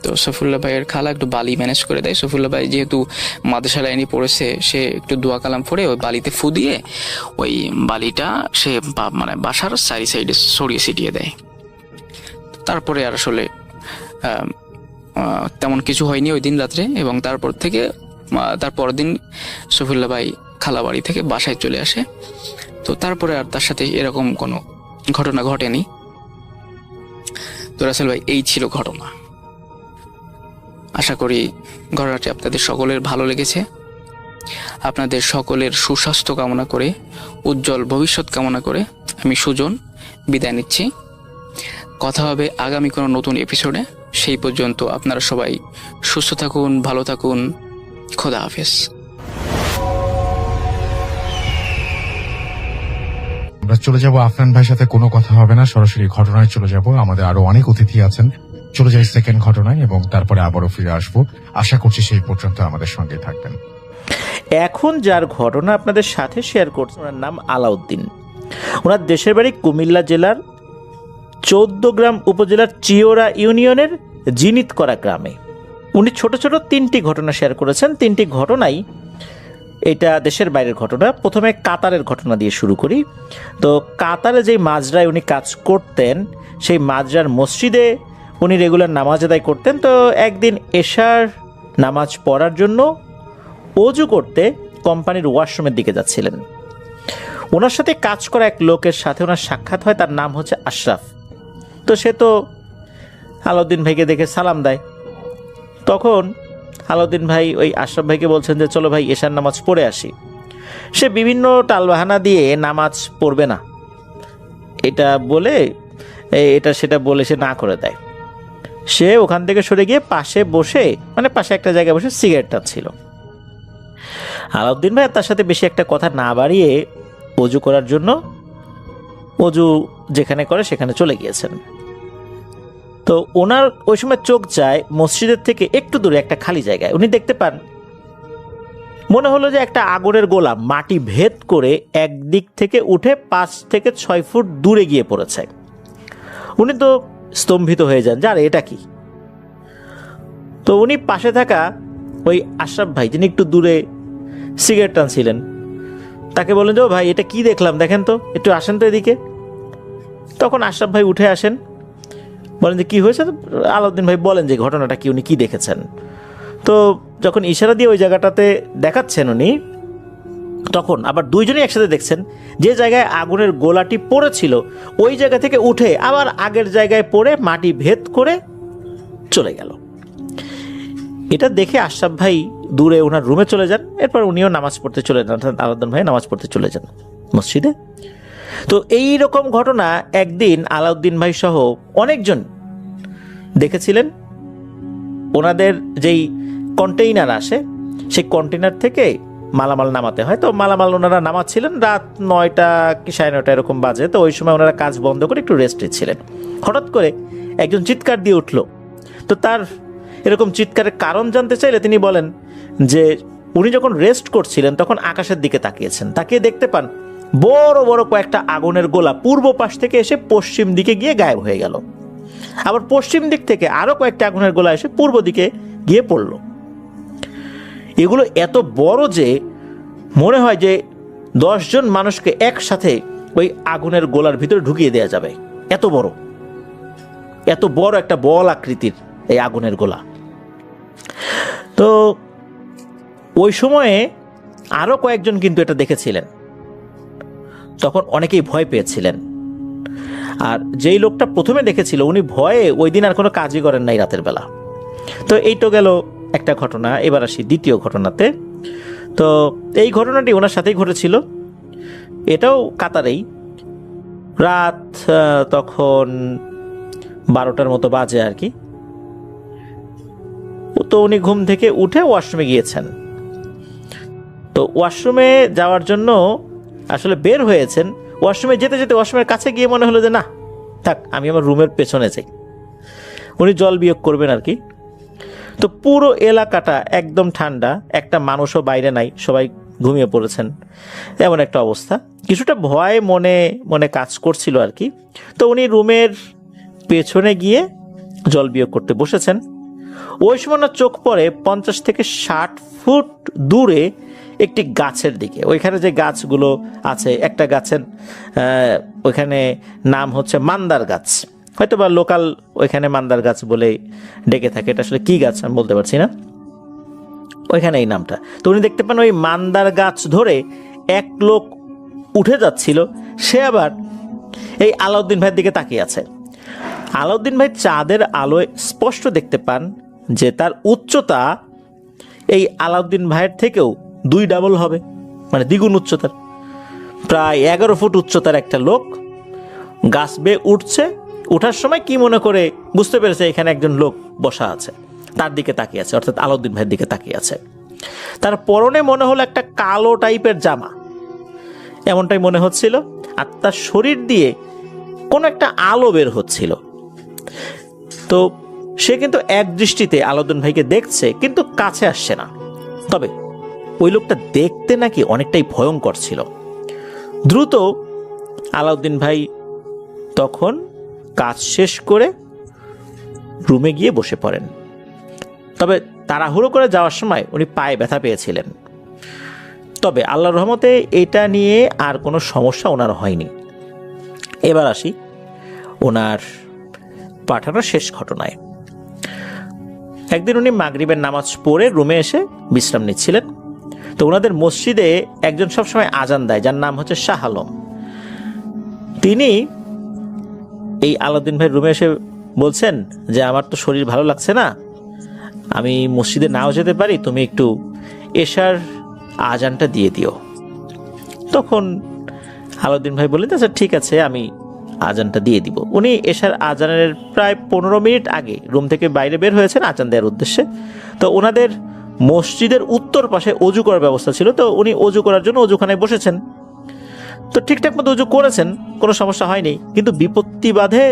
তো সফিউল্লাহ ভাইয়ের খালা একটু বালি ম্যানেজ করে দেয়। সফিউল্লাহ ভাই যেহেতু মাদ্রাসা লাইনে পড়েছে, সে একটু দোয়া কালাম পড়ে ওই বালিতে ফু দিয়ে ওই বালিটা সে বাসার সাইডে ছড়িয়ে ছিটিয়ে দেয়। তারপরে আর আসলে তেমন কিছু হয়নি ওই দিন রাত্রে। এবং তারপর দিন সফিউল্লাহ ভাই খালা বাড়ি থেকে বাসায় চলে আসে। তো তারপরে আর তার সাথে এরকম কোনো ঘটনা ঘটেনি। তো রাসেল ভাই এই ছিল ঘটনা। আশা করি ঘটনাটি আপনাদের সকলের ভালো লেগেছে। আপনাদের সকলের সুস্বাস্থ্য কামনা করে, উজ্জ্বল ভবিষ্যৎ কামনা করে আমি সুজন বিদায় নিচ্ছি। কথা হবে আগামী কোনো নতুন এপিসোডে। সেই পর্যন্ত আপনারা সবাই সুস্থ থাকুন, ভালো থাকুন। খোদা হাফেজ। আমরা চলে যাব আফরান ভাইয়ের সাথে, কোনো কথা হবে না, সরাসরি ঘটনায় চলে যাব। আমাদের আরো অনেক অতিথি আছেন, চলে যাই সেকেন্ড ঘটনায় এবং তারপরে আবারও ফিরে আসবো। আশা করছি সেই পর্যন্ত আমাদের সঙ্গে থাকবেন। এখন যার ঘটনা আপনাদের সাথে শেয়ার করছে ওনার নাম আলাউদ্দিন। ওনার দেশের বাড়ি কুমিল্লা জেলার 14 গ্রাম উপজেলার চিওরা ইউনিয়নের জিনিতকরা গ্রামে। উনি ছোট ছোট 3টি ঘটনা শেয়ার করেছেন। 3টি ঘটনাই এটা দেশের বাইরের ঘটনা। প্রথমে কাতারের ঘটনা দিয়ে শুরু করি। তো কাতারে যেই মাজরায় উনি কাজ করতেন, সেই মাজরার মসজিদে উনি রেগুলার নামাজ আদায় করতেন। তো একদিন এশার নামাজ পড়ার জন্য অজু করতে কোম্পানির ওয়াশরুমের দিকে যাচ্ছিলেন। ওনার সাথে কাজ করা এক লোকের সাথে ওনার সাক্ষাৎ হয়, তার নাম হচ্ছে আশরাফ। তো সে তো আলাউদ্দিন ভাইকে দেখে সালাম দেয়। তখন আলাউদ্দিন ভাই ওই আশরাফ ভাইকে বলছেন যে চলো ভাই এশার নামাজ পড়ে আসি। সে বিভিন্ন টালবাহানা দিয়ে নামাজ পড়বে না এটা বলে, এটা সেটা বলে সে না করে দেয়। সে ওখান থেকে সরে গিয়ে পাশে বসে, মানে পাশে একটা জায়গায় বসে সিগারেট টানছিল। আলাউদ্দিন ভাই তার সাথে বেশি একটা কথা না বাড়িয়ে অজু করার জন্য অজু যেখানে করে সেখানে চলে গিয়েছেন। তো ওনার ওই সময় চোখ যায় মসজিদের থেকে একটু দূরে একটা খালি জায়গায়। উনি দেখতে পান, মনে হলো যে একটা আগুনের গোলা মাটি ভেদ করে একদিক থেকে উঠে 5 থেকে 6 ফুট দূরে গিয়ে পড়েছে। উনি তো স্তম্ভিত হয়ে যান যে আরে এটা কি। তো উনি পাশে থাকা ওই আশরাফ ভাই, যিনি একটু দূরে সিগারেট টানছিলেন, তাকে বলেন যে ও ভাই এটা কি দেখলাম, দেখেন তো, একটু আসেন তো এদিকে। তখন আশরাফ ভাই উঠে আসেন, বলেন যে কি হয়েছে। আলাউদ্দিন ভাই বলেন যে ঘটনাটা কি, উনি কি দেখেছেন। তো যখন ইশারা দিয়ে ওই জায়গাটাতে দেখাচ্ছেন উনি, তখন আবার দুইজনই একসাথে দেখছেন যে জায়গায় আগুনের গোলাটি পড়েছিল ওই জায়গা থেকে উঠে আবার আগের জায়গায় পড়ে মাটি ভেদ করে চলে গেল। এটা দেখে আশরাফ ভাই দূরে ওনার রুমে চলে যান। এরপর উনিও নামাজ পড়তে চলে যান, আলাউদ্দিন ভাই নামাজ পড়তে চলে যান মসজিদে। তো এই রকম ঘটনা একদিন আলাউদ্দিন ভাই সহ অনেকজন দেখেছিলেন। ওনাদের যেই কন্টেইনার আসে সেই কন্টেইনার থেকে মালামাল নামাতে হয়। তো মালামাল ওনারা নামাচ্ছিলেন, রাত 9টা কি 9:30 এরকম বাজে। তো ওই সময় ওনারা কাজ বন্ধ করে একটু রেস্টে ছিলেন। হঠাৎ করে একজন চিৎকার দিয়ে উঠল। তো তার এরকম চিৎকারের কারণ জানতে চাইলে তিনি বলেন যে উনি যখন রেস্ট করছিলেন তখন আকাশের দিকে তাকিয়েছেন, তাকিয়ে দেখতে পান বড় বড় কয়েকটা আগুনের গোলা পূর্ব পাশ থেকে এসে পশ্চিম দিকে গিয়ে গায়েব হয়ে গেল। আবার পশ্চিম দিক থেকে আরো কয়েকটা আগুনের গোলা এসে পূর্ব দিকে গিয়ে পড়ল। এগুলো এত বড় যে মনে হয় যে 10 জন মানুষকে একসাথে ওই আগুনের গোলার ভিতরে ঢুকিয়ে দেওয়া যাবে, এত বড় একটা বল আকৃতির এই আগুনের গোলা। তো ওই সময়ে আরো কয়েকজন কিন্তু এটা দেখেছিলেন। তখন অনেকেই ভয় পেয়েছিলেন। আর যেই লোকটা প্রথমে দেখেছিল উনি ভয়ে ওই দিন আর কোনো কাজই করেন নাই রাতের বেলা। তো এই তো গেল একটা ঘটনা। এবার আসি দ্বিতীয় ঘটনাতে। তো এই ঘটনাটি ওনার সাথেই ঘটেছিল, এটাও কাতারেই। রাত তখন 12টার মতো বাজে আর কি। তো উনি ঘুম থেকে উঠে ওয়াশরুমে গিয়েছেন। তো ওয়াশরুমে যাওয়ার জন্য আসলে বের হয়েছেন। ওয়াশরুমে যেতে যেতে ওয়াশরুমের কাছে গিয়ে মনে হলো যে না থাক, আমি আমার রুমের পেছনে যাই। উনি জল বিয়োগ করবেন আর কি। তো পুরো এলাকাটা একদম ঠান্ডা, একটা মানুষও বাইরে নাই, সবাই ঘুমিয়ে পড়েছেন, এমন একটা অবস্থা। কিছুটা ভয় মনে মনে কাজ করছিল আর কি। তো উনি রুমের পেছনে গিয়ে জল বিয়োগ করতে বসেছেন। ওই সময় না চোখ পড়ে 50 থেকে 60 ফুট দূরে একটি গাছের দিকে। ওইখানে যে গাছগুলো আছে, একটা গাছের ওইখানে নাম হচ্ছে মান্দার গাছ, হয়তো বা লোকাল ওইখানে মান্দার গাছ বলে ডেকে থাকে। এটা আসলে কি গাছ আমি বলতে পারছি না, ওইখানে এই নামটা। তো উনি দেখতে পান ওই মান্দার গাছ ধরে এক লোক উঠে যাচ্ছিল। সে আবার এই আলাউদ্দিন ভাইয়ের দিকে তাকিয়ে আছে। আলাউদ্দিন ভাই চাঁদের আলোয় স্পষ্ট দেখতে পান যে তার উচ্চতা এই আলাউদ্দিন ভাইয়ের থেকেও 2 ডাবল হবে, মানে দ্বিগুণ উচ্চতার। প্রায় 11 ফুট উচ্চতার একটা লোক গাছ বেয়ে উঠছে। ওঠার সময় কি মনে করে বুঝতে পেরেছে এখানে একজন লোক বসা আছে, তার দিকে তাকিয়ে আছে, অর্থাৎ আলাউদ্দিন ভাইয়ের দিকে তাকিয়ে আছে। তার পরনে মনে হলো একটা কালো টাইপের জামা, এমনটাই মনে হচ্ছিল। আর তার শরীর দিয়ে কোনো একটা আলো বের হচ্ছিল। তো সে কিন্তু এক দৃষ্টিতে আলাউদ্দিন ভাইকে দেখছে, কিন্তু কাছে আসছে না। তবে ওই লোকটা দেখতে নাকি অনেকটাই ভয়ঙ্কর ছিল। দ্রুত আলাউদ্দিন ভাই তখন কাজ শেষ করে রুমে গিয়ে বসে পড়েন। তবে তাড়াহুড়ো করে যাওয়ার সময় উনি পায়ে ব্যথা পেয়েছিলেন। তবে আল্লাহর রহমতে এটা নিয়ে আর কোনো সমস্যা ওনার হয়নি। এবার আসি ওনার পাঠানোর শেষ ঘটনায়। একদিন উনি মাগরিবের নামাজ পড়ে রুমে এসে বিশ্রাম নিচ্ছিলেন। তো ওনাদের মসজিদে একজন সবসময় আজান দেয়, যার নাম হচ্ছে শাহ আলম। তিনি এই আলাউদ্দিন ভাই রুমে এসে বলছেন যে আমার তো শরীর ভালো লাগছে না, আমি মসজিদে নাও যেতে পারি, তুমি একটু এশার আজানটা দিয়ে দিও। তখন আলাউদ্দিন ভাই বললেন আচ্ছা ঠিক আছে, আমি আজানটা দিয়ে দিব। উনি এশার আজানের প্রায় 15 মিনিট আগে রুম থেকে বাইরে বের হয়েছেন আজান দেওয়ার উদ্দেশ্যে। তো ওনাদের মসজিদের উত্তর পাশে অজু করার ব্যবস্থা ছিল, তো উনি অজু করার জন্য অজুখানায় বসেছেন। তো ঠিকঠাক মতো অজু করেছেন, কোনো সমস্যা হয়নি। কিন্তু বিপত্তি বাধে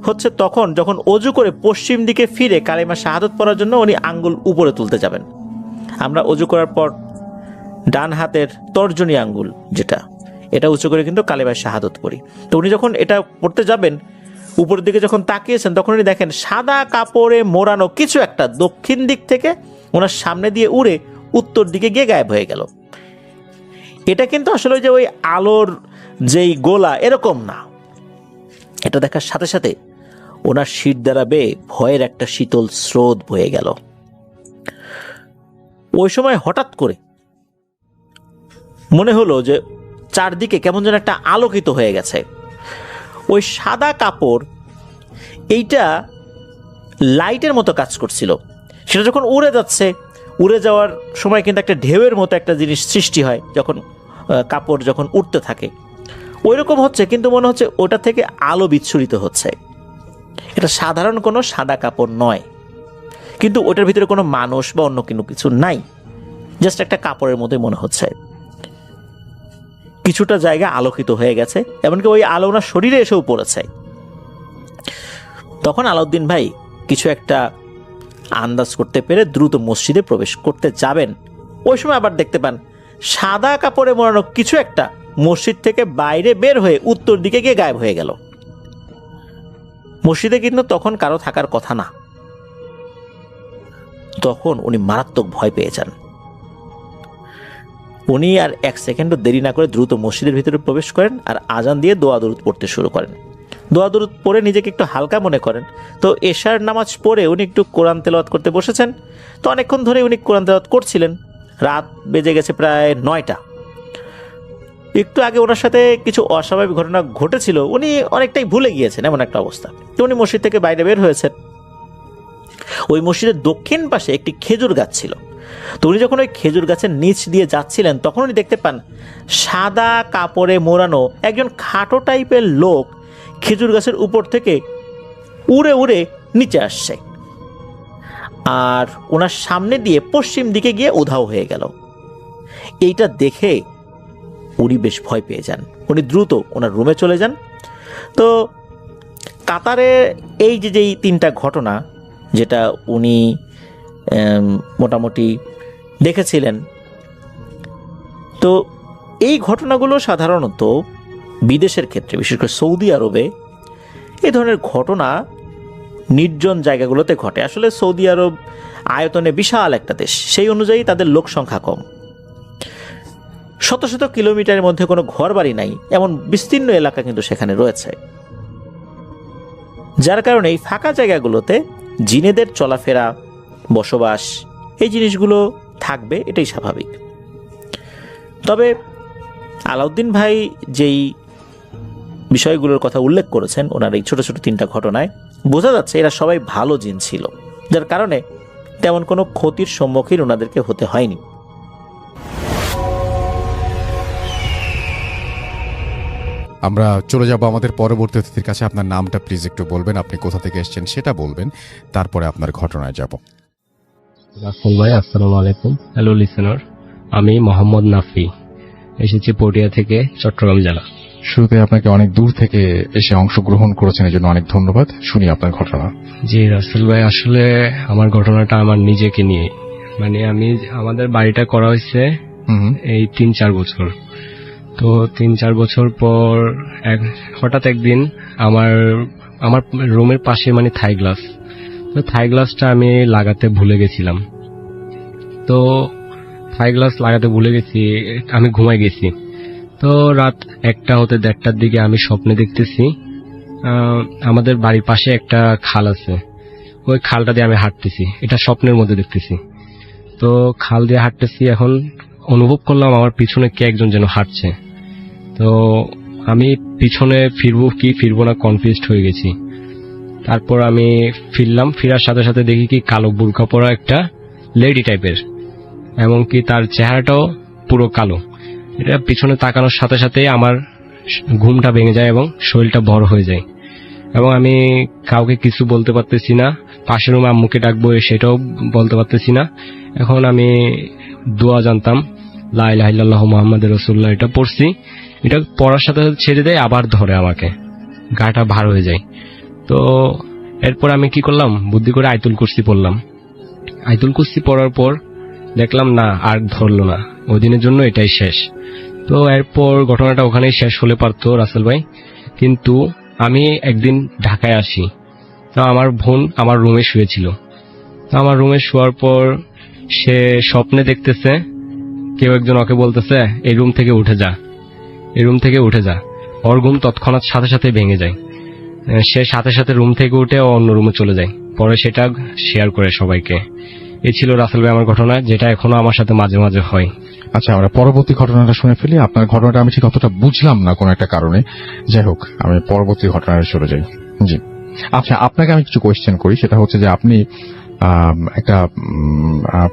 হচ্ছে তখন যখন অজু করে পশ্চিম দিকে ফিরে কালেমা শাহাদত পড়ার জন্য উনি আঙ্গুল উপরে তুলতে যাবেন। আমরা অজু করার পর ডান হাতের তর্জনী আঙ্গুল যেটা, এটা উঁচু করে কিন্তু কালেমা শাহাদত পড়ি। তো উনি যখন এটা পড়তে যাবেন, উপরের দিকে যখন তাকিয়েছেন, তখন উনি দেখেন সাদা কাপড়ে মোড়ানো কিছু একটা দক্ষিণ দিক থেকে ওনার সামনে দিয়ে উড়ে উত্তর দিকে গিয়ে গায়েব হয়ে গেল। এটা কিন্তু আসলে যে ওই আলোর যেই গোলা এরকম না, এটা দেখার সাথে সাথে ওনার শির দ্বারা বেয়ে ভয়ের একটা শীতল স্রোত বয়ে গেল। ওই সময় হঠাৎ করে মনে হলো যে চারদিকে কেমন যেন একটা আলোকিত হয়ে গেছে। ওই সাদা কাপড় এইটা লাইটের মতো কাজ করছিল। সেটা যখন উড়ে যাচ্ছে, উড়ে যাওয়ার সময় কিন্তু একটা ঢেউয়ের মতো একটা জিনিস সৃষ্টি হয় যখন কাপড় যখন উড়তে থাকে, ওই রকম হচ্ছে। কিন্তু মনে হচ্ছে ওটা থেকে আলো বিচ্ছুরিত হচ্ছে। এটা সাধারণ কোনো সাদা কাপড় নয়, কিন্তু ওটার ভিতরে কোনো মানুষ বা অন্য কোনো কিছু নাই, জাস্ট একটা কাপড়ের মতোই মনে হচ্ছে। কিছুটা জায়গা আলোকিত হয়ে গেছে, এমনকি ওই আলো ওনার শরীরে এসেও পড়েছে। তখন আলাউদ্দিন ভাই কিছু একটা আন্দাজ করতে পেরে দ্রুত মসজিদে প্রবেশ করতে যাবেন। ওই সময় আবার দেখতে পান সাদা কাপড়ে মোড়ানো কিছু একটা মসজিদ থেকে বাইরে বের হয়ে উত্তর দিকে গিয়ে গায়েব হয়ে গেল। মসজিদে কিন্তু তখন কারো থাকার কথা না। তখন উনি মারাত্মক ভয় পেয়ে যান। উনি আর এক সেকেন্ডও দেরি না করে দ্রুত মসজিদের ভিতরে প্রবেশ করেন আর আজান দিয়ে দোয়া দরুদ পড়তে শুরু করেন। দোয়া দরুদ পড়ে নিজেকে একটু হালকা মনে করেন। তো এশার নামাজ পড়ে উনি একটু কোরআন তেলাওয়াত করতে বসেছেন। তো অনেকক্ষণ ধরে উনি কোরআন তেলাওয়াত করছিলেন। রাত বেজে গেছে প্রায় 9টা। একটু আগে ওনার সাথে কিছু অস্বাভাবিক ঘটনা ঘটেছিল, উনি অনেকটাই ভুলে গিয়েছেন, এমন একটা অবস্থা। তো উনি মসজিদ থেকে বাইরে বের হয়েছেন। ওই মসজিদের দক্ষিণ পাশে একটি খেজুর গাছ ছিল। তো উনি যখন ওই খেজুর গাছের নিচ দিয়ে যাচ্ছিলেন, তখন উনি দেখতে পান সাদা কাপড়ে মোড়ানো একজন খাটো টাইপের লোক খেজুর গাছের উপর থেকে উড়ে উড়ে নিচে আসছে আর ওনার সামনে দিয়ে পশ্চিম দিকে গিয়ে উধাও হয়ে গেল। এইটা দেখে উনি বেশ ভয় পেয়ে যান। উনি দ্রুত ওনার রুমে চলে যান। তো কাতারে এই যেই 3টা ঘটনা যেটা উনি মোটামুটি দেখেছিলেন, তো এই ঘটনাগুলো সাধারণত বিদেশের ক্ষেত্রে, বিশেষ করে সৌদি আরবে এই ধরনের ঘটনা নির্জন জায়গাগুলোতে ঘটে। আসলে সৌদি আরব আয়তনে বিশাল একটা দেশ, সেই অনুযায়ী তাদের লোক সংখ্যা কম। শত শত কিলোমিটারের মধ্যে কোনো ঘর বাড়ি নাই, এমন বিস্তীর্ণ এলাকা কিন্তু সেখানে রয়েছে। যার কারণে এই ফাঁকা জায়গাগুলোতে জিনেদের চলাফেরা, বসবাস, এই জিনিসগুলো থাকবে, এটাই স্বাভাবিক। তবে আলাউদ্দিন ভাই যেই বিষয়গুলোর কথা উল্লেখ করেছেন ওনার এই ছোট ছোট 3টা ঘটনায়, বোঝা যাচ্ছে এরা সবাই ভালো জিন ছিল, যার কারণে তেমন কোনো ক্ষতির সম্মুখীন ওনাদেরকে হতে হয়নি। আমরা চলে যাব আমাদের পরবর্তী অতিথির কাছে। আপনার নামটা প্লিজ একটু বলবেন, আপনি কোথা থেকে এসেছেন সেটা বলবেন, তারপরে আপনার ঘটনায় যাব। রাসেল ভাই, আসসালামু আলাইকুম। হ্যালো লিসেনার, আমি মোহাম্মদ নাফি, এসেছি পটিয়া থেকে, চট্টগ্রাম জেলা। শুরুতে আপনাকে অনেক দূর থেকে এসে অংশগ্রহণ করেছেন, এর জন্য অনেক ধন্যবাদ। শুনি আপনার ঘটনা। জি রাসেল ভাই, আসলে আমার ঘটনাটা আমার নিজেকে নিয়ে। মানে আমাদের বাড়িটা করা হয়েছে এই 3-4 বছর। তো 3-4 বছর পর হঠাৎ একদিন আমার রুমের পাশে মানে থাই গ্লাস, তো থাই গ্লাসটা আমি লাগাতে ভুলে গেছিলাম। তো থাই গ্লাস লাগাতে ভুলে গেছি, আমি ঘুমাই গেছি। তো রাত 1টা হতে 1:30টার দিকে আমি স্বপ্নে দেখতেছি আমাদের বাড়ির পাশে একটা খাল আছে, ওই খালটা দিয়ে আমি হাঁটতেছি, এটা স্বপ্নের মধ্যে দেখতেছি। তো খাল দিয়ে হাঁটতেছি, এখন অনুভব করলাম আমার পিছনে কে একজন যেন হাঁটছে। তো আমি পিছনে ফিরবো কি ফিরবো না কনফিউজড হয়ে গেছি। তারপর আমি ফিরলাম, ফেরার সাথে সাথে দেখি কি কালো বুরকা পরা একটা লেডি টাইপের, এমনকি তার চেহারাটাও পুরো কালো। এটা পিছনে তাকানোর সাথে সাথে আমার ঘুমটা ভেঙে যায় এবং শরীরটা বড় হয়ে যায়, এবং আমি কাউকে কিছু বলতে পারতেছি না। পাশের রুমে আম্মুকে ডাকবো সেটাও বলতে পারতেছি না। এখন আমি দোয়া জানতাম, লা ইলাহা ইল্লাল্লাহু মুহাম্মাদুর রাসূলুল্লাহ, এটা পড়ছি। এটা পড়ার সাথে সাথে ছেড়ে দেয়, আবার ধরে আমাকে, গাটা ভার হয়ে যায়। তো এরপর আমি কি করলাম, বুদ্ধি করে আয়াতুল কুরসি পড়লাম। আয়াতুল কুরসি পড়ার পর দেখলাম না, আর ধরলো না, ওই দিনের জন্য এটাই শেষ। তো এরপর ঘটনাটা ওখানেই শেষ হলে পারতো রাসেল ভাই, কিন্তু আমি একদিন ঢাকায় আসি। তো আমার বোন আমার রুমে শুয়েছিল। তো আমার রুমে শোয়ার পর সে স্বপ্নে দেখতেছে কেউ একজন ওকে বলতেছে এই রুম থেকে উঠে যা, এই রুম থেকে উঠে যা। ওর ঘুম তৎক্ষণাৎ সাথে সাথে ভেঙে যায়। সে সাথে সাথে রুম থেকে উঠে অন্য রুমে চলে যায়। পরে সেটা শেয়ার করে সবাইকে। এই ছিল রাসেল ভাই আমার ঘটনা, যেটা এখনো আমার সাথে মাঝে মাঝে হয়। আচ্ছা, আমরা পরবর্তী ঘটনাটা শুনে ফেলি। আপনার ঘটনাটা আমি ঠিক অতটা বুঝলাম না কোনো একটা কারণে, যাই হোক আমি পরবর্তী ঘটনায় চলে যাই। জি, আচ্ছা, আপনাকে আমি কিছু কোয়েশ্চেন করি। সেটা হচ্ছে যে আপনি একটা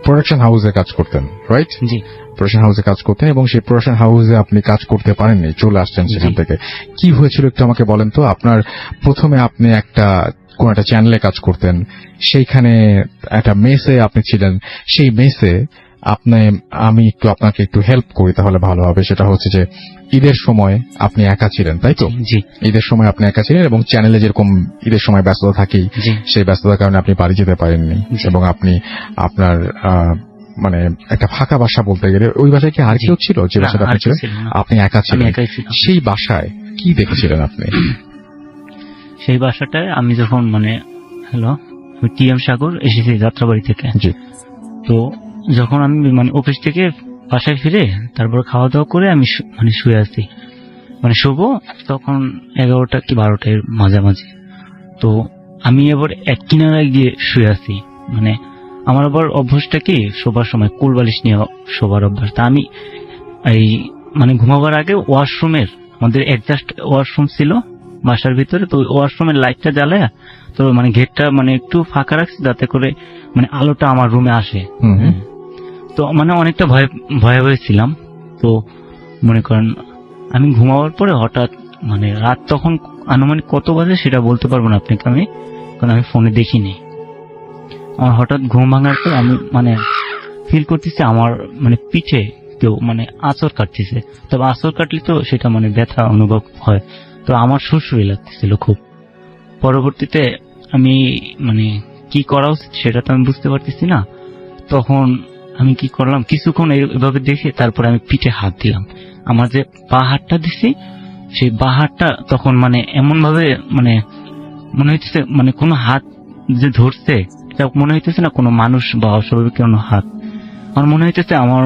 প্রোডাকশন হাউসে কাজ করতেন, রাইট? জি প্রোডাকশন হাউসে কাজ করতেন এবং সেই প্রোডাকশন হাউসে আপনি কাজ করতে পারেননি, চলে আসছেন সেখান থেকে। কি হয়েছিল একটু আমাকে বলেন তো। আপনার প্রথমে আপনি কোন একটা চ্যানেলে কাজ করতেন, সেইখানে একটা মেসে আপনি ছিলেন। সেই মেসে আমি আপনাকে একটু হেল্প করি তাহলে ভালো হবে। সেটা হচ্ছে যে ঈদের সময় আপনি একা ছিলেন, তাই তো? জি ঈদের সময় আপনি একা ছিলেন এবং চ্যানেলে যেরকম ঈদের সময় ব্যস্ততা থাকেই, জি সেই ব্যস্ততার কারণে আপনি বাড়ি যেতে পারেননি এবং আপনি আপনার মানে একটা ফাঁকা বাসা বলতে গেলে, ওই বাসায় কি আর কেউ ছিল? যে বাসাটা আপনি ছিলেন আপনি একা ছিলেন, সেই বাসায় কি দেখেছিলেন আপনি? সেই বাসাটায় আমি যখন হ্যালো টিএম সাগর এসেছি যাত্রাবাড়ি থেকে। জি। তো যখন আমি অফিস থেকে বাসায় ফিরে তারপর খাওয়া দাওয়া করে আমি শুয়ে আছি, শুভ তখন 11টা কি 12টার মাঝামাঝি। তো আমি এবার এক কিনারায় গিয়ে শুয়ে আছি। আমার আবার অভ্যাসটা কি শোবার সময় কোল বালিশ নিয়ে শোবার অভ্যাস। তা আমি এই ঘুমাবার আগে ওয়াশরুমের, আমাদের অ্যাডজাস্ট ওয়াশরুম ছিল বাসার ভিতরে, তো ওয়াশরুমের লাইটটা জ্বালায় তো গেটটা একটু ফাঁকা রাখছি যাতে করে আলোটা আমার রুমে আসে। তো অনেকটা ভয়ে ছিলাম। তো মনে করেন আমি ঘুমাবার পরে হঠাৎ রাত তখন আনুমানিক কত বাজে সেটা বলতে পারবো না আপনাকে আমি, কারণ আমি ফোনে দেখিনি। আমার হঠাৎ ঘুম ভাঙার পর আমি ফিল করতেছি আমার পিঠে কেউ আঁচড় কাটতেছে। তবে আঁচড় কাটলে তো সেটা ব্যথা অনুভব হয়, তো আমার সুরসুরি লাগতেছিল খুব। পরবর্তীতে আমি কি করা উচিত সেটা তো আমি বুঝতে পারতেছি না। তখন আমি কি করলাম, কিছুক্ষণ এইভাবে দেখে তারপর আমি পিঠে হাত দিলাম। আমার যে পা হাতটা দিছি সেই বা হাতটা তখন এমন ভাবে মনে হইতেছে কোনো হাত যে ধরছে, এটা মনে হইতেছে না কোনো মানুষ বা অস্বাভাবিক কোনো হাত। আমার মনে হইতেছে আমার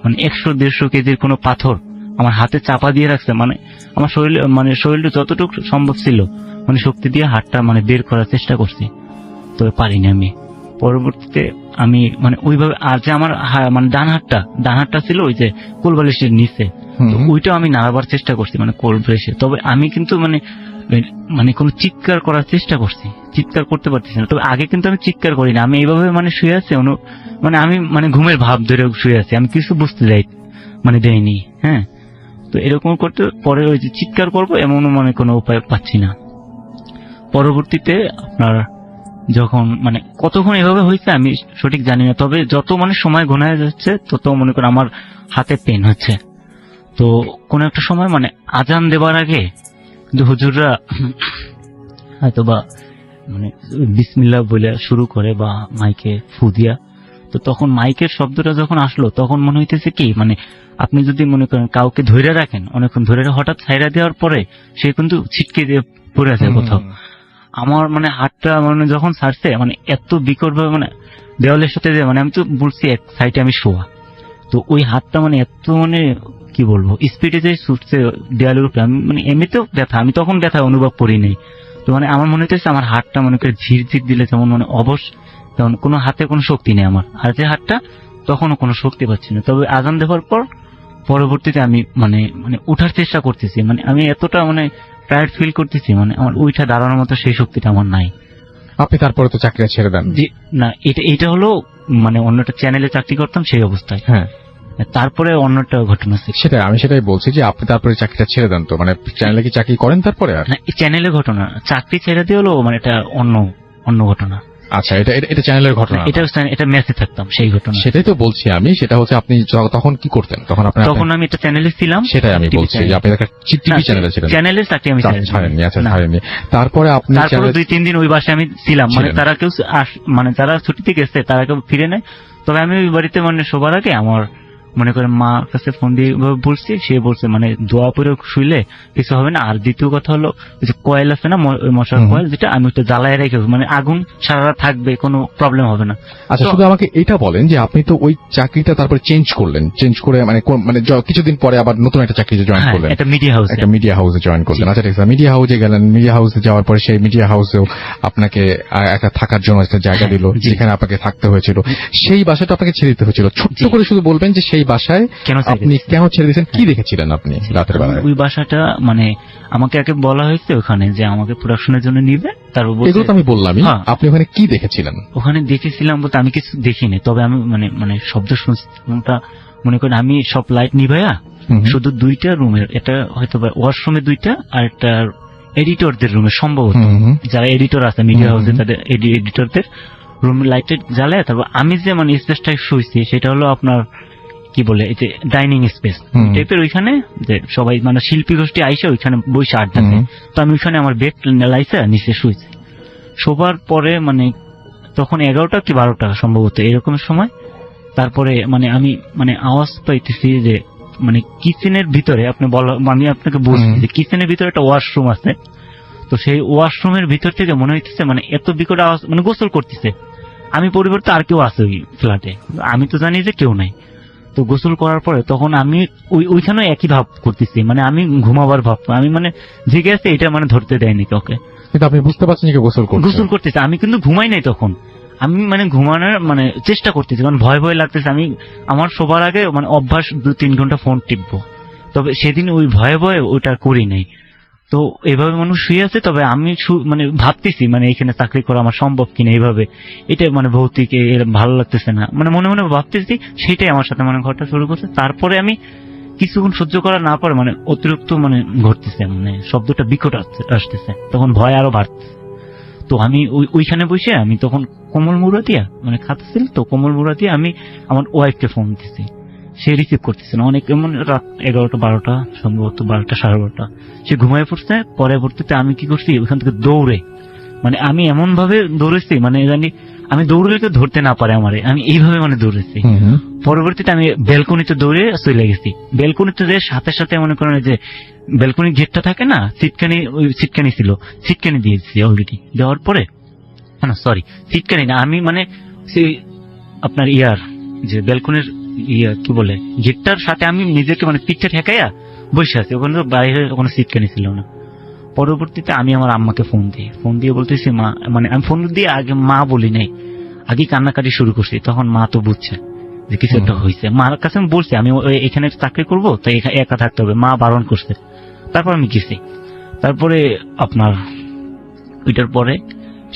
100-150 কেজির কোনো পাথর আমার হাতে চাপা দিয়ে রাখছে। আমার শরীরে যতটুকু সম্ভব ছিল শক্তি দিয়ে হাতটা বের করার চেষ্টা করছি, তবে পারিনি আমি। পরবর্তীতে আমি ওইভাবে, আর যে আমার ডান হাতটা ছিল ওই যে কোলবালিশের নিচে, ওইটাও আমি নাড়াবার চেষ্টা করছি কোলবালিশে। তবে আমি কিন্তু কোনো চিৎকার করার চেষ্টা করছি, চিৎকার করতে পারতেছি না। তবে আগে কিন্তু আমি চিৎকার করি না, আমি এইভাবে শুয়ে আছি, আমি ঘুমের ভাব ধরে শুয়ে আছি, আমি কিছু বুঝতে যাই দেয়নি। হ্যাঁ, তো এরকম করতে পরে ওই যে চিৎকার করবো এমন কোনো উপায় পাচ্ছি না। পরবর্তীতে আপনার যখন কতক্ষণ এভাবে হয়েছে আমি সঠিক জানি না, তবে যত সময় ঘনায় যাচ্ছে তত মনে করেন আমার হাতে পেন হচ্ছে। তো কোন একটা সময় আজান দেবার আগে হুজুররা হয়তো বা বিসমিল্লাহ বলে শুরু করে বা মাইকে ফু দিয়া, তো তখন মাইকের শব্দটা যখন আসলো তখন মনে হইতেছে কি আপনি যদি মনে করেন কাউকে ধরে রাখেন অনেকক্ষণ ধরে, হঠাৎ ছাইরা দেওয়ার পরে সে কিন্তু ছিটকে দিয়ে পড়ে আছে কোথাও। আমার হাতটা যখন ছাড়ছে এত বিকট ভাবে দেওয়ালের সাথে যে আমি তো বলছি এক সাইডে আমি শোয়া, তো ওই হাতটা এত কি বলবো স্পিডে যে ছুটছে দেওয়ালের উপরে। আমি এমনিতেও ব্যথা, আমি তখন ব্যথা অনুভব করি নাই, তো মানে আমার মনে হচ্ছে আমার হাতটা মনে করে ঝিরঝির দিলে যেমন মানে অবশ, যেমন কোনো হাতে কোনো শক্তি নেই আমার, আর যে হাতটা তখনও কোনো শক্তি পাচ্ছি না। তবে আজান দেওয়ার পর পরবর্তীতে আমি মানে মানে উঠার চেষ্টা করতেছি, মানে আমি এতটা মানে টায়ার্ড ফিল করতেছি, মানে আমার উঠা দাঁড়ানোর মতো সেই শক্তিটা আমার নাই। আপনি তারপরে তো চাকরিটা ছেড়ে দেন। না, এটা হলো মানে অন্য একটা চ্যানেলে চাকরি করতাম সেই অবস্থায়। হ্যাঁ, তারপরে অন্যটা ঘটনা ছিল। আমি সেটাই বলছি যে আপনি তারপরে চাকরিটা ছেড়ে দেন, তো মানে চ্যানেলে কি চাকরি করেন তারপরে আর? না, এই চ্যানেলের ঘটনা, চাকরি ছেড়ে দিয়ে হলো মানে এটা অন্য ঘটনা। আচ্ছা, এটা চ্যানেলের ঘটনা। এটা মেসে থাকতাম সেই ঘটনা। সেটাই তো বলছি আমি, সেটা হচ্ছে আপনি তখন কি করতেন? তখন আমি একটা চ্যানেলে ছিলাম। সেটাই আমি বলছি যে আপনি একটা টিভি চ্যানেলে ছিলেন। চ্যানেলের চাকরি আমি ছাড়েননি। আচ্ছা, ছাড়েননি। তারপরে আপনি 2-3 দিন ওই বাসায় আমি ছিলাম, মানে তারা কেউ মানে যারা ছুটিতে গেছে তারা কেউ ফিরে নেয়। তবে আমি ওই বাড়িতে মানে সবার আগে আমার মনে করে মা কাছে ফোন দিয়ে বলছি, সে বলছে মানে দোয়া পরে শুইলে কিছু হবে না। আর দ্বিতীয় কথা হলো যে কয়েল আছে না, মশার কয়েল, যেটা আমি ওটা জ্বালায় রেখে মানে আগুন সারা রাত থাকবে, কোনো প্রবলেম হবে না। আচ্ছা, শুধু আমাকে এটা বলেন যে আপনি তো ওই চাকরিটা তারপরে চেঞ্জ করলেন, চেঞ্জ করে মানে কিছুদিন পরে আবার নতুন একটা চাকরিতে জয়েন করলেন, একটা মিডিয়া হাউসে জয়েন করলেন। আচ্ছা, ঠিক আছে, মিডিয়া হাউসে গেলেন। মিডিয়া হাউসে যাওয়ার পরে সেই মিডিয়া হাউসেও আপনাকে একটা থাকার জন্য একটা জায়গা দিল, যেখানে আপনাকে থাকতে হয়েছিল। সেই বাসাটা আপনাকে ছেড়ে দিতে হয়েছিল। ছোট্ট করে শুধু বলবেন যে সেই বাসায় আপনি কেন ছেড়ে দিয়েছেন, কি দেখেছিলেন আপনি রাতের বেলায়? ওই বাসাটা মানে আমাকে আগে বলা হয়েছে ওখানে যে আমাকে প্রোডাকশনের জন্য নিবে, তারপর এগুলো তো আমি বললামই। আপনি ওখানে কি দেখেছিলেন? ওখানে দেখেছিলাম বলতে আমি কিছু দেখিনি, তবে আমি মানে মানে শব্দ শুনছি। মনে করেন আমি সব লাইট নিভাইয়া শুধু 2টা রুমের, এটা হয়তো ওয়াশরুমে 2টা আর একটা এডিটরদের রুমে, সম্ভবত যারা এডিটর আছে মিডিয়া হাউসে তাদের এডিটরদের রুম লাইটে জ্বালায়। তারপর আমি যে মানে স্পেসটাই শুয়েছি সেটা হলো আপনার কি বলে এই যে ডাইনিং স্পেস টাইপের, ওইখানে যে সবাই মানে শিল্পী গোষ্ঠী আইসে ওইখানে বসে আড্ডা দেয়। তো আমি ওইখানে আমার বেড লাইসে নিচে শুয়েছি। শোবার পরে মানে তখন 11টা কি 12টা সম্ভবত এরকমের সময়। তারপরে মানে আমি মানে আওয়াজ পাইতেছি যে মানে কিচেনের ভিতরে, আমি আপনাকে বলছি যে কিচেনের ভিতরে একটা ওয়াশরুম আছে। তো সেই ওয়াশরুমের ভিতর থেকে মনে হইতেছে মানে এত বিকট আওয়াজ, মানে গোসল করতেছে। আমি পরিবর্তে আর কেউ আছে ওই ফ্ল্যাটে, আমি তো জানি যে কেউ নাই। তো গোসল করার পরে তখন আমি ওইখানে একই ভাব করতেছি, মানে আমি ঘুমাবার ভাব, আমি মানে জেগে আছে, এটা মানে ধরতে দেয়নি কাউকে। কিন্তু আপনি বুঝতে পারছেন যে গোসল করতেছে, আমি কিন্তু ঘুমাই নাই তখন। আমি মানে ঘুমানোর মানে চেষ্টা করতেছি, কারণ ভয় ভয় লাগতেছে। আমি আমার সবার আগে মানে অভ্যাস 2-3 ঘন্টা ফোন টিপবো, তবে সেদিন ওই ভয়ে ভয়ে ওটা করি নাই। তো এইভাবে মানুষ শুয়ে আছে, তবে আমি মানে ভাবতেছি মানে এখানে চাকরি করা আমার সম্ভব কিনা, এইভাবে এটা মানে ভৌতিক ভালো লাগতেছে না, মানে মনে মনে ভাবতেছি। সেটাই আমার সাথে মানে ঘটনা শুরু করছে। তারপরে আমি কিছুক্ষণ সহ্য করা না পারে মানে অতিরিক্ত মানে ঘটতেছে, মানে শব্দটা বিকট আসতেছে, তখন ভয় আরো বাড়তেছে। তো আমি ওইখানে বসে আমি তখন কোমল মুড়া দিয়া মানে খাচ্ছিল, তো কোমল মুড়া দিয়ে আমি আমার ওয়াইফকে ফোন দিতেছি, সে রিসিভ করতেছে না। অনেক এমন রাত 11টা 12টা সম্ভবত 12টা 12:30 সে ঘুমায় পড়ছে। পরবর্তীতে আমি কি করছি, ওইখান থেকে দৌড়ে মানে আমি এমন ভাবে দৌড়েছি মানে জানি আমি দৌড়লে কেউ ধরতে না পারে আমারে, আমি এইভাবে মানে দৌড়েছি। পরবর্তীতে আমি ব্যালকনিতে দৌড়ে চলে গেছি। ব্যালকনিতে যে সাথে সাথে মনে করেন যে ব্যালকনির গেটটা থাকে না, সিটকানি ছিল, সিটকানি দিয়েছি অলরেডি। দেওয়ার পরে না সরি সিটকানি না, আমি মানে সেই আপনার যে ব্যালকনির কি বলে গেটটার সাথে আমি নিজেকে মানে পিঠটা ঠেকাইয়া বসে আছি। ওখানে বাইরে কোনো সিটকানি ছিল না। পরবর্তীতে আমি আমার আম্মাকে ফোন দিয়ে বলতেছি মা, মানে আমি ফোন দিয়ে আগে মা বলি নাই, আগে কান্নাকাটি শুরু করছি। তখন মা তো বুঝছে যে কিছু একটা হয়েছে। মার কাছে আমি বলছি আমি এখানে চাকরি করবো, তো একা থাকতে হবে, মা বারণ করছে। তারপর আমি গেছি। তারপরে আপনার ওইটার পরে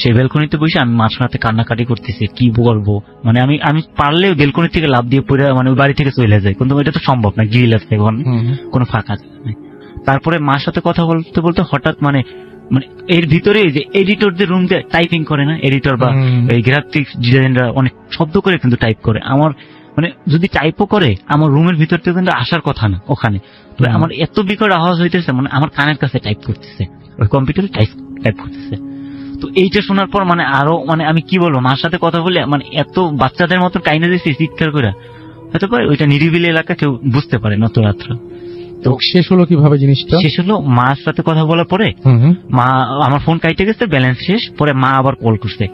সেই ব্যালকনিতে বসে আমি মার সাথে কান্নাকাটি করতেছি, কি করবো মানে আমি পারলে ব্যালকনি থেকে লাফ দিয়ে পড়ে মানে ওই বাড়ি থেকে চলে যায়, কিন্তু এটা তো সম্ভব না, গ্রিল আছে কোনো ফাঁকা নেই। তারপরে মার সাথে কথা বলতে বলতে হঠাৎ মানে মানে এর ভিতরে যে এডিটরদের রুম দিয়ে টাইপিং করে না, এডিটর বা এই গ্রাফিক ডিজাইনাররা অনেক শব্দ করে কিন্তু টাইপ করে। আমার মানে যদি টাইপও করে আমার রুমের ভিতর থেকে কিন্তু আসার কথা না ওখানে। তো আমার এত বিকট আওয়াজ হইতেছে, মানে আমার কানের কাছে টাইপ করতেছে, ওই কম্পিউটারে টাইপ করতেছে। তো এইটা শোনার পর মানে আরো মানে আমি কি বলবো, মার সাথে কথা বলে মানে এত বাচ্চাদের মতো কাইনে দিয়েছি চিৎকার করে, হয়তো ওইটা নিরিবিলি এলাকা কেউ বুঝতে পারে না তো রাত্রে। তো শেষ হলো কিভাবে জিনিসটা? শেষ হলো মার সাথে কথা বলার পরে মা আমার ফোন কাইটে গেছে, ব্যালেন্স শেষ। পরে মা আবার কল করছে,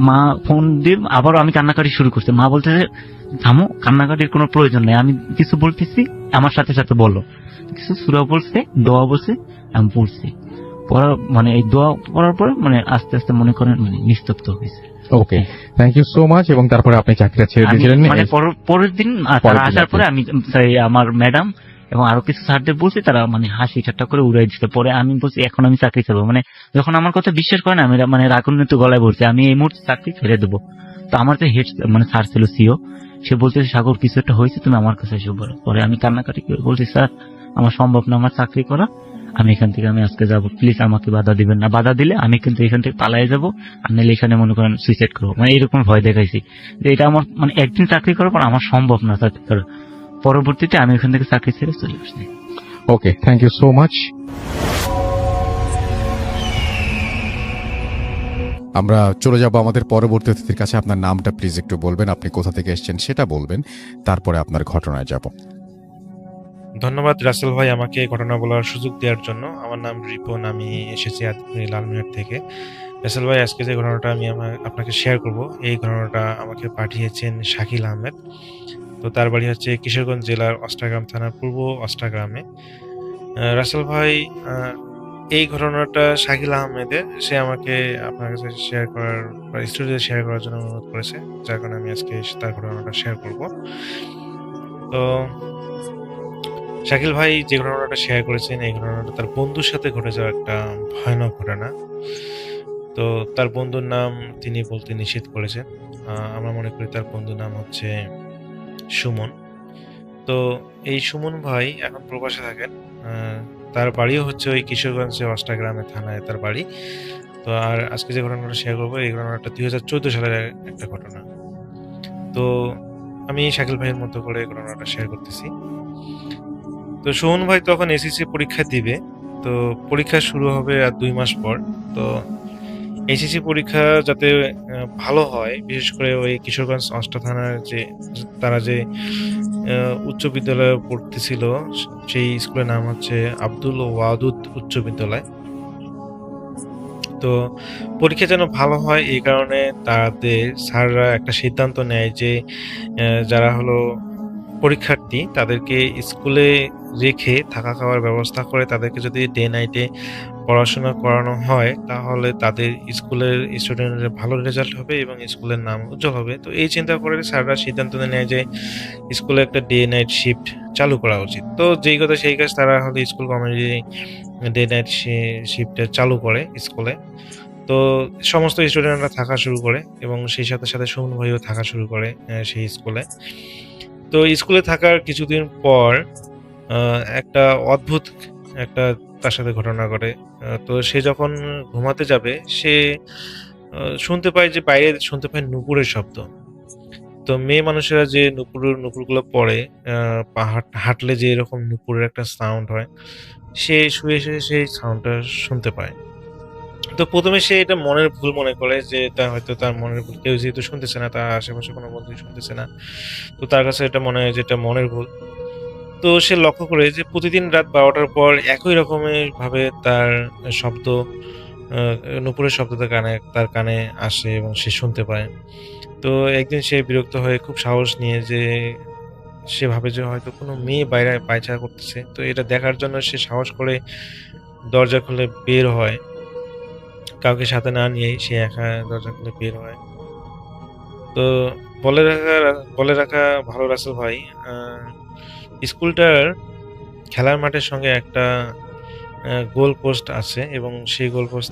মা ফোন দিয়ে আবার আমি কান্নাকাটি শুরু করছে। মা বলতেছে থামো, কান্নাকাটির কোনো প্রয়োজন নেই, আমি কিছু বলতেছি আমার সাথে সাথে বলো। কিছু সূরা বলছে, দোয়া বলছে, আমি পড়ছি। পড়ার মানে এই দোয়া পড়ার পরে মানে আস্তে আস্তে মনে করেন মানে নিস্তব্ধ হয়েছে। ওকে, থ্যাংক ইউ সো মাচ। এবং তারপরে আপনি চাকরিটা ছেড়ে আমি দিয়েছিলেন? মানে পরের দিন তারা আসার পরে আমি আমার ম্যাডাম এবং আরো কিছু স্যারদের বলছি, তারা মানে হাসি ঠাট্টা করে উড়াই দিচ্ছে। পরে আমি বলছি এখন আমি চাকরি ছাড়বো, মানে যখন আমার কথা বিশ্বাস করে না, আমি মানে রাগান্বিত গলায় বলছি আমি এই মুহূর্তে চাকরি ছেড়ে দেবো। তো আমার যে হেড মানে স্যার ছিল সিও, সে বলছে সাগর কিছু একটা হয়েছে, তুমি আমার কাছে এসে বলো। পরে আমি কান্নাকাটি করে বলছি স্যার আমার সম্ভব না আমার চাকরি করা, আমি এখান থেকে আমি আজকে যাবো, প্লিজ আমাকে বাধা দিবেন না, বাধা দিলে আমি কিন্তু এখান থেকে পালাই যাবো, আর নাহলে এখানে মনে করেন সুইসাইড করবো। মানে এরকম ভয় দেখাইছি যে এটা আমার মানে একদিন চাকরি করার পর আমার সম্ভব না চাকরি করা। পরবর্তীতে আমি ওখান থেকে চাকরি ছেড়ে চলে আসছি। ওকে, থ্যাংক ইউ সো মাচ। আমরা চলে যাব আমাদের পরবর্তী অতিথির কাছে। আপনার নামটা প্লিজ একটু বলবেন, আপনি কোথা থেকে এসেছেন সেটা বলবেন, তারপরে আপনার ঘটনায় যাব। ধন্যবাদ রাসেল ভাই আমাকে এই ঘটনা বলার সুযোগ দেওয়ার জন্য। আমার নাম রিপন, আমি এসেছি লালমিনার থেকে। রাসেল ভাই, আজকে যে ঘটনাটা আমি আপনাকে শেয়ার করব, এই ঘটনাটা আমাকে পাঠিয়েছেন শাকিল আহমেদ। তো তার বাড়ি হচ্ছে কিশোরগঞ্জ জেলার অষ্টাগ্রাম থানার পূর্ব অষ্টাগ্রামে। রাসেল ভাই, এই ঘটনাটা শাকিল আহমেদের, সে আমাকে আপনার কাছে শেয়ার করার বা স্টুডিওতে শেয়ার করার জন্য অনুরোধ করেছে, যার কারণে আমি আজকে তার ঘটনাটা শেয়ার করব। তো শাকিল ভাই যে ঘটনাটা শেয়ার করেছেন, এই ঘটনাটা তার বন্ধুর সাথে ঘটে যাওয়া একটা ভয়ানক ঘটনা। তো তার বন্ধুর নাম তিনি বলতে নিষেধ করেছেন। আমরা মনে করি তার বন্ধুর নাম হচ্ছে সুমন। তো এই সুমন ভাই এখন প্রবাসে থাকেন। তার বাড়িও হচ্ছে ওই কিশোরগঞ্জে অষ্টাগ্রামে থানায় তার বাড়ি। তো আর আজকে যে ঘটনাটা শেয়ার করবো, এই ঘটনাটা 2014 সালের একটা ঘটনা। তো আমি শাকিল ভাইয়ের মতো করে ঘটনাটা শেয়ার করতেছি। তো সুমন ভাই তখন এসএসসি পরীক্ষা দিবে। তো পরীক্ষা শুরু হবে আর 2 মাস পর। তো এসএসসি পরীক্ষা যাতে ভালো হয়, বিশেষ করে ওই কিশোরগঞ্জ অষ্ট থানার যে তারা যে উচ্চ বিদ্যালয়ে পড়তেছিল, সেই স্কুলের নাম হচ্ছে আব্দুল ওয়াদুদ উচ্চ বিদ্যালয়। তো পরীক্ষা যেন ভালো হয়, এই কারণে তাদের স্যাররা একটা সিদ্ধান্ত নেয় যে যারা হলো পরীক্ষার্থী তাদেরকে স্কুলে রেখে থাকা খাওয়ার ব্যবস্থা করে তাদেরকে যদি ডে নাইটে পড়াশোনা করানো হয়, তাহলে তাদের স্কুলের স্টুডেন্টের ভালো রেজাল্ট হবে এবং স্কুলের নাম উজ্জ্বল হবে। তো এই চিন্তা করে স্যাররা সিদ্ধান্ত নেয় যে স্কুলে একটা ডে নাইট শিফট চালু করা উচিত। তো যেই কথা সেই কাজ, তারা হলো স্কুল কমিটি ডে নাইট শিফটটা চালু করে স্কুলে। তো সমস্ত স্টুডেন্টরা থাকা শুরু করে এবং সেই সাথে সাথে সুমন ভাইও থাকা শুরু করে সেই স্কুলে। তো স্কুলে থাকার কিছুদিন পর একটা অদ্ভুত একটা তার সাথে ঘটনা ঘটে। তো সে যখন ঘুমাতে যাবে, সে শুনতে পায় যে বাইরে শুনতে পায় নুপুরের শব্দ। তো মেয়ে মানুষেরা যে নুপুরগুলো পড়ে, হাঁটলে যে এরকম নুপুরের একটা সাউন্ড হয়, সে শুয়ে শুয়ে সেই সাউন্ডটা শুনতে পায়। তো প্রথমে সে এটা মনের ভুল মনে করে যে এটা হয়তো তার মনের ভুল, কেউ যেহেতু শুনতেছে না, তার আশেপাশে কোনো বন্ধু শুনতেছে না, তো তার কাছে এটা মনে হয় যে এটা মনের ভুল। তো সে লক্ষ্য করে যে প্রতিদিন রাত 12টার পর একই রকমের ভাবে তার শব্দ, নুপুরের শব্দ তার কানে আসে এবং সে শুনতে পায়। তো একদিন সে বিরক্ত হয়ে খুব সাহস নিয়ে যে সে ভাবে যে হয়তো কোনো মেয়ে বাইরে পায়চারা করতেছে। তো এটা দেখার জন্য সে সাহস করে দরজা খুলে বের হয়, কাউকে সাথে না নিয়েই সে একা দরজা খুলে বের হয়। তো বলে রাখা ভালো রাসেল ভাই, স্কুলটার খেলার মাঠের সঙ্গে একটা গোল পোস্ট আছে এবং সেই গোল পোস্ট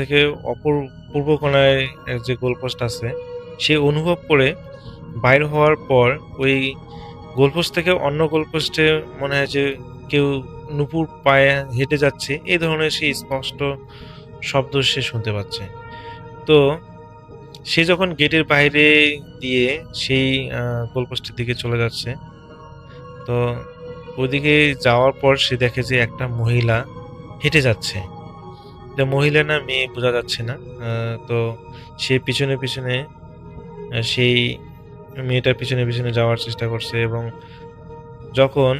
থেকে অপর পূর্ব কোণায় যে গোল পোস্ট আছে, সে অনুভব করে বাইর হওয়ার পর ওই গোল পোস্ট থেকে অন্য গোল পোস্টে মনে হয় যে কেউ নুপুর পায়ে হেঁটে যাচ্ছে, এই ধরনের সেই স্পষ্ট শব্দ সে শুনতে পাচ্ছে। তো সে যখন গেটের বাইরে দিয়ে সেই গোলপোস্টের দিকে চলে যাচ্ছে, তো ওইদিকে যাওয়ার পর সে দেখে যে একটা মহিলা হেঁটে যাচ্ছে। এটা মহিলা না মেয়ে বোঝা যাচ্ছে না। তো সে পিছনে পিছনে সেই মেয়েটার পিছনে পিছনে যাওয়ার চেষ্টা করছে এবং যখন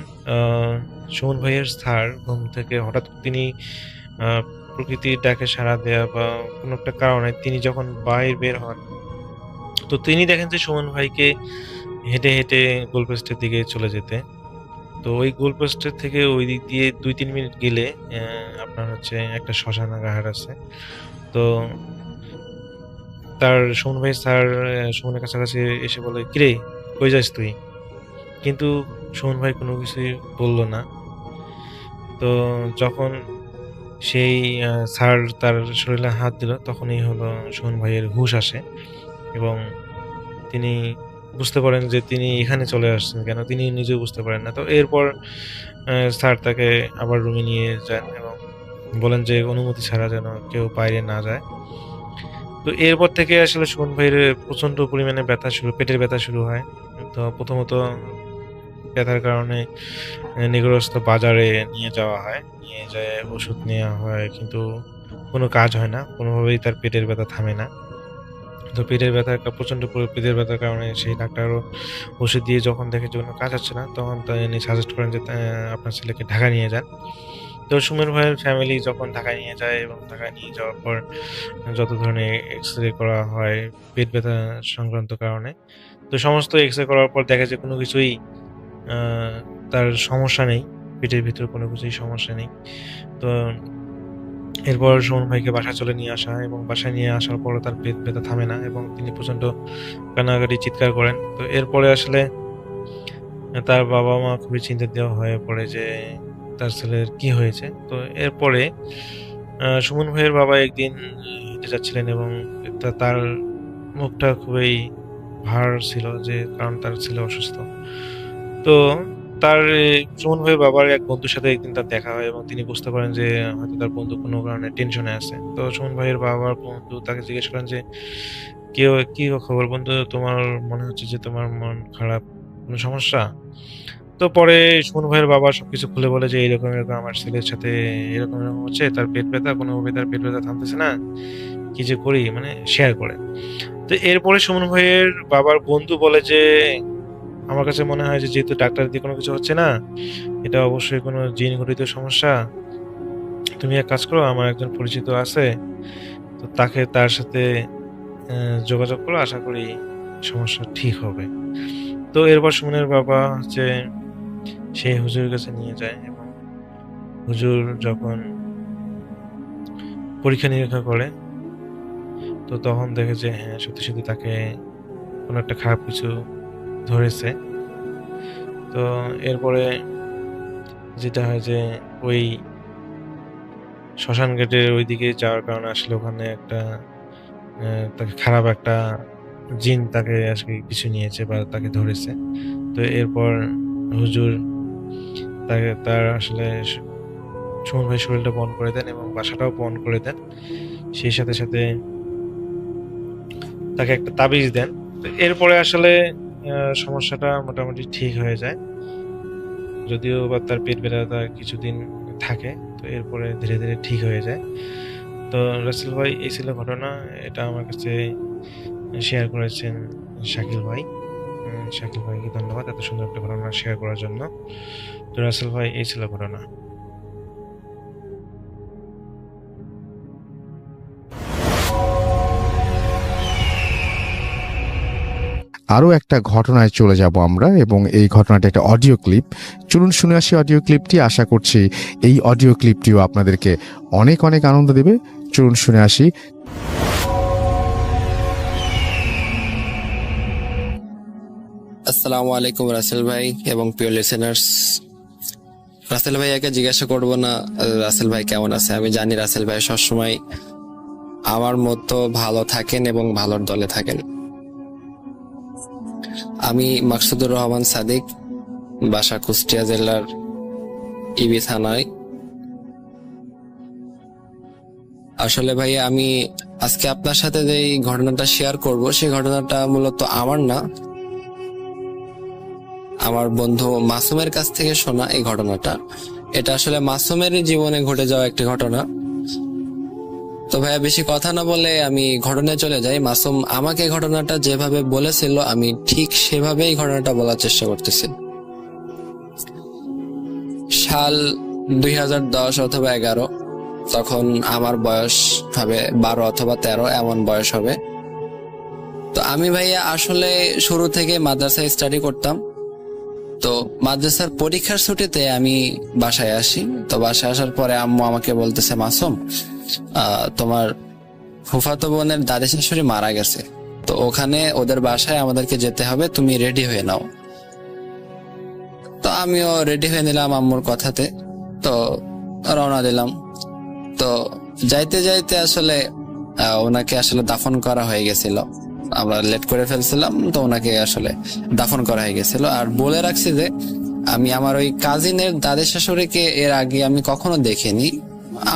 সুমন ভাইয়ের স্যার ঘুম থেকে হঠাৎ তিনি প্রকৃতির ডাকে সাড়া দেয়া বা কোনো একটা কারণে তিনি যখন বাইরে বের হন, তো তিনি দেখেন যে সুমন ভাইকে হেঁটে হেঁটে গোলপোস্টের দিকে চলে যেতে। তো ওই গোল পোস্টের থেকে ওই দিক দিয়ে 2-3 মিনিট গেলে আপনার হচ্ছে একটা শ্মশানাগার আছে। তো তার সুমন ভাই স্যার সুমনের কাছাকাছি এসে বলে, কিরে কই যাস তুই? কিন্তু সুমন ভাই কোনো কিছুই বলল না। তো যখন সেই স্যার তার শরীরে হাত দিল, তখনই হলো সুমন ভাইয়ের হুঁশ আসে এবং তিনি বুঝতে পারেন যে তিনি এখানে চলে আসছেন কেন, তিনি নিজেও বুঝতে পারেন না। তো এরপর স্যার তাকে আবার রুমে নিয়ে যান এবং বলেন যে অনুমতি ছাড়া যেন কেউ বাইরে না যায়। তো এরপর থেকে আসলে সুমন ভাইয়ের প্রচন্ড পরিমাণে পেটের ব্যথা শুরু হয়। তো প্রথমত ব্যথার কারণে নিকটস্থ বাজারে নিয়ে যাওয়া হয়, নিয়ে যায় ওষুধ নেওয়া হয়, কিন্তু কোনো কাজ হয় না, কোনোভাবেই তার পেটের ব্যথা থামে না। তো প্রচন্ড পেটের ব্যথার কারণে সেই ডাক্তারও ওষুধ দিয়ে যখন দেখে যে কোনো কাজ হচ্ছে না, তখন তিনি সাজেস্ট করেন যে আপনার ছেলেকে ঢাকা নিয়ে যান। তো সুমন ভাইয়ের ফ্যামিলি যখন ঢাকায় নিয়ে যায় এবং ঢাকায় নিয়ে যাওয়ার পর যত ধরনের এক্স-রে করা হয় পেট ব্যথা সংক্রান্ত কারণে, তো সমস্ত এক্স-রে করার পর দেখা যায় কোনো কিছুই তার সমস্যা নেই, পেটের ভিতরে কোনো কিছুই সমস্যা নেই। তো এরপর সুমন ভাইকে বাসায় চলে নিয়ে আসা হয় এবং বাসায় নিয়ে আসার পরও তার পেট ব্যথা থামে না এবং তিনি প্রচণ্ড কান্নাকাটি চিৎকার করেন। তো এরপরে আসলে তার বাবা মা খুবই চিন্তিত হয়ে পড়ে যে তার ছেলের কি হয়েছে। তো এরপরে সুমন ভাইয়ের বাবা একদিন হেঁটে যাচ্ছিলেন এবং তার মুখটা খুবই ভার ছিল, যে কারণ তার ছেলে অসুস্থ। তো তার সুমন ভাইয়ের বাবার এক বন্ধুর সাথে একদিন তার দেখা হয় এবং তিনি বুঝতে পারেন যে হয়তো তার বন্ধু কোনো কারণে টেনশনে আছে। তো সুমন ভাইয়ের বাবার বন্ধু তাকে জিজ্ঞেস করেন যে কি খবর বন্ধু, তোমার মনে হচ্ছে যে তোমার মন খারাপ, কোনো সমস্যা? তো পরে সুমন ভাইয়ের বাবা সবকিছু খুলে বলে যে এরকম আমার ছেলের সাথে এরকম হচ্ছে, তার পেট ব্যথা, কোনোভাবে তার পেট ব্যথা থামতেছে না, কি যে করি, মানে শেয়ার করে। তো এরপরে সুমন ভাইয়ের বাবার বন্ধু বলে যে আমার কাছে মনে হয় যে যেহেতু ডাক্তার দিয়ে কোনো কিছু হচ্ছে না, এটা অবশ্যই কোনো জিন ঘটিত সমস্যা। তুমি এক কাজ করো, আমার একজন পরিচিত আছে, তো তার সাথে যোগাযোগ করো, আশা করি সমস্যা ঠিক হবে। তো এরপর সুমনের বাবা হচ্ছে সেই হুজুরের কাছে নিয়ে যায় এবং হুজুর যখন পরীক্ষা নিরীক্ষা করে, তো তখন দেখে যে হ্যাঁ সত্যি তাকে কোনো একটা খারাপ কিছু ধরেছে। তো এরপরে যেটা হয় যে ওই শ্মশান ঘাটের ওইদিকে যাওয়ার কারণে আসলে ওখানে একটা তাকে খারাপ একটা জিন তাকে আজকে কিছু নিয়েছে বা তাকে ধরেছে। তো এরপর হুজুর তার আসলে সুমন ভাই শরীরটা বন্ধ করে দেন এবং বাসাটাও বন্ধ করে দেন। সেই সাথে সাথে তাকে একটা তাবিজ দেন। তো এরপরে আসলে সমস্যাটা মোটামুটি ঠিক হয়ে যায়, যদিও বা তার পেট ব্যথাটা কিছুদিন থাকে, তো এরপরে ধীরে ধীরে ঠিক হয়ে যায়। তো রাসেল ভাই, এই ছিল ঘটনা, এটা আমার কাছে শেয়ার করেছেন শাকিল ভাই। শাকিল ভাইকে ধন্যবাদ এত সুন্দর একটা ঘটনা শেয়ার করার জন্য। তো রাসেল ভাই, এই ছিল ঘটনা। আরও একটা ঘটনায় চলে যাব আমরা, এবং এই ঘটনাটা একটা অডিও ক্লিপ। চলুন শুনে আসি অডিও ক্লিপটি। আশা করছি এই অডিও ক্লিপটিও আপনাদেরকে অনেক অনেক আনন্দ দেবে। চলুন শুনে আসি। আসসালামু আলাইকুম রাসেল ভাই এবং প্রিয় লিসেনার্স। রাসেল ভাইয়াকে জিজ্ঞাসা করব না রাসেল ভাই কেমন আছে, আমি জানি রাসেল ভাই সবসময় আমার মতো ভালো থাকেন এবং ভালোর দলে থাকেন। আমি মাকসুদুর রহমান সাদিক, বাসা কুষ্টিয়া জেলার ইবি থানায়। আসলে ভাই আমি আজকে আপনার সাথে যে ঘটনাটা শেয়ার করব, সেই ঘটনাটা মূলত আমার না, আমার বন্ধু মাসুমের কাছ থেকে শোনা এই ঘটনাটা। এটা আসলে মাসুমের জীবনে ঘটে যাওয়া একটি ঘটনা। তো ভাইয়া বেশি কথা না বলে আমি ঘটনায় চলে যাই। মাসুম আমাকে ঘটনাটা যেভাবে বলেছিল আমি ঠিক সেভাবেই ঘটনাটা বলার চেষ্টা করতেছি। সাল 2010 অথবা 11, তখন আমার বয়স হবে 12 অথবা 13, এমন বয়স হবে। তো আমি ভাইয়া আসলে শুরু থেকে মাদ্রাসায় স্টাডি করতাম। তো মাদ্রাসার পরীক্ষার ছুটিতে আমি বাসায় আসি। তো বাসায় আসার পরে আম্মু আমাকে বলতেছে, মাসুম তোমার ফুফাতো বোনের দাদি শাশুড়ি মারা গেছে, তো ওখানে ওদের বাসায় আমাদেরকে যেতে হবে, তুমি রেডি হয়ে নাও। তো আমিও রেডি হয়ে নিলাম আম্মুর কথাতে, তো রওনা দিলাম। তো যাইতে যাইতে আসলে ওনাকে আসলে দাফন করা হয়ে গেছিল, আমরা লেট করে ফেলছিলাম, তো ওনাকে আসলে দাফন করা হয়ে গেছিল। আর বলে রাখছি যে আমি আমার ওই কাজিনের দাদি শাশুড়িকে এর আগে আমি কখনো দেখিনি,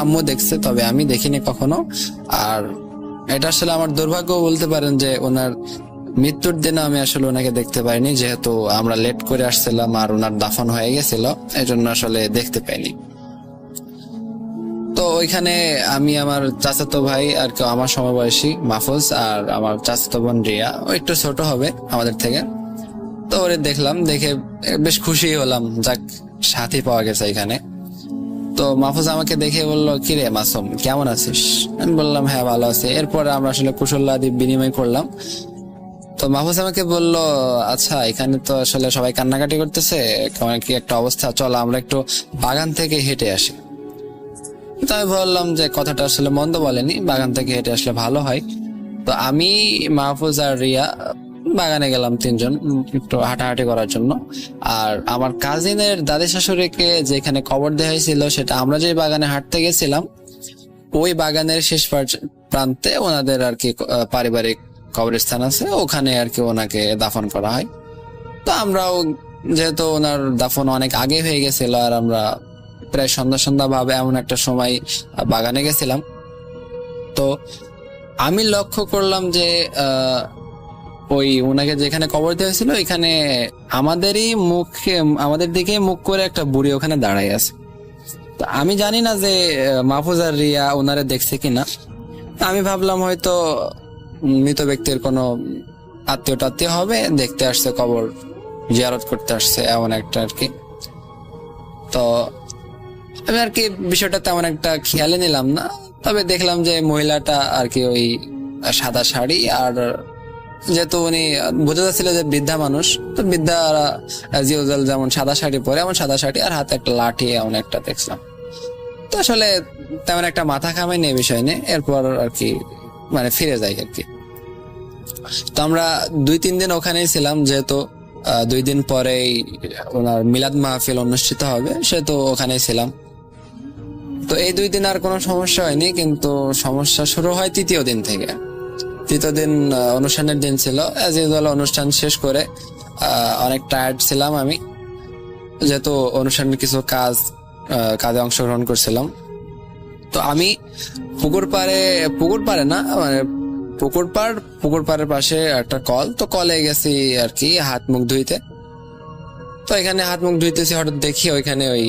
আম্মু দেখছে তবে আমি দেখিনি কখনো। আর এটা আসলে আমার দুর্ভাগ্য বলতে পারেন যে ওনার মৃত্যুর দিনে আমি আসলে ওনাকে দেখতে পাইনি, যেহেতু আমরা লেট করে আসছিলাম আর ওনার দাফন হয়ে গেছিল, এই জন্য আসলে দেখতে পাইনি। তো ওইখানে আমি আমার চাচাতো ভাই আর কেউ আমার সমবয়সী মাহফুজ আর আমার চাচাতো বোন রিয়া, ও একটু ছোট হবে আমাদের থেকে। তো ওরে দেখলাম, দেখে বেশ খুশি হলাম, যাক সাথী পাওয়া গেছে এখানে। তো মাহফুজ আমাকে দেখে বললো, কিরে মাসুম কেমন আছিস? আমি বললাম হ্যাঁ ভালো আছি। এরপরে আমরা আসলে কুশলাদি বিনিময় করলাম। তো মাহফুজ আমাকে বললো, আচ্ছা এখানে তো আসলে সবাই কান্নাকাটি করতেছে, কেমন কি একটা অবস্থা, চলো আমরা একটু বাগান থেকে হেঁটে আসি। তো আমি বললাম যে কথাটা আসলে মন্দ বলেনি, বাগান থেকে হেঁটে আসলে ভালো হয়। তো আমি, মাহফুজ আর রিয়া বাগানে গেলাম তিনজন একটু হাঁটাহাঁটি করার জন্য। আর আমার কাজিনের দাদি শাশুড়িকে যেখানে কবর দেওয়া হয়েছিল, সেটা আমরা যে বাগানে হাঁটতে গেছিলাম ওই বাগানের শেষ প্রান্তে ওনাদের আর কি পারিবারিক কবরস্থান আছে, ওখানে আর কি ওনাকে দাফন করা হয়। তো আমরাও, যেহেতু ওনার দাফন অনেক আগে হয়ে গেছিল আর আমরা প্রায় সন্ধ্যা ভাবে এমন একটা সময় বাগানে গেছিলাম, তো আমি লক্ষ্য করলাম যে ওই ওনাকে যেখানে কবর দেওয়া হয়েছিল ওইখানে আমাদের দিকে মুখ করে একটা বুড়ি ওখানে দাঁড়ায় আছে। তো আমি জানি না যে মাহফুজ আর রিয়া ওনারে দেখছে কিনা, আমি ভাবলাম হয়তো মৃত ব্যক্তির কোনো আত্মীয় টাত্মীয় হবে, দেখতে আসছে, কবর জিয়ারত করতে আসছে, এমন একটা আর কি। তো আমি আর কি বিষয়টা তেমন একটা খেয়ালে নিলাম না, তবে দেখলাম যে মহিলাটা আর কি ওই সাদা শাড়ি, আর যেহেতু উনি বোঝা যাচ্ছিল যে বৃদ্ধা মানুষ, তো বৃদ্ধা জিউজাল যেমন সাদা শাড়ি পরে এমন সাদা শাড়ি, আর হাতে একটা লাঠি এমন একটা দেখলাম। তো আসলে তেমন একটা মাথা ঘামাই নেই বিষয় নিয়ে, এরপর আর কি মানে ফিরে যাই আর কি। তো আমরা 2-3 দিন ওখানেই ছিলাম, যেহেতু 2 দিন পরেই ওনার মিলাদ মাহফিল অনুষ্ঠিত হবে, সেহেতু ওখানেই ছিলাম। তো এই 2 দিন আর কোনো সমস্যা হয়নি, কিন্তু সমস্যা শুরু হয় 3য় দিন থেকে। 3য় দিন অনুষ্ঠানের দিন ছিল, অনুষ্ঠান শেষ করে অনেক টায়ার্ড ছিলাম আমি, যেহেতু অনুষ্ঠানের কিছু কাজে অংশগ্রহণ করছিলাম। তো আমি পুকুর পাড়ের পাশে একটা কল, তো কলে গেছি আর কি হাত মুখ ধুইতে। তো এখানে হাত মুখ ধুইতেছি, হঠাৎ দেখি ওইখানে ওই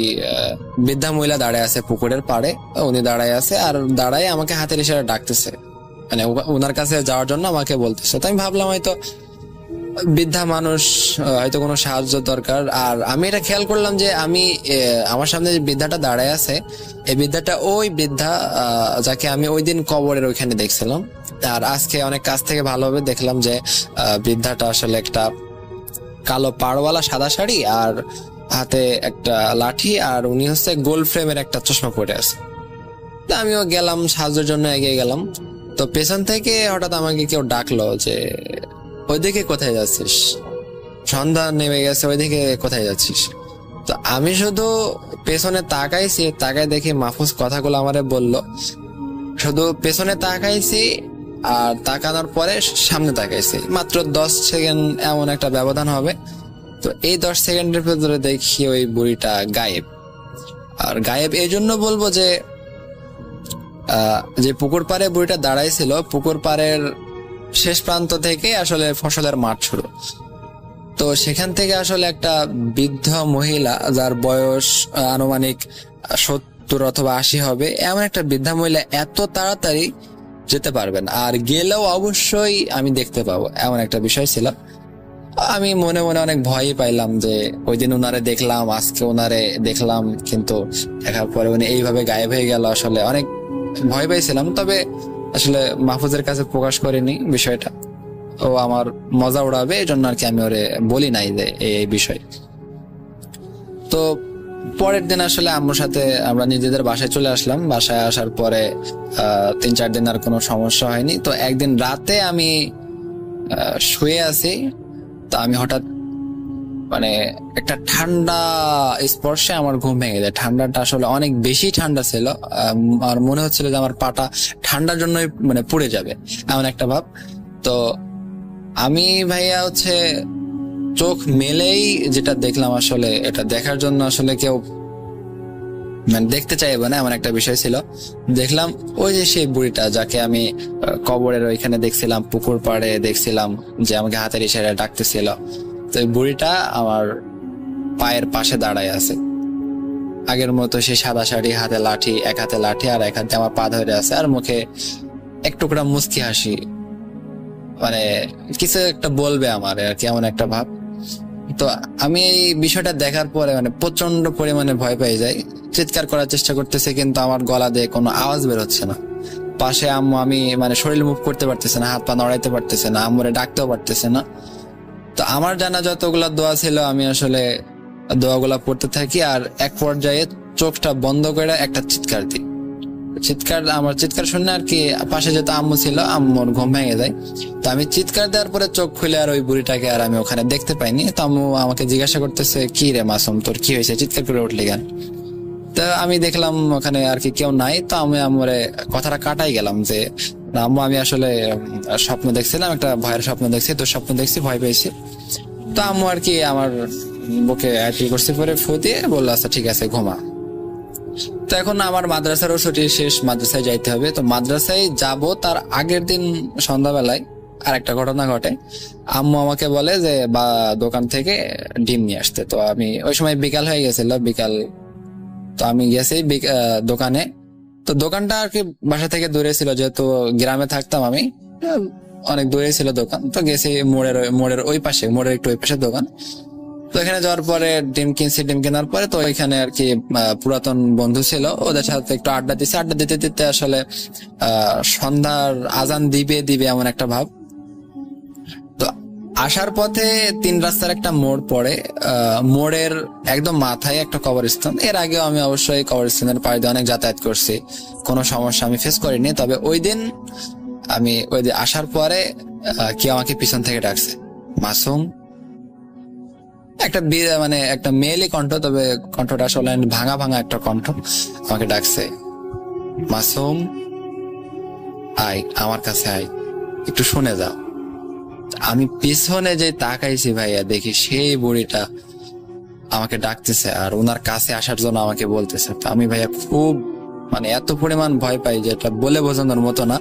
বৃদ্ধা মহিলা দাঁড়ায় আছে পুকুরের পাড়ে, উনি দাঁড়ায় আছে আর দাঁড়ায় আমাকে হাতের ইশারা ডাকতেছে, মানে ওনার কাছে যাওয়ার জন্য আমাকে বলতেছে। তো আমি ভাবলাম হয়তো বৃদ্ধা মানুষ, হয়তো কোনো সাহায্য দরকার। আর আমি এটা খেয়াল করলাম যে আমার সামনে যে বৃদ্ধাটা দাঁড়ায় আছে, এই বৃদ্ধাটা ওই বৃদ্ধা যাকে আমি ওই দিন কবরের ওইখানে দেখছিলাম। আর আজকে অনেক কাছ থেকে ভালোভাবে দেখলাম যে বৃদ্ধাটা আসলে একটা কালো পাড়ওয়ালা সাদা শাড়ি আর হাতে একটা লাঠি, আর উনি হচ্ছে গোল ফ্রেমের একটা চশমা পরে আছে। তো আমিও গেলাম সাহায্যের জন্য, এগিয়ে গেলাম। তো পেছন থেকে হঠাৎ আমাকে কেউ ডাকলো যে, ওইদিকে কোথায় যাচ্ছিস? সন্ধ্যা নেমে গেছে, ওইদিকে কোথায় যাচ্ছিস? তো আমি শুধু পেছনে তাকাইছি, তাকাই দেখি মাহফুজ কথাগুলো আমারে বললো। শুধু পেছনে তাকাইছি আর তাকানোর পরে সামনে তাকাইছি, মাত্র 10 সেকেন্ড এমন একটা ব্যবধান হবে। তো এই 10 সেকেন্ডের ভেতরে দেখি ওই বুড়িটা গায়েব। আর গায়েব এই জন্য বলবো যে পুকুর পাড়ে বুড়িটা দাঁড়াইছিল, পুকুর পাড়ের শেষ প্রান্ত থেকে আসলে ফসলের মাঠ শুরু। তো সেখান থেকে আসলে একটা বৃদ্ধ মহিলা, যার বয়স আনুমানিক 70 অথবা 80 হবে, এমন একটা বৃদ্ধা মহিলা এত তাড়াতাড়ি যেতে পারবেন, আর গেলেও অবশ্যই আমি দেখতে পাবো, এমন একটা বিষয় ছিল। আমি মনে মনে অনেক ভয়ই পাইলাম যে ওই দিন ওনারে দেখলাম, আজকে ওনারে দেখলাম, কিন্তু দেখার পরে উনি এইভাবে গায়েব হয়ে গেল, আসলে অনেক ভয় পাইছিলাম। তবে আসলে মাহফুজের কাছে প্রকাশ করিনি বিষয়টা, ও আমার মজা উড়াবে এই জন্য আর কি আমি ওরে বলি নাই যে এই বিষয়। তো পরের দিন আসলে আম্মুর সাথে আমরা নিজেদের বাসায় চলে আসলাম। বাসায় আসার পরে 3-4 দিন আর কোনো সমস্যা হয়নি। তো একদিন রাতে আমি শুয়ে আছি, তো আমি হঠাৎ মানে একটা ঠান্ডা স্পর্শে আমার ঘুম ভেঙে যায়। ঠান্ডাটা আসলে অনেক বেশি ঠান্ডা ছিল, আর মনে হচ্ছিল যে আমার পাটা ঠান্ডার জন্যই মানে পুড়ে যাবে, এমন একটা ভাব। তো আমি ভাইয়া হচ্ছে চোখ মেলেই যেটা দেখলাম, আসলে এটা দেখার জন্য আসলে কেউ মানে দেখতে চাইবে না এমন একটা বিষয় ছিল। দেখলাম ওই যে সেই বুড়িটা যাকে আমি কবরের ওইখানে দেখছিলাম, পুকুর পাড়ে দেখছিলাম যে আমাকে হাতের ইশারায় ডাকতেছিল, তো ওই বুড়িটা আমার পায়ের পাশে দাঁড়ায় আছে। আগের মতো সেই সাদা শাড়ি, হাতে লাঠি, এক হাতে লাঠি আর এক হাতে আমার পা ধরে আছে, আর মুখে এক টুকরা মুচকি হাসি, মানে কিছু একটা বলবে আমার আর কি, এমন একটা ভাব। তো আমি এই বিষয়টা দেখার পরে মানে প্রচন্ড পরিমাণে ভয় পেয়ে যাই। চিৎকার করার চেষ্টা করতেছে কিন্তু আমার গলা দিয়ে কোনো আওয়াজ বের হচ্ছে না। পাশে আম্মু, আমি মানে শরীর মুভ করতে পারতেছে না, হাত পা নড়াইতে পারতেছে না, আম্মুরে ডাকতেও পারতেছে না। তো আমার জানা যতগুলা দোয়া ছিল আমি আসলে দোয়াগুলা পড়তে থাকি, আর এক পর্যায়ে চোখটা বন্ধ করে একটা চিৎকার দিই। আমার চিৎকার শুনে আর কি পাশে যেহেতু আম্মু ছিল, আম্মুর ঘুম ভেঙে যায়। তো আমি চিৎকার দেওয়ার পরে চোখ খুলে আর ওই বুড়িটাকে আর আমি ওখানে দেখতে পাইনি। তো আম্মু আমাকে জিজ্ঞাসা করতেছে, কি রে মাসুম, তোর কি হয়েছে, চিৎকার করে উঠলি কেন? তো আমি দেখলাম ওখানে আর কি কেউ নাই। তো আমি আম্মুরে কথাটা কাটাই গেলাম যে, আম্মু আমি আসলে স্বপ্ন দেখছিলাম, একটা ভয়ের স্বপ্ন দেখছি, তোর স্বপ্ন দেখছি, ভয় পেয়েছি। তো আম্মু আর কি আমার বুকে আইটি করছে, পরে ফু দিয়ে বললো আচ্ছা ঠিক আছে ঘুমা। তো এখন আমার মাদ্রাসারও ছুটি শেষ, মাদ্রাসায় যাইতে হবে। তো মাদ্রাসায় যাব তার আগের দিন সন্ধ্যাবেলায় আর একটা ঘটনা ঘটে। আম্মু আমাকে বলে যে বা দোকান থেকে ডিম নিয়ে আসতে। তো আমি ওই সময় বিকাল হয়ে গেছিল, বিকাল। তো আমি গেছি দোকানে। তো দোকানটা আর কি বাসা থেকে দূরে ছিল, যেহেতু গ্রামে থাকতাম আমি, অনেক দূরে ছিল দোকান। তো গেছি মোড়ের ওই পাশে, মোড়ের একটু ওই পাশে দোকান। তো এখানে যাওয়ার পরে ডিম কিনছি, ডিম কেনার পরে তো এখানে আর কি পুরাতন বন্ধু ছিল, ওদের সাথে একটু আড্ডা দিছি। আড্ডা দিতে দিতে আসলে সন্ধ্যার আজান দিবে এমন একটা ভাব। তো আসার পথে 3 রাস্তার একটা মোড় পড়ে, মোড়ের একদম মাথায় একটা কবরস্থান। এর আগেও আমি অবশ্যই কবরস্থানের পাড়ে দিয়ে অনেক যাতায়াত করছি, কোনো সমস্যা আমি ফেস করিনি। তবে ওই দিন আসার পরে কেউ আমাকে পিছন থেকে ডাকছে, মাসুম। একটা মেয়েলি কণ্ঠ, তবে কণ্ঠটা আসলে ভাঙা একটা কণ্ঠ। আমাকে ডাকছে, মাসুম আয়, আমার কাছে আয়, একটু শুনে যাও। আমি পিছনে যে তাকাইছি ভাইয়া, দেখি সেই বুড়িটা আমাকে ডাকতেছে আর ওনার কাছে আসার জন্য আমাকে বলতেছে। তো আমি ভাইয়া খুব মানে এত পরিমাণ ভয় পাই যেটা বলে বোঝানোর মতো না।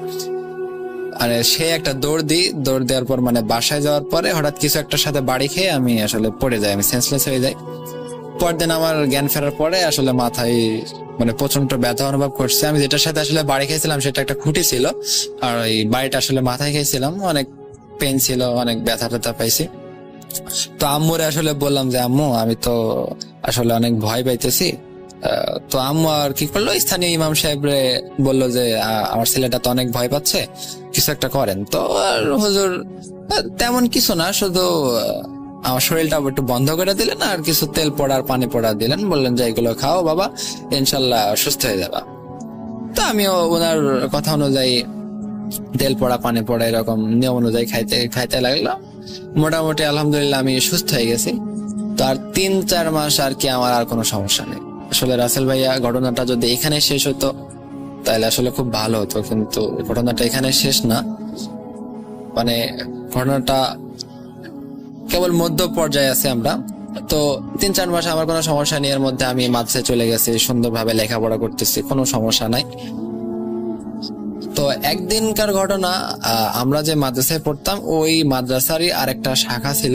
আর সে একটা দৌড় দেওয়ার পর মানে বাসায় যাওয়ার পরে হঠাৎ কিছু একটার সাথে বাড়ি খেয়ে আমি আসলে পড়ে যাই, আমি সেন্সলেস হয়ে যাই। পরদিন আমার জ্ঞান ফেরার পরে আসলে মাথায় মানে প্রচন্ড ব্যথা অনুভব করছে। আমি যেটার সাথে আসলে বাড়ি খেয়েছিলাম সেটা একটা খুঁটি ছিল, আর ওই বাড়িটা আসলে মাথায় খেয়েছিলাম। অনেক পেন ছিল, অনেক ব্যথা পাইছি। তো আম্মুরে আসলে বললাম যে আম্মু আমি তো আসলে অনেক ভয় পাইতেছি। তো আম্মু আর কি করলো, স্থানীয় ইমাম সাহেবরে বললো যে আমার ছেলেটা তো অনেক ভয় পাচ্ছে, কিছু একটা করেন। তো হুজুর তেমন কিছু না, শুধু আমার শরীরটা একটু বন্ধ করে দিলেন আর কিছু তেল পড়ার পানি পড়া দিলেন, বললেন যে এগুলো খাও বাবা, ইনশাল্লাহ সুস্থ হয়ে যাবা। তো আমিও ওনার কথা অনুযায়ী তেল পড়া পানি পড়া এরকম নিয়ম অনুযায়ী খাইতে লাগলাম। মোটামুটি আলহামদুলিল্লাহ আমি সুস্থ হয়ে গেছি। তো আর 3-4 মাস আর কি আমার আর কোনো সমস্যা নেই। আসলে রাসেল ভাইয়া, ঘটনাটা যদি এখানে শেষ হতো তাহলে আসলে খুব ভালো হতো, কিন্তু ঘটনাটা এখানে শেষ না। মানে ঘটনাটা কেবল মধ্য পর্যায়ে আছে আমরা। তো 3-4 মাস আমার কোনো সমস্যা নেই, এর মধ্যে আমি মাদ্রাসায় চলে গেছি, সুন্দরভাবে লেখাপড়া করতেছি, কোনো সমস্যা নাই। তো একদিনকার ঘটনা, আমরা যে মাদ্রাসায় পড়তাম ওই মাদ্রাসারই আরেকটা শাখা ছিল,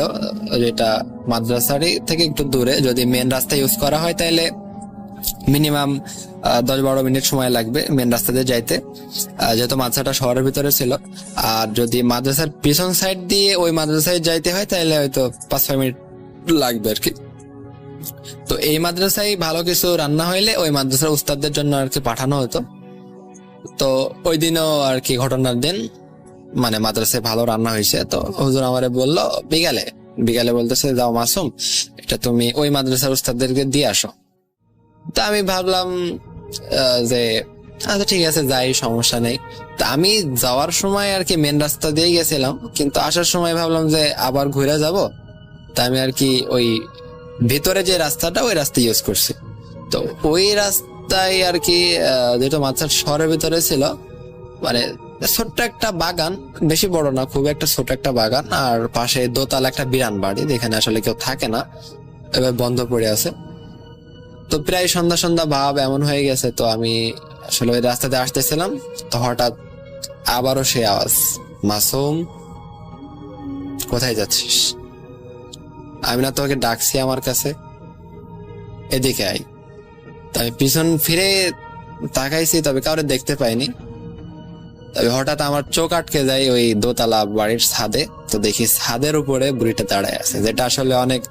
যেটা মাদ্রাসারই থেকে একটু দূরে। যদি মেন রাস্তা ইউজ করা হয় তাহলে মিনিমাম 10-12 মিনিট সময় লাগবে মেন রাস্তা দিয়ে যাইতে, যেহেতু মাদ্রাসাটা শহরের ভিতরে ছিল। আর যদি মাদ্রাসার পিছন সাইড দিয়ে ওই মাদ্রাসায় যাইতে হয় তাহলে হয়তো 5-6 মিনিট লাগবে আর কি। তো এই মাদ্রাসায় ভালো কিছু রান্না হইলে ওই মাদ্রাসার উস্তাদদের জন্য আর কি পাঠানো হতো। তো ওই দিনও আর কি ঘটনার দিন মানে মাদ্রাসায় ভালো রান্না হয়েছে। তো হুজুর আমারে বললো বিকালে বিকালে বলতেছে যাও মাসুম, এটা তুমি ওই মাদ্রাসার উস্তাদদেরকে দিয়ে আসো। তা আমি ভাবলাম যে আচ্ছা ঠিক আছে যাই, সমস্যা নেই। তা আমি যাওয়ার সময় আর কি মেন রাস্তা দিয়ে গেছিলাম, কিন্তু আসার সময় ভাবলাম যে আবার ঘুরে যাব। তা আমি আর কি ওই ভিতরে যে রাস্তাটা ওই রাস্তা ইউজ করছি। তো ওই রাস্তায় আর কি যেটা মাদ্রাসার শহরের ভিতরে ছিল, মানে ছোট্ট একটা বাগান, বেশি বড় না, খুব একটা ছোট একটা বাগান, আর পাশে দোতলা একটা বিরান বাড়ি যেখানে আসলে কেউ থাকে না, এবার বন্ধ পড়ে আছে। তো প্রায় সন্ধ্যা সন্ধ্যা ভাব এমন হয়ে গেছে। তো আমি আসলে ওই রাস্তাতে আসতেছিলাম, তো হঠাৎ আবারও সে আওয়াজ, মাসুম কোথায় যাচ্ছিস? আমি না তোকে ডাকছি আমার কাছে, এদিকে আই। আমি পিছন ফিরে তাকাইছি, তবে কাউরে দেখতে পাইনি। তবে হঠাৎ আমার চোখ আটকে যায় ওই দোতলা বাড়ির ছাদে। তো দেখি ছাদের উপরে বুড়িটা দাঁড়ায় আছে, যেটা আসলে অনেক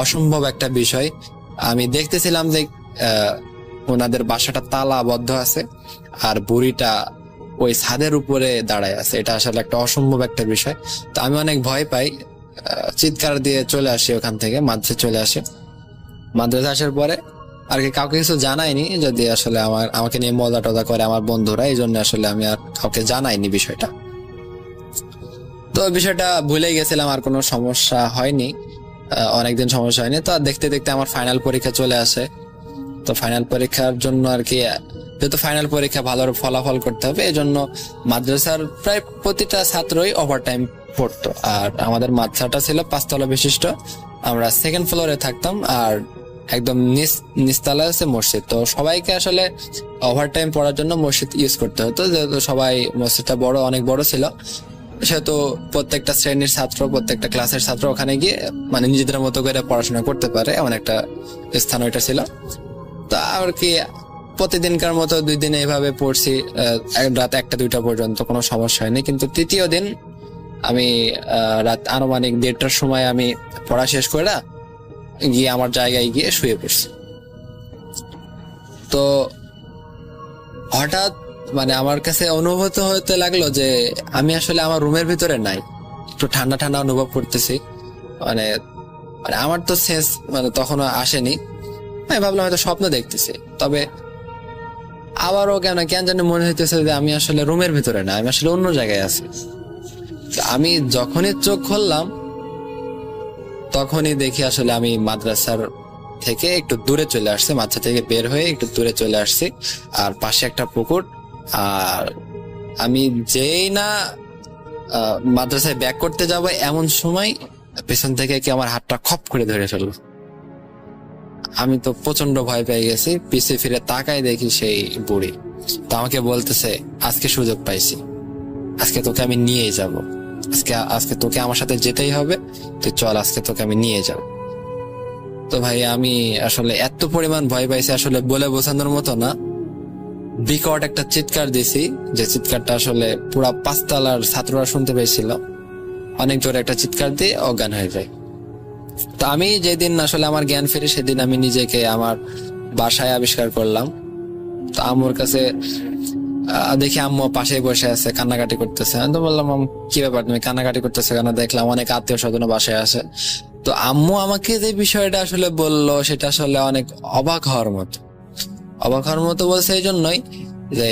অসম্ভব একটা বিষয়। আমি দেখতেছিলাম যে ওনাদের বাসাটা তালাবদ্ধ আছে আর বুড়িটা ওই ছাদের উপরে দাঁড়ায় আছে, এটা আসলে একটা অসম্ভব একটা বিষয়। তো আমি অনেক ভয় পাই, চিৎকার দিয়ে চলে আসি ওখান থেকে, মাদ্রাসা চলে আসে। মাদ্রাসা আসার পরে আর কি কাউকে কিছু জানাইনি, যদি আসলে আমাকে নিয়ে মজা টজা করে আমার বন্ধুরা, এই জন্য আসলে আমি আর কাউকে জানাইনি বিষয়টা। তো বিষয়টা ভুলে গেছিলাম, আর কোনো সমস্যা হয়নি, অনেকদিন সমস্যা হয়নি। তো দেখতে দেখতে আমার ফাইনাল পরীক্ষা চলে আসে। তো ফাইনাল পরীক্ষার জন্য আর কি, যেহেতু ফাইনাল পরীক্ষা ভালো ফলাফল করতে হবে, এই জন্য মাদ্রাসার প্রায় প্রতিটা ছাত্রই ওভারটাইম পড়তো। আর আমাদের মাদ্রাসাটা ছিল 5 তলা বিশিষ্ট, আমরা সেকেন্ড ফ্লোরে থাকতাম, আর একদম নিচতলায় আছে মসজিদ। তো সবাইকে আসলে ওভারটাইম পড়ার জন্য মসজিদ ইউজ করতে হতো, যেহেতু সবাই মসজিদটা অনেক বড় ছিল, সেহেতু প্রত্যেকটা শ্রেণীর ছাত্র, প্রত্যেকটা ক্লাসের ছাত্র ওখানে গিয়ে মানে নিজেদের মতো করে পড়াশোনা করতে পারে, এমন একটা স্থান ওইটা ছিল। তো আর কি প্রতিদিনকার মতো 2 দিন এইভাবে পড়ছি, রাত 1টা-2টা পর্যন্ত, কোনো সমস্যা হয়নি। কিন্তু তৃতীয় দিন আমি রাত আনুমানিক 1:30টার সময় আমি পড়া শেষ করে গিয়ে আমার জায়গায় গিয়ে শুয়ে পড়ছি। তো হঠাৎ মানে আমার কাছে অনুভূত হতে লাগলো যে আমি আসলে আমার রুমের ভিতরে নাই, একটু ঠান্ডা ঠান্ডা অনুভব করতেছি। মানে আমার তো সেন্স মানে তখনও আসেনি, আমি ভাবলাম হয়তো স্বপ্ন দেখতেছি। তবে আবারও কেন জানি মনে হইতেছে যে আমি আসলে রুমের ভিতরে না, আমি আসলে অন্য জায়গায় আছি। আমি যখনই চোখ খুললাম তখনই দেখি আসলে আমি মাদ্রাসার থেকে একটু দূরে চলে আসছি, মাদ্রাসা থেকে বের হয়ে একটু দূরে চলে আসছি, আর পাশে একটা পুকুর। আর আমি যেই না মাদ্রাসায় ব্যাক করতে যাব, এমন সময় পেছন থেকে কি আমার হাতটা খপ করে ধরে ফেললো। আমি তো প্রচন্ড ভয় পেয়ে গেছি, পিছে ফিরে তাকাই দেখি সেই বুড়ি। তো আমাকে বলতেছে, আজকে সুযোগ পাইছি, আজকে তোকে আমি নিয়ে যাব, আজকে তোকে আমার সাথে যেতেই হবে, তুই চল, আজকে তোকে আমি নিয়ে যাব। তো ভাই আমি আসলে এত পরিমাণ ভয় পাইছি, আসলে বলে বোঝানোর মতো না। বিকট একটা চিৎকার দিছি, যে চিৎকারটা আসলে পুরা 5 তলার ছাত্ররা শুনতে পেয়েছিল। অনেক জোরে একটা চিৎকার দিয়ে অজ্ঞান হয়ে যায়। তো আমি যেদিন আসলে আমার জ্ঞান ফিরে, সেদিন আমি নিজেকে আমার বাসায় আবিষ্কার করলাম। তো আম্মুর কাছে দেখি আম্মু পাশে বসে আছে, কান্নাকাটি করতেছে। আমি তো বললাম, কি ব্যাপার, তুমি কান্নাকাটি করতেছে কেন? দেখলাম অনেক আত্মীয় স্বজন বাসায় আছে। তো আম্মু আমাকে যে বিষয়টা আসলে বললো, সেটা আসলে অনেক অবাক হওয়ার মতো বলছে এই জন্যই যে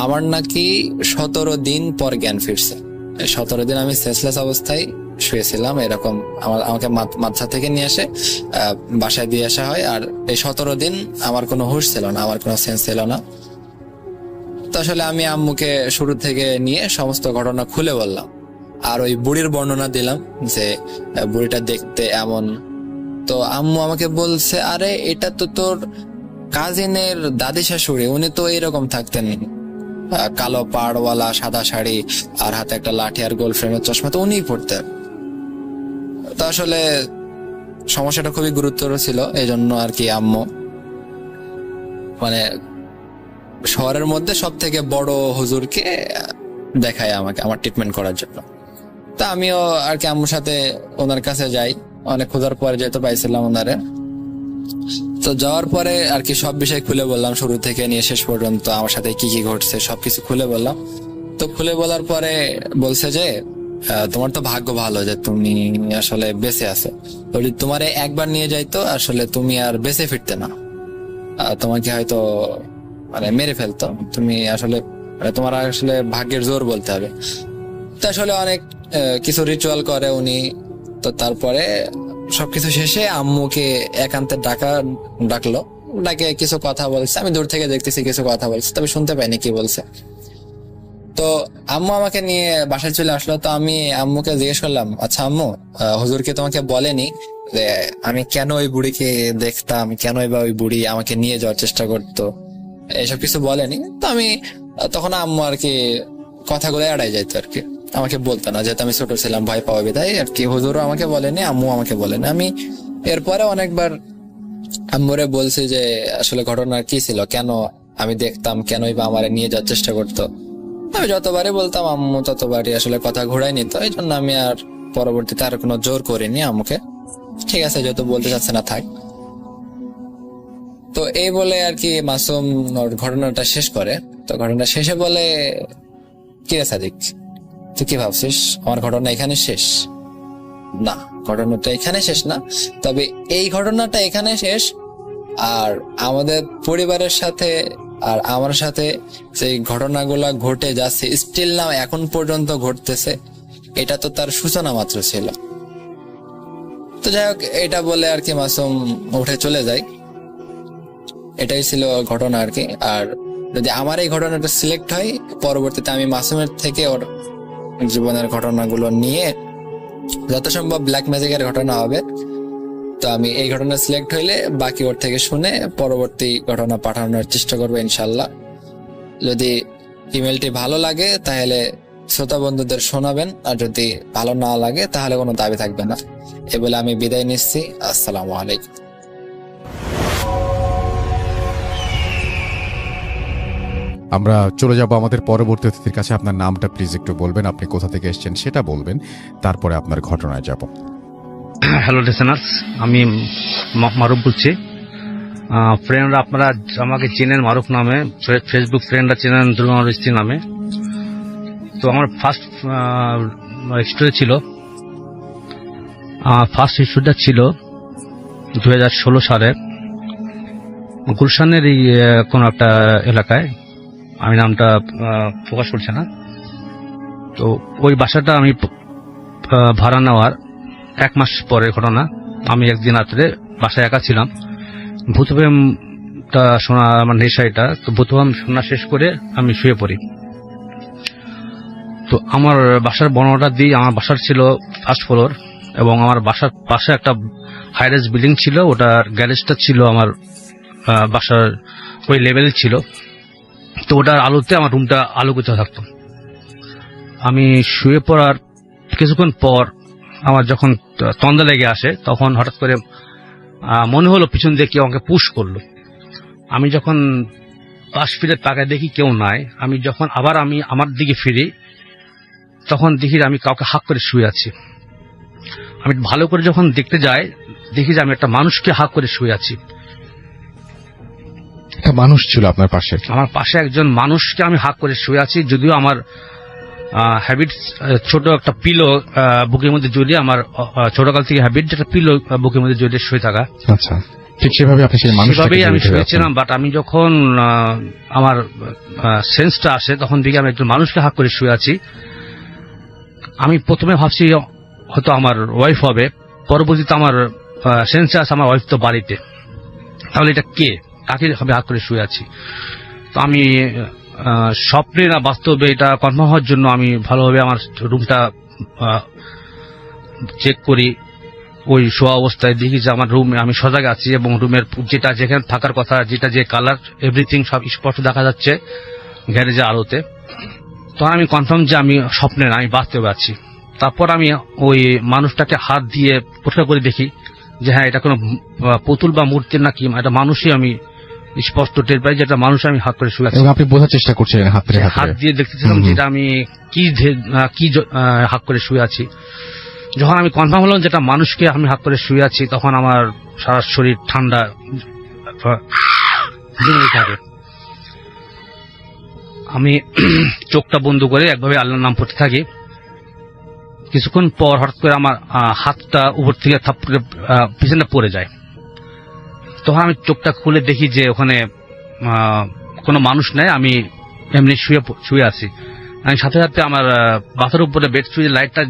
আমার নাকি 17 দিন পর জ্ঞান ফিরছে। 17 দিন আমি সেন্সলেস অবস্থায় শুয়েছিলাম, এরকম আমাকে মাদ্রাসা থেকে নিয়ে এসে বাসায় দিয়ে আসা হয়। আর এই 17 দিন আমার কোনো হুঁশ ছিল না, আমার কোনো সেন্স ছিল না। তো আসলে আমি আম্মুকে শুরু থেকে নিয়ে সমস্ত ঘটনা খুলে বললাম, আর ওই বুড়ির বর্ণনা দিলাম যে বুড়িটা দেখতে এমন। তো আম্মু আমাকে বলছে, আরে এটা তো তোর কাজিনের দাদি শাশুড়ি, উনি তো এরকম থাকতেন, কালো পাড়ওয়ালা, সাদা শাড়ি, আর হাতে একটা লাঠি আর গোল ফ্রেমের চশমা, তো উনিই পড়তেন। তো আসলে সমস্যাটা খুবই গুরুতর ছিল, এই জন্য আর কি আম্মু মানে শহরের মধ্যে সব থেকে বড় হুজুরকে দেখায় আমাকে আমার ট্রিটমেন্ট করার জন্য। তা আমিও আর কি আম্মুর সাথে ওনার কাছে যাই, অনেক খোঁজার পরে যেহেতু পাইছিলাম ওনারে। তো যাওয়ার পরে আর কি সব বিষয় খুলে বললাম, শুরু থেকে নিয়ে শেষ পর্যন্ত আমার সাথে কি কি ঘটছে সবকিছু খুলে বললাম। তো খুলে বলার পরে বলছে যে তোমার তো ভাগ্য ভালো যে তুমি আসলে বেঁচে আছো। যদি তোমারে একবার নিয়ে যাইতো আসলে তুমি আর বেঁচে ফিরতে না, তোমাকে হয়তো মানে মেরে ফেলতো। তুমি আসলে তোমার আসলে ভাগ্যের জোর বলতে হবে। তো আসলে অনেক কিছু রিচুয়াল করে উনি। তো তারপরে সবকিছু শেষে আম্মুকে একান্তে ডাকলো, ডাকে কিছু কথা বলছে। আমি দূর থেকে দেখতেছি কিছু কথা বলছে, তবে শুনতে পাইনি কি বলছে। তো আম্মু আমাকে নিয়ে বাসায় চলে আসলো। তো আমি আম্মুকে জিজ্ঞেস করলাম, আচ্ছা আম্মু, হুজুরকে তোমাকে বলেনি যে আমি কেন ওই বুড়িকে দেখতাম, কেন বা ওই বুড়ি আমাকে নিয়ে যাওয়ার চেষ্টা করতো, এসব কিছু বলেনি? তো আমি তখন আম্মু আর কি কথাগুলো এড়াই যাইতো আর কি, আমাকে বলতো না, যেহেতু আমি ছোট ছিলাম, ভয় পাওয়া বিধায় আর কি। হুজুরও আমাকে বলেনি, আম্মু আমাকে বলেনি। আমি এরপরে অনেকবার আম্মুরে বলছি যে আসলে ঘটনা কি ছিল, কেন আমি দেখতাম, কেনই বা আমারে নিয়ে যাওয়ার চেষ্টা করতো। আমি যতবারই বলতাম আম্মু ততবারই আসলে কথা ঘোরাই নিত। এই জন্য আমি আর পরবর্তীতে আর কোনো জোর করিনি আম্মুকে। ঠিক আছে, যেহেতু বলতে চাচ্ছে না থাক। তো এই বলে আর কি মাসুম ওর ঘটনাটা শেষ করে। তো ঘটনা শেষে বলে, কি রে সাদিক, তুই কি ভাবছিস আমার ঘটনা এখানে শেষ? না, ঘটনাটা এখানে শেষ না, তবে এই ঘটনাটা এখানে শেষ। আর আমাদের পরিবারের সাথে আর আমার সাথে যে ঘটনাগুলা ঘটে যাচ্ছে, স্টিল নাও এখন পর্যন্ত ঘটতেছে, এটা তো তার সূচনা মাত্র ছিল। তো যাই হোক, এটা বলে আর কি মাসুম উঠে চলে যায়। এটাই ছিল ঘটনা আর কি। আর যদি আমার এই ঘটনাটা সিলেক্ট হয়, পরবর্তীতে আমি মাসুমের থেকে ওর জীবনের ঘটনাগুলো নিয়ে যত সম্ভব ব্ল্যাক ম্যাজিকের ঘটনা হবে। তো আমি এই ঘটনা সিলেক্ট হইলে বাকি ওর থেকে শুনে পরবর্তী ঘটনা পাঠানোর চেষ্টা করবো ইনশাল্লাহ। যদি ইমেলটি ভালো লাগে তাহলে শ্রোতা বন্ধুদের শোনাবেন, আর যদি ভালো না লাগে তাহলে কোনো দাবি থাকবে না। এ বলে আমি বিদায় নিচ্ছি। আসসালামু আলাইকুম। আমরা চলে যাব আমাদের পরবর্তী অতিথির কাছে। আপনার নামটা প্লিজ একটু বলবেন, আপনি কোথা থেকে এসেছেন সেটা বলবেন, তারপরে আপনার ঘটনায় যাব। হ্যালো লিসেনার্স, আমি মারুফ বলছি। ফ্রেন্ডরা আপনারা আমাকে চেনেন মারুফ নামে, ফেসবুক ফ্রেন্ডরা চেনেন দুর্গা মারুফ নামে। তো আমার ফার্স্ট স্টোরিটা ছিল 2016 সালে গুলশানের এই কোন একটা এলাকায়, আমি নামটা প্রকাশ করছি না। তো ওই বাসাটা আমি ভাড়া নেওয়ার 1 মাস পরের ঘটনা। আমি একদিন রাত্রে বাসায় একা ছিলাম, ভূতপ্রেমটা শোনা আমার নেশা এটা। তো ভূতপ্রেম শোনা শেষ করে আমি শুয়ে পড়ি। তো আমার বাসার বর্ণনাটা দিই। আমার বাসার ছিল ফার্স্ট ফ্লোর এবং আমার বাসার পাশে একটা হাইরাইজ বিল্ডিং ছিল, ওটার গ্যারেজটা ছিল আমার বাসার ওই লেভেল ছিল। তো ওটার আলোতে আমার রুমটা আলোকিত থাকতো। আমি শুয়ে পড়ার কিছুক্ষণ পর আমার যখন তন্দা লেগে আসে, তখন হঠাৎ করে মনে হলো পিছন দিয়ে কেউ আমাকে পুশ করলো। আমি যখন পাশ ফিরে তাকায় দেখি কেউ নাই। আমি যখন আবার আমার দিকে ফিরি, তখন দেখি আমি কাউকে হাঁক করে শুয়ে আছি। আমি ভালো করে যখন দেখতে যাই, দেখি যে আমি একটা মানুষকে হাঁক করে শুয়ে আছি। একটা মানুষ ছিল আপনার পাশে? আমার পাশে একজন মানুষকে আমি হাঁক করে শুয়ে আছি। যদিও আমার হ্যাবিটস ছোট একটা পিলো বুকের মধ্যে জড়িয়ে, আমার ছোটকাল থেকে হ্যাবিট যেটা পিলো বুকের মধ্যে জড়িয়ে শুয়ে থাকা। আচ্ছা, ঠিক সেভাবে আপনি সেই মানুষটাকে আমি শুয়েছিলাম। বাট আমি যখন আমার সেন্সটা আসে, তখন দেখি আমি একজন মানুষকে হাঁক করে শুয়ে আছি। আমি প্রথমে ভাবছি হয়তো আমার ওয়াইফ হবে, পরবর্তীতে আমার সেন্সে আসে আমার ওয়াইফ তো বাড়িতে, তাহলে এটা কে, কাকে আমি হাঁক করে শুয়ে আছি। তো আমি স্বপ্নে না বাস্তবে এটা কনফার্ম হওয়ার জন্য আমি ভালোভাবে আমার রুমটা চেক করি। ওই শোয়া অবস্থায় দেখি যে আমার রুমে আমি সজাগ আছি এবং রুমের যেটা যেখানে থাকার কথা, যেটা যে কালার, এভরিথিং সব স্পষ্ট দেখা যাচ্ছে গ্যারেজের আলোতে। তখন আমি কনফার্ম যে আমি স্বপ্নে না, আমি বাস্তবে আছি। তারপর আমি ওই মানুষটাকে হাত দিয়ে পরীক্ষা করে দেখি যে হ্যাঁ, এটা কোনো পুতুল বা মূর্তি নাকি এটা মানুষই। আমি স্পষ্ট টের পাই যেটা মানুষ আমি হাত করে শুয়ে আছি। আপনি বোঝার চেষ্টা করছিলেন হাত দিয়ে দেখতেছিলাম যেটা আমি কি হাত করে শুয়ে আছি। যখন আমি কনফার্ম হলাম যেটা মানুষকে আমি হাত করে শুয়ে আছি, তখন আমার সারা শরীর ঠান্ডা থাকে। আমি চোখটা বন্ধ করে একভাবে আল্লাহর নাম পড়তে থাকি। কিছুক্ষণ পর হঠাৎ করে আমার হাতটা উপর থেকে থাপ করে পিছনে পড়ে যায়। তখন আমি চোখটা খুলে দেখি যে ওখানে কোনো মানুষ নেই, আমি এমনি শুয়ে আছি। আমি সাথে সাথে আমার মাথার উপরে বেড সুইচ লাইটটা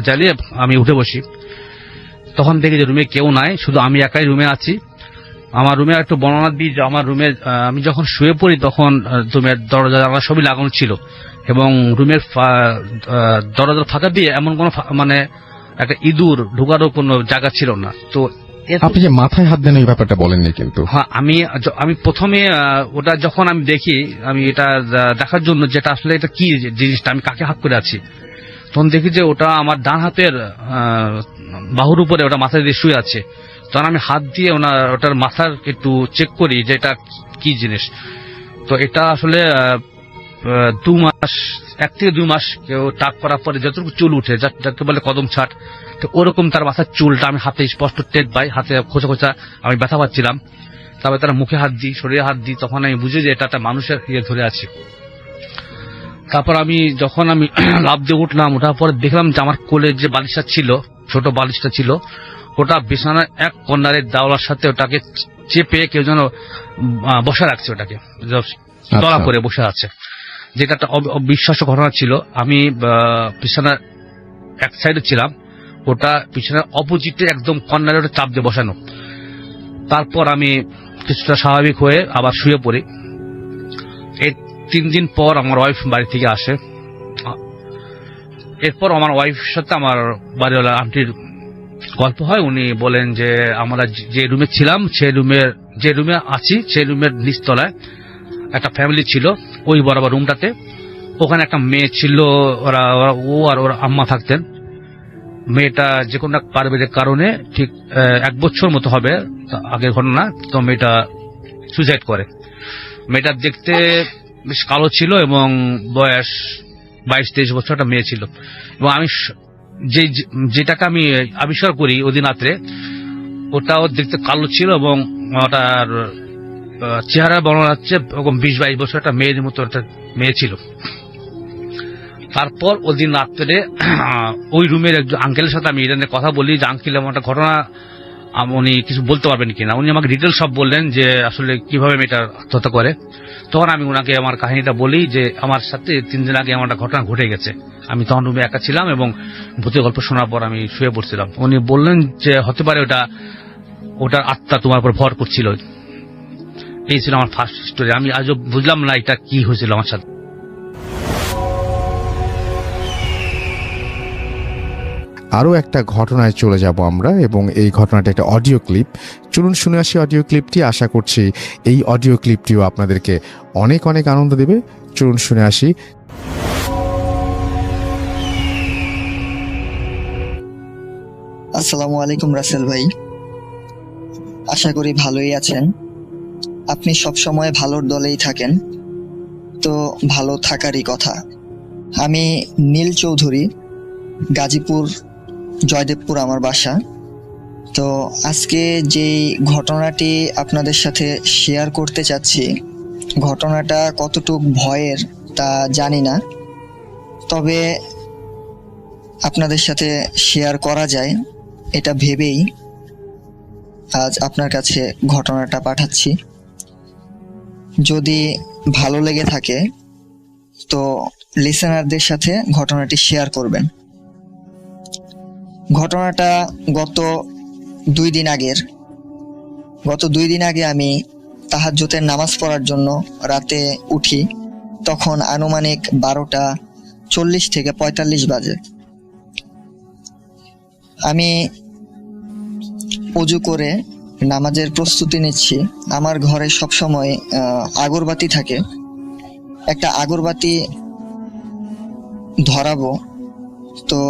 জ্বালিয়ে আমি উঠে বসি। তখন দেখি যে রুমে কেউ নাই, শুধু আমি একাই রুমে আছি। আমার রুমে একটু বর্ণনা দিই যে আমার রুমে আমি যখন শুয়ে পড়ি তখন রুমের দরজা জানালা সবই লাগানো ছিল এবং রুমের দরজার ফাঁকা দিয়ে এমন কোনো মানে একটা ইঁদুর ঢোকারও কোনো জায়গা ছিল না। তো আপনি যে মাথায় হাত দেন এই ব্যাপারটা বলেননি কিন্তু। হ্যাঁ, আমি প্রথমে ওটা যখন আমি দেখি, আমি এটা দেখার জন্য যেটা আসলে এটা কি জিনিসটা, আমি কাকে হাত করে আছি, তখন দেখি যে ওটা আমার ডান হাতের বাহুর উপরে ওটা মাথা দিয়ে শুয়ে আছে। তখন আমি হাত দিয়ে ওটার মাথার একটু চেক করি যে এটা কি জিনিস। তো এটা আসলে 1 থেকে 2 মাস কেউ টাক করার পরে যতটুকু চুল উঠে, যাকে বলে কদম ছাট, তো ওরকম তার মাথার চুলটা আমি হাতে স্পষ্ট টের পাই, হাতে খোঁচা খোঁচা আমি ব্যথা পাচ্ছিলাম। তারপরে তারা মুখে হাত দিই, শরীরে হাত দিই, তখন আমি বুঝি যে এটা একটা মানুষের ধরে আছে। তারপর যখন আমি লাফ দিয়ে উঠলাম, ওঠার পরে দেখলাম যে আমার কোলে যে বালিশটা ছিল, ছোট বালিশটা ছিল, ওটা বিছানার এক কর্নারের দেওয়ালের সাথে ওটাকে চেপে কেউ যেন বসে রাখছে, ওটাকে তলা করে বসে আছে, যেটা একটা অবিশ্বাস্য ঘটনা ছিল। আমি বিছানার এক সাইডে ছিলাম, ওটা বিছানার অপোজিটে একদম কর্নারে ওটা চাপ দিয়ে বসানো। তারপর আমি কিছুটা স্বাভাবিক হয়ে আবার শুয়ে পড়ি। এই 3 দিন পর আমার ওয়াইফ বাড়ি থেকে আসে। এরপর আমার ওয়াইফের সাথে আমার বাড়িওয়ালা আন্টির গল্প হয়। উনি বলেন যে আমরা যে রুমে ছিলাম, যে রুমে আছি সেই রুমের নিচতলায় একটা ফ্যামিলি ছিল, ওই বরাবর রুমটাতে। ওখানে একটা মেয়ে ছিল, ও আর ওর আম্মা থাকতেন। মেয়েটা যে কোনো এক পারিবারিক কারণে ঠিক 1 বছর মতো হবে আগের ঘটনা, তো মেয়েটা সুইসাইড করে। মেয়েটা দেখতে বেশ কালো ছিল এবং বয়স 22-23 বছর একটা মেয়ে ছিল। এবং আমি যেটাকে আমি আবিষ্কার করি ওদিন রাত্রে, ওটাও দেখতে কালো ছিল এবং ওটার চেহারা বর্ণনা হচ্ছে এরকম 20-22 বছর একটা মেয়ের মতো একটা মেয়ে ছিল। তারপর ওদিন রাত্রে ওই রুমের একজন আঙ্কেলের সাথে আমি এটা নিয়ে কথা বলি যে আঙ্কেল এমন একটা ঘটনা, উনি কিছু বলতে পারবেন কিনা। উনি আমাকে ডিটেল সব বললেন যে আসলে কিভাবে মেয়েটা আত্মহত্যা করে। তখন আমি ওনাকে আমার কাহিনীটা বলি যে আমার সাথে 3 দিন আগে আমার একটা ঘটনা ঘটে গেছে। আমি তখন রুমে একা ছিলাম এবং ভূতের গল্প শোনার পর আমি শুয়ে পড়ছিলাম। উনি বললেন যে হতে পারে ওটার আত্মা তোমার উপর ভর করছিল। এই ছিল আমার ফার্স্ট স্টোরি। আমি আজও বুঝলাম না এটা কি হয়েছিল আমার সাথে। আরও একটা ঘটনায় চলে যাব আমরা, এবং এই ঘটনাটা একটা অডিও ক্লিপ। চলুন শুনে আসি অডিও ক্লিপটি। আশা করছি এই অডিও ক্লিপটিও আপনাদেরকে অনেক অনেক আনন্দ দেবে। চলুন শুনে আসি। আসসালামু আলাইকুম রাসেল ভাই, আশা করি ভালোই আছেন। আপনি সব সময় ভালোর দলেই থাকেন, তো ভালো থাকারই কথা। আমি নীল চৌধুরী, গাজীপুর জয়দেবপুর আমার বাসা। তো আজকে যেই ঘটনাটি আপনাদের সাথে শেয়ার করতে চাচ্ছি, ঘটনাটা কতটুকু ভয়ের তা জানি না, তবে আপনাদের সাথে শেয়ার করা যায় এটা ভেবেই আজ আপনার কাছে ঘটনাটা পাঠাচ্ছি। যদি ভালো লেগে থাকে তো লিসেনারদের সাথে ঘটনাটি শেয়ার করবেন। ঘটনাটা গত 2 দিন আগে আমি তাহাজ্জুদের নামাজ পড়ার জন্য রাতে উঠি। তখন আনুমানিক 12:40 থেকে 45 বাজে। আমি ওযু করে নামাজের প্রস্তুতি নিচ্ছি। আমার ঘরে সবসময় আগরবাতি থাকে। একটা আগরবাতি ধরাবো, তো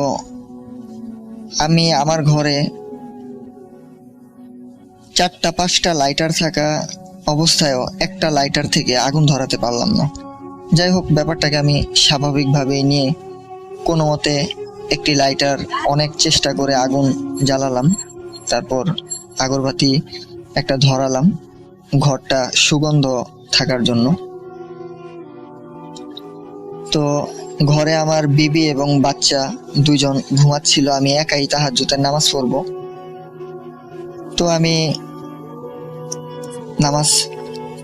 আমি আমার ঘরে 4-5টা লাইটার থাকা অবস্থায়ও একটা লাইটার থেকে আগুন ধরাতে পারলাম না। যাই হোক, ব্যাপারটাকে আমি স্বাভাবিকভাবেই নিয়ে কোনো মতে একটি লাইটার অনেক চেষ্টা করে আগুন জ্বালালাম। তারপর আগরবাতি একটা ধরালাম ঘরটা সুগন্ধ থাকার জন্য। তো ঘরে আমার বিবি এবং বাচ্চা দুইজন ঘুমাচ্ছিল, আমি একাই তাহাজ্জুদের নামাজ পড়ব। তো আমি নামাজ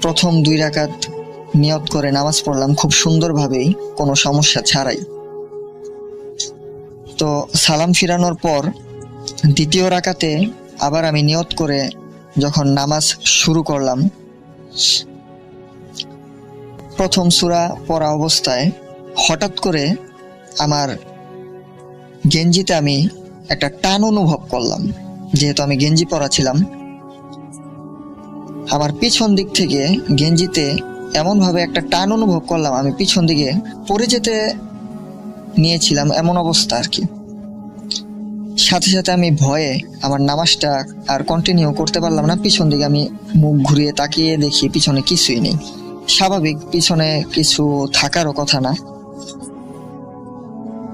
প্রথম 2 রাকাত নিয়ত করে নামাজ পড়লাম খুব সুন্দরভাবেই, কোনো সমস্যা ছাড়াই। তো সালাম ফিরানোর পর দ্বিতীয় রাকাতে আবার আমি নিয়ত করে যখন নামাজ শুরু করলাম, প্রথম সূরা পড়া অবস্থায় হঠাৎ করে আমার গেঞ্জিতে আমি একটা টান অনুভব করলাম। যেহেতু আমি গেঞ্জি পরা ছিলাম, আমার পিছন দিক থেকে গেঞ্জিতে এমন ভাবে একটা টান অনুভব করলাম, আমি পিছন দিকে পড়ে যেতে নিয়েছিলাম, এমন অবস্থা আর কি। সাথে সাথে আমি ভয়ে আমার নামাজটা আর কন্টিনিউ করতে পারলাম না। পিছন দিকে আমি মুখ ঘুরিয়ে তাকিয়ে দেখি পিছনে কিছুই নেই। স্বাভাবিক, পিছনে কিছু থাকারও কথা না,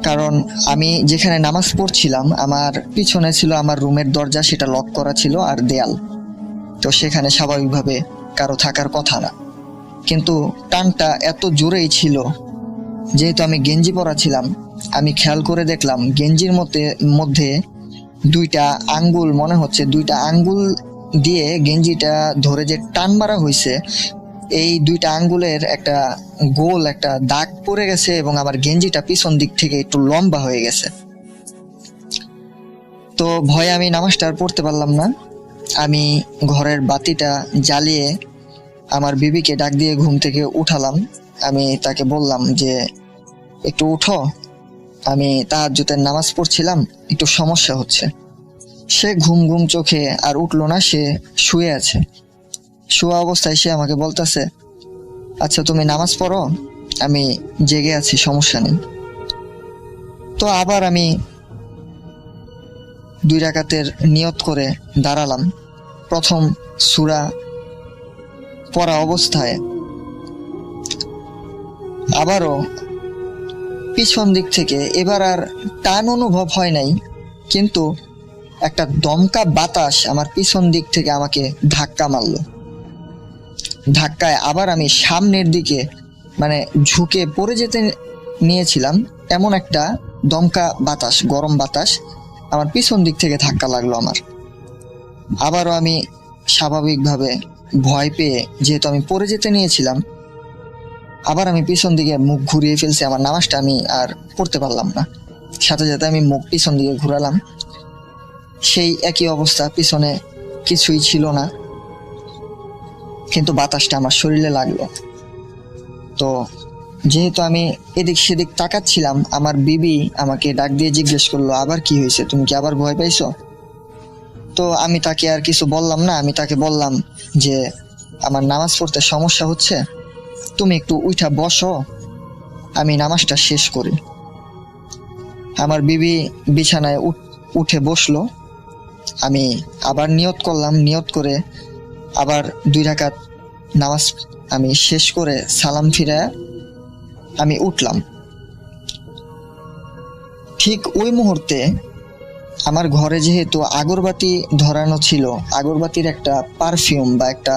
কারণ আমি যেখানে নামাজ পড়ছিলাম আমার পিছনে ছিল আমার রুমের দরজা, সেটা লক করা ছিল, আর দেয়াল। তো সেখানে স্বাভাবিকভাবে কারো থাকার কথা না, কিন্তু টানটা এত জোরেই ছিল। যেহেতু আমি গেঞ্জি পরা ছিলাম, আমি খেয়াল করে দেখলাম গেঞ্জির মধ্যে 2টা আঙ্গুল, মনে হচ্ছে 2টা আঙ্গুল দিয়ে গেঞ্জিটা ধরে যে টান মারা হয়েছে, এই 2টা আঙ্গুলের একটা গোল একটা দাগ পড়ে গেছে এবং আমার গেঞ্জিটা পিছন দিক থেকে একটু লম্বা হয়ে গেছে। তো ভয়ে আমি নামাজটা আর পড়তে পারলাম না। আমি ঘরের বাতিটা জ্বালিয়ে আমার বিবিকে ডাক দিয়ে ঘুম থেকে উঠালাম। আমি তাকে বললাম যে একটু উঠো, আমি তাহাজ্জুদের নামাজ পড়ছিলাম, একটু সমস্যা হচ্ছে। সে ঘুম ঘুম চোখে আর উঠলো না, সে শুয়ে আছে। শোয়া অবস্থায় সে আমাকে বলতেছে, আচ্ছা তুমি নামাজ পড়ো, আমি জেগে আছি, সমস্যা নেই। তো আবার আমি 2 রাকাতের নিয়ত করে দাঁড়ালাম। প্রথম সূরা পড়া অবস্থায় আবারও পিছন দিক থেকে, এবার আর টান অনুভব হয় নাই, কিন্তু একটা দমকা বাতাস আমার পিছন দিক থেকে আমাকে ধাক্কা মারলো। ধাক্কায় আবার আমি সামনের দিকে মানে ঝুঁকে পড়ে যেতে নিয়েছিলাম, এমন একটা দমকা বাতাস, গরম বাতাস আমার পিছন দিক থেকে ধাক্কা লাগলো আমার। আবারও আমি স্বাভাবিকভাবে ভয় পেয়ে, যেহেতু আমি পড়ে যেতে নিয়েছিলাম, আবার আমি পিছন দিকে মুখ ঘুরিয়ে ফেলছি। আমার নামাজটা আমি আর পড়তে পারলাম না। সাথে সাথে আমি মুখ পিছন দিকে ঘুরালাম, সেই একই অবস্থা, পিছনে কিছুই ছিল না, কিন্তু বাতাসটা আমার শরীরে লাগলো। তো যেহেতু আমি এদিক সেদিক তাকাচ্ছিলাম, আমার বিবি আমাকে ডাক দিয়ে জিজ্ঞেস করলো, আবার কি হয়েছে, তুমি কি আবার ভয় পাইছো? তো আমি তাকে আর কিছু বললাম না। আমি তাকে বললাম যে আমার নামাজ পড়তে সমস্যা হচ্ছে, তুমি একটু উঠা বসো, আমি নামাজটা শেষ করি। আমার বিবি বিছানায় উঠে বসলো। আমি আবার নিয়ত করলাম, নিয়ত করে আবার 2 রাকাত নামাজ আমি শেষ করে সালাম ফিরে আমি উঠলাম। ঠিক ওই মুহূর্তে আমার ঘরে যেহেতু আগরবাতি ধরানো ছিল, আগরবাতির একটা পারফিউম বা একটা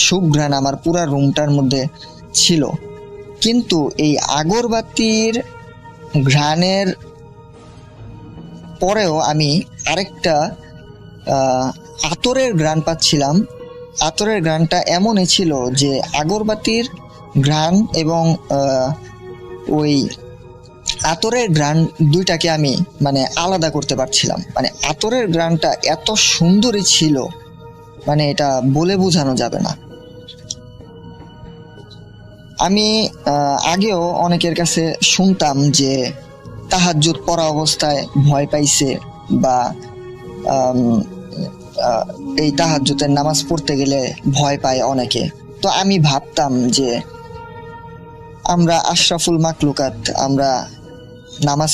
সুঘ্রাণ আমার পুরা রুমটার মধ্যে ছিল, কিন্তু এই আগরবাতির ঘ্রাণের পরেও আমি আরেকটা আতরের ঘ্রাণ পাচ্ছিলাম। আতরের ঘ্রাণটা এমনই ছিল যে আগরবাতির ঘ্রাণ এবং ওই আতরের ঘ্রাণ দুইটাকে আমি মানে আলাদা করতে পারছিলাম। মানে আতরের ঘ্রাণটা এত সুন্দরই ছিল, মানে এটা বলে বোঝানো যাবে না। আমি আগেও অনেকের কাছে শুনতাম যে তাহাজ্জুদ পড়া অবস্থায় ভয় পাইছে বা এই তাহাজ্জুদের নামাজ পড়তে গেলে ভয় পায় অনেকে। তো আমি ভাবতাম যে আমরা আশরাফুল মাকলুকাত, আমরা নামাজ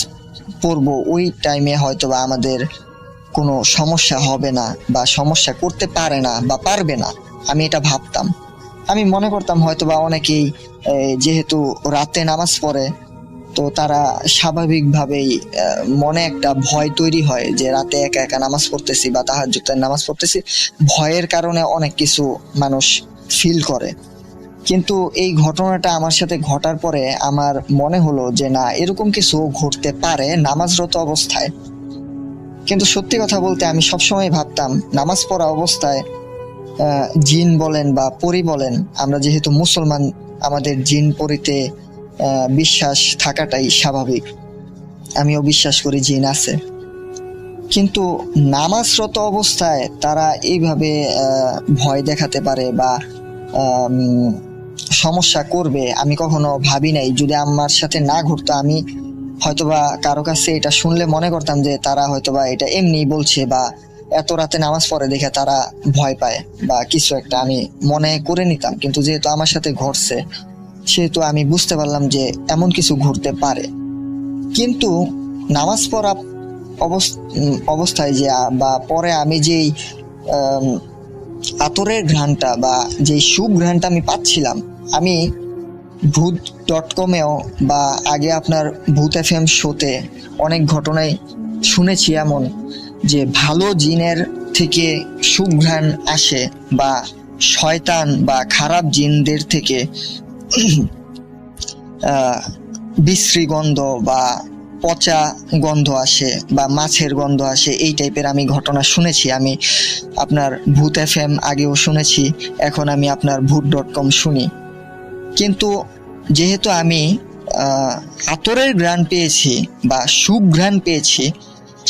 পড়বো ওই টাইমে হয়তোবা আমাদের কোনো সমস্যা হবে না বা সমস্যা করতে পারে না বা পারবে না, আমি এটা ভাবতাম। আমি মনে করতাম হয়তোবা অনেকেই যেহেতু রাতে নামাজ পড়ে, তো তারা স্বাভাবিকভাবেই মনে একটা ভয় তৈরি হয় যে রাতে একা একা নামাজ পড়তেছি বা তাহাজ্জুদের নামাজ পড়তেছি, ভয়ের কারণে অনেক কিছু মানুষ ফিল করে। কিন্তু এই ঘটনাটা আমার সাথে ঘটার পরে আমার মনে হলো যে না, এরকম কিছু ঘটতে পারে নামাজরত অবস্থায়। কিন্তু সত্যি কথা বলতে আমি সবসময় ভাবতাম নামাজ পড়া অবস্থায় জিন বলেন বা পরি বলেন, আমরা যেহেতু মুসলমান আমাদের জিন পরিতে বিশ্বাস থাকাটাই স্বাভাবিক, আমিও বিশ্বাস করি জিন আছে। কিন্তু নামাজরত অবস্থায় তারা এইভাবে ভয় দেখাতে পারে বা সমস্যা করবে আমি কখনো ভাবি নাই। যদি আমার সাথে না ঘটতো আমি হয়তোবা কারো কাছে এটা শুনলে মনে করতাম যে তারা হয়তোবা এটা এমনি বলছে বা এত রাতে নামাজ পড়ে দেখে তারা ভয় পায় বা কিছু একটা আমি মনে করে নিতাম। কিন্তু যেহেতু আমার সাথে ঘটছে সেহেতু আমি বুঝতে পারলাম যে এমন কিছু ঘটতে পারে। কিন্তু নামাজ পড়া অবস্থায় যে বা পরে আমি যেই আতরের ঘ্রাণটা বা যেই সুঘ্রাণটা আমি পাচ্ছিলাম, আমি ভূত.কমেও বা আগে আপনার ভূত FM শোতে অনেক ঘটনাই শুনেছি এমন যে ভালো জিনের থেকে সুঘ্রাণ আসে বা শয়তান বা খারাপ জিনদের থেকে বিশ্রী গন্ধ বা পচা গন্ধ আসে বা মাছের গন্ধ আসে, এই টাইপের আমি ঘটনা শুনেছি। আমি আপনার ভূত FM আগেও শুনেছি, এখন আমি আপনার ভূত.com শুনি। কিন্তু যেহেতু আমি আতরের ঘ্রাণ পেয়েছি বা সুঘ্রাণ পেয়েছি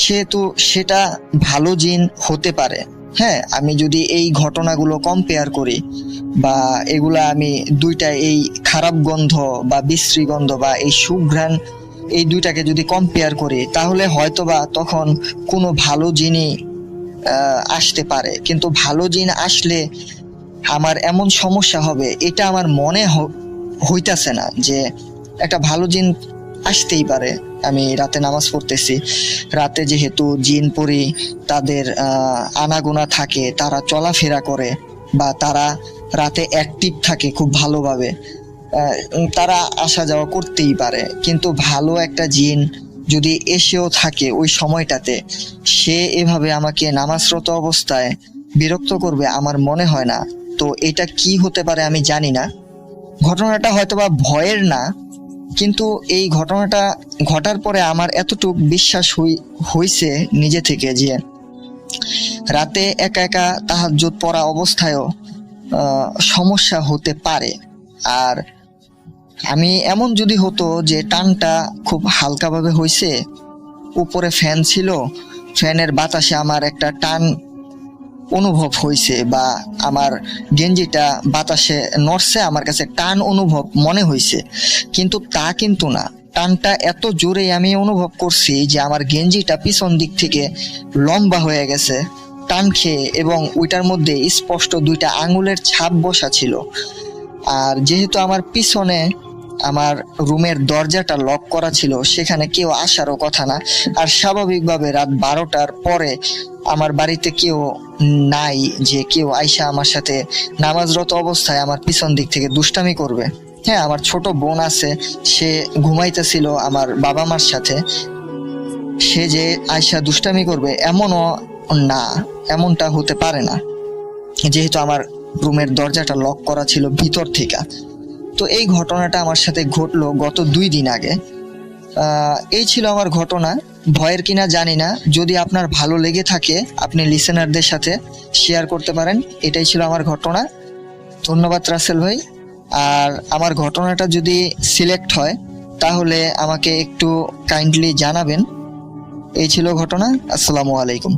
সেহেতু সেটা ভালো জিন হতে পারে। হ্যাঁ, আমি যদি এই ঘটনাগুলো কম্পেয়ার করি বা এগুলা আমি দুইটা, এই খারাপ গন্ধ বা বিশ্রী গন্ধ বা এই সুঘ্রাণ, এই দুইটাকে যদি কম্পেয়ার করি তাহলে হয়তোবা তখন কোনো ভালো জিনই আসতে পারে। কিন্তু ভালো জিন আসলে আমার এমন সমস্যা হবে এটা আমার মনে হইতাছে না যে একটা ভালো জিন আসতেই পারে। আমি রাতে নামাজ পড়তেছি, রাতে যেহেতু জিন পরি তাদের আনাগোনা থাকে, তারা চলাফেরা করে বা তারা রাতে অ্যাক্টিভ থাকে খুব ভালোভাবে, তারা আসা যাওয়া করতেই পারে। কিন্তু ভালো একটা জিন যদি এসেও থাকে ওই সময়টাতে, সে এভাবে আমাকে নামাজরত অবস্থায় বিরক্ত করবে আমার মনে হয় না। তো এটা কি হতে পারে আমি জানি না। ঘটনাটা হয়তোবা ভয়ের না, কিন্তু এই ঘটনাটা ঘটার পরে আমার এতটুকু বিশ্বাস হইছে নিজে থেকে যে রাতে একা একা তাহাজ্জুদ পড়া অবস্থায়ও সমস্যা হতে পারে। আর আমি এমন যদি হতো যে টানটা খুব হালকাভাবে হইছে, উপরে ফ্যান ছিল, ফ্যানের বাতাসে আমার একটা টান অনুভব হয়েছে বা আমার গেঞ্জিটা বাতাসে নড়ছে, আমার কাছে টান অনুভব মনে হয়েছে, কিন্তু তা কিন্তু না। টানটা এত জোরে আমি অনুভব করছি যে আমার গেঞ্জিটা পিছন দিক থেকে লম্বা হয়ে গেছে টান খেয়ে, এবং ওইটার মধ্যে স্পষ্ট দুইটা আঙুলের ছাপ বসা ছিল। আর যেহেতু আমার পিছনে আমার রুমের দরজাটা লক করা ছিল, সেখানে কেউ আসারও কথা না। আর স্বাভাবিকভাবে রাত 12টার পরে আমার বাড়িতে কেউ নাই যে কেউ আইসা আমার সাথে নামাজরত অবস্থায় আমার পিছন দিক থেকে দুষ্টামি করবে। হ্যাঁ, আমার ছোট বোন আছে, সে ঘুমাইতেছিল আমার বাবা মার সাথে, সে যে আইসা দুষ্টামি করবে এমনও না, এমনটা হতে পারে না যেহেতু আমার রুমের দরজাটা লক করা ছিল ভিতর থেকে। তো এই ঘটনাটা আমার সাথে ঘটলো গত 2 দিন আগে। এই ছিল আমার ঘটনা। ভয়ের কিনা জানি না, যদি আপনার ভালো লেগে থাকে আপনি লিসেনারদের সাথে শেয়ার করতে পারেন। এটাই ছিল আমার ঘটনা। ধন্যবাদ রাসেল ভাই। আর আমার ঘটনাটা যদি সিলেক্ট হয় তাহলে আমাকে একটু কাইন্ডলি জানাবেন। এই ছিল ঘটনা। আসসালামু আলাইকুম।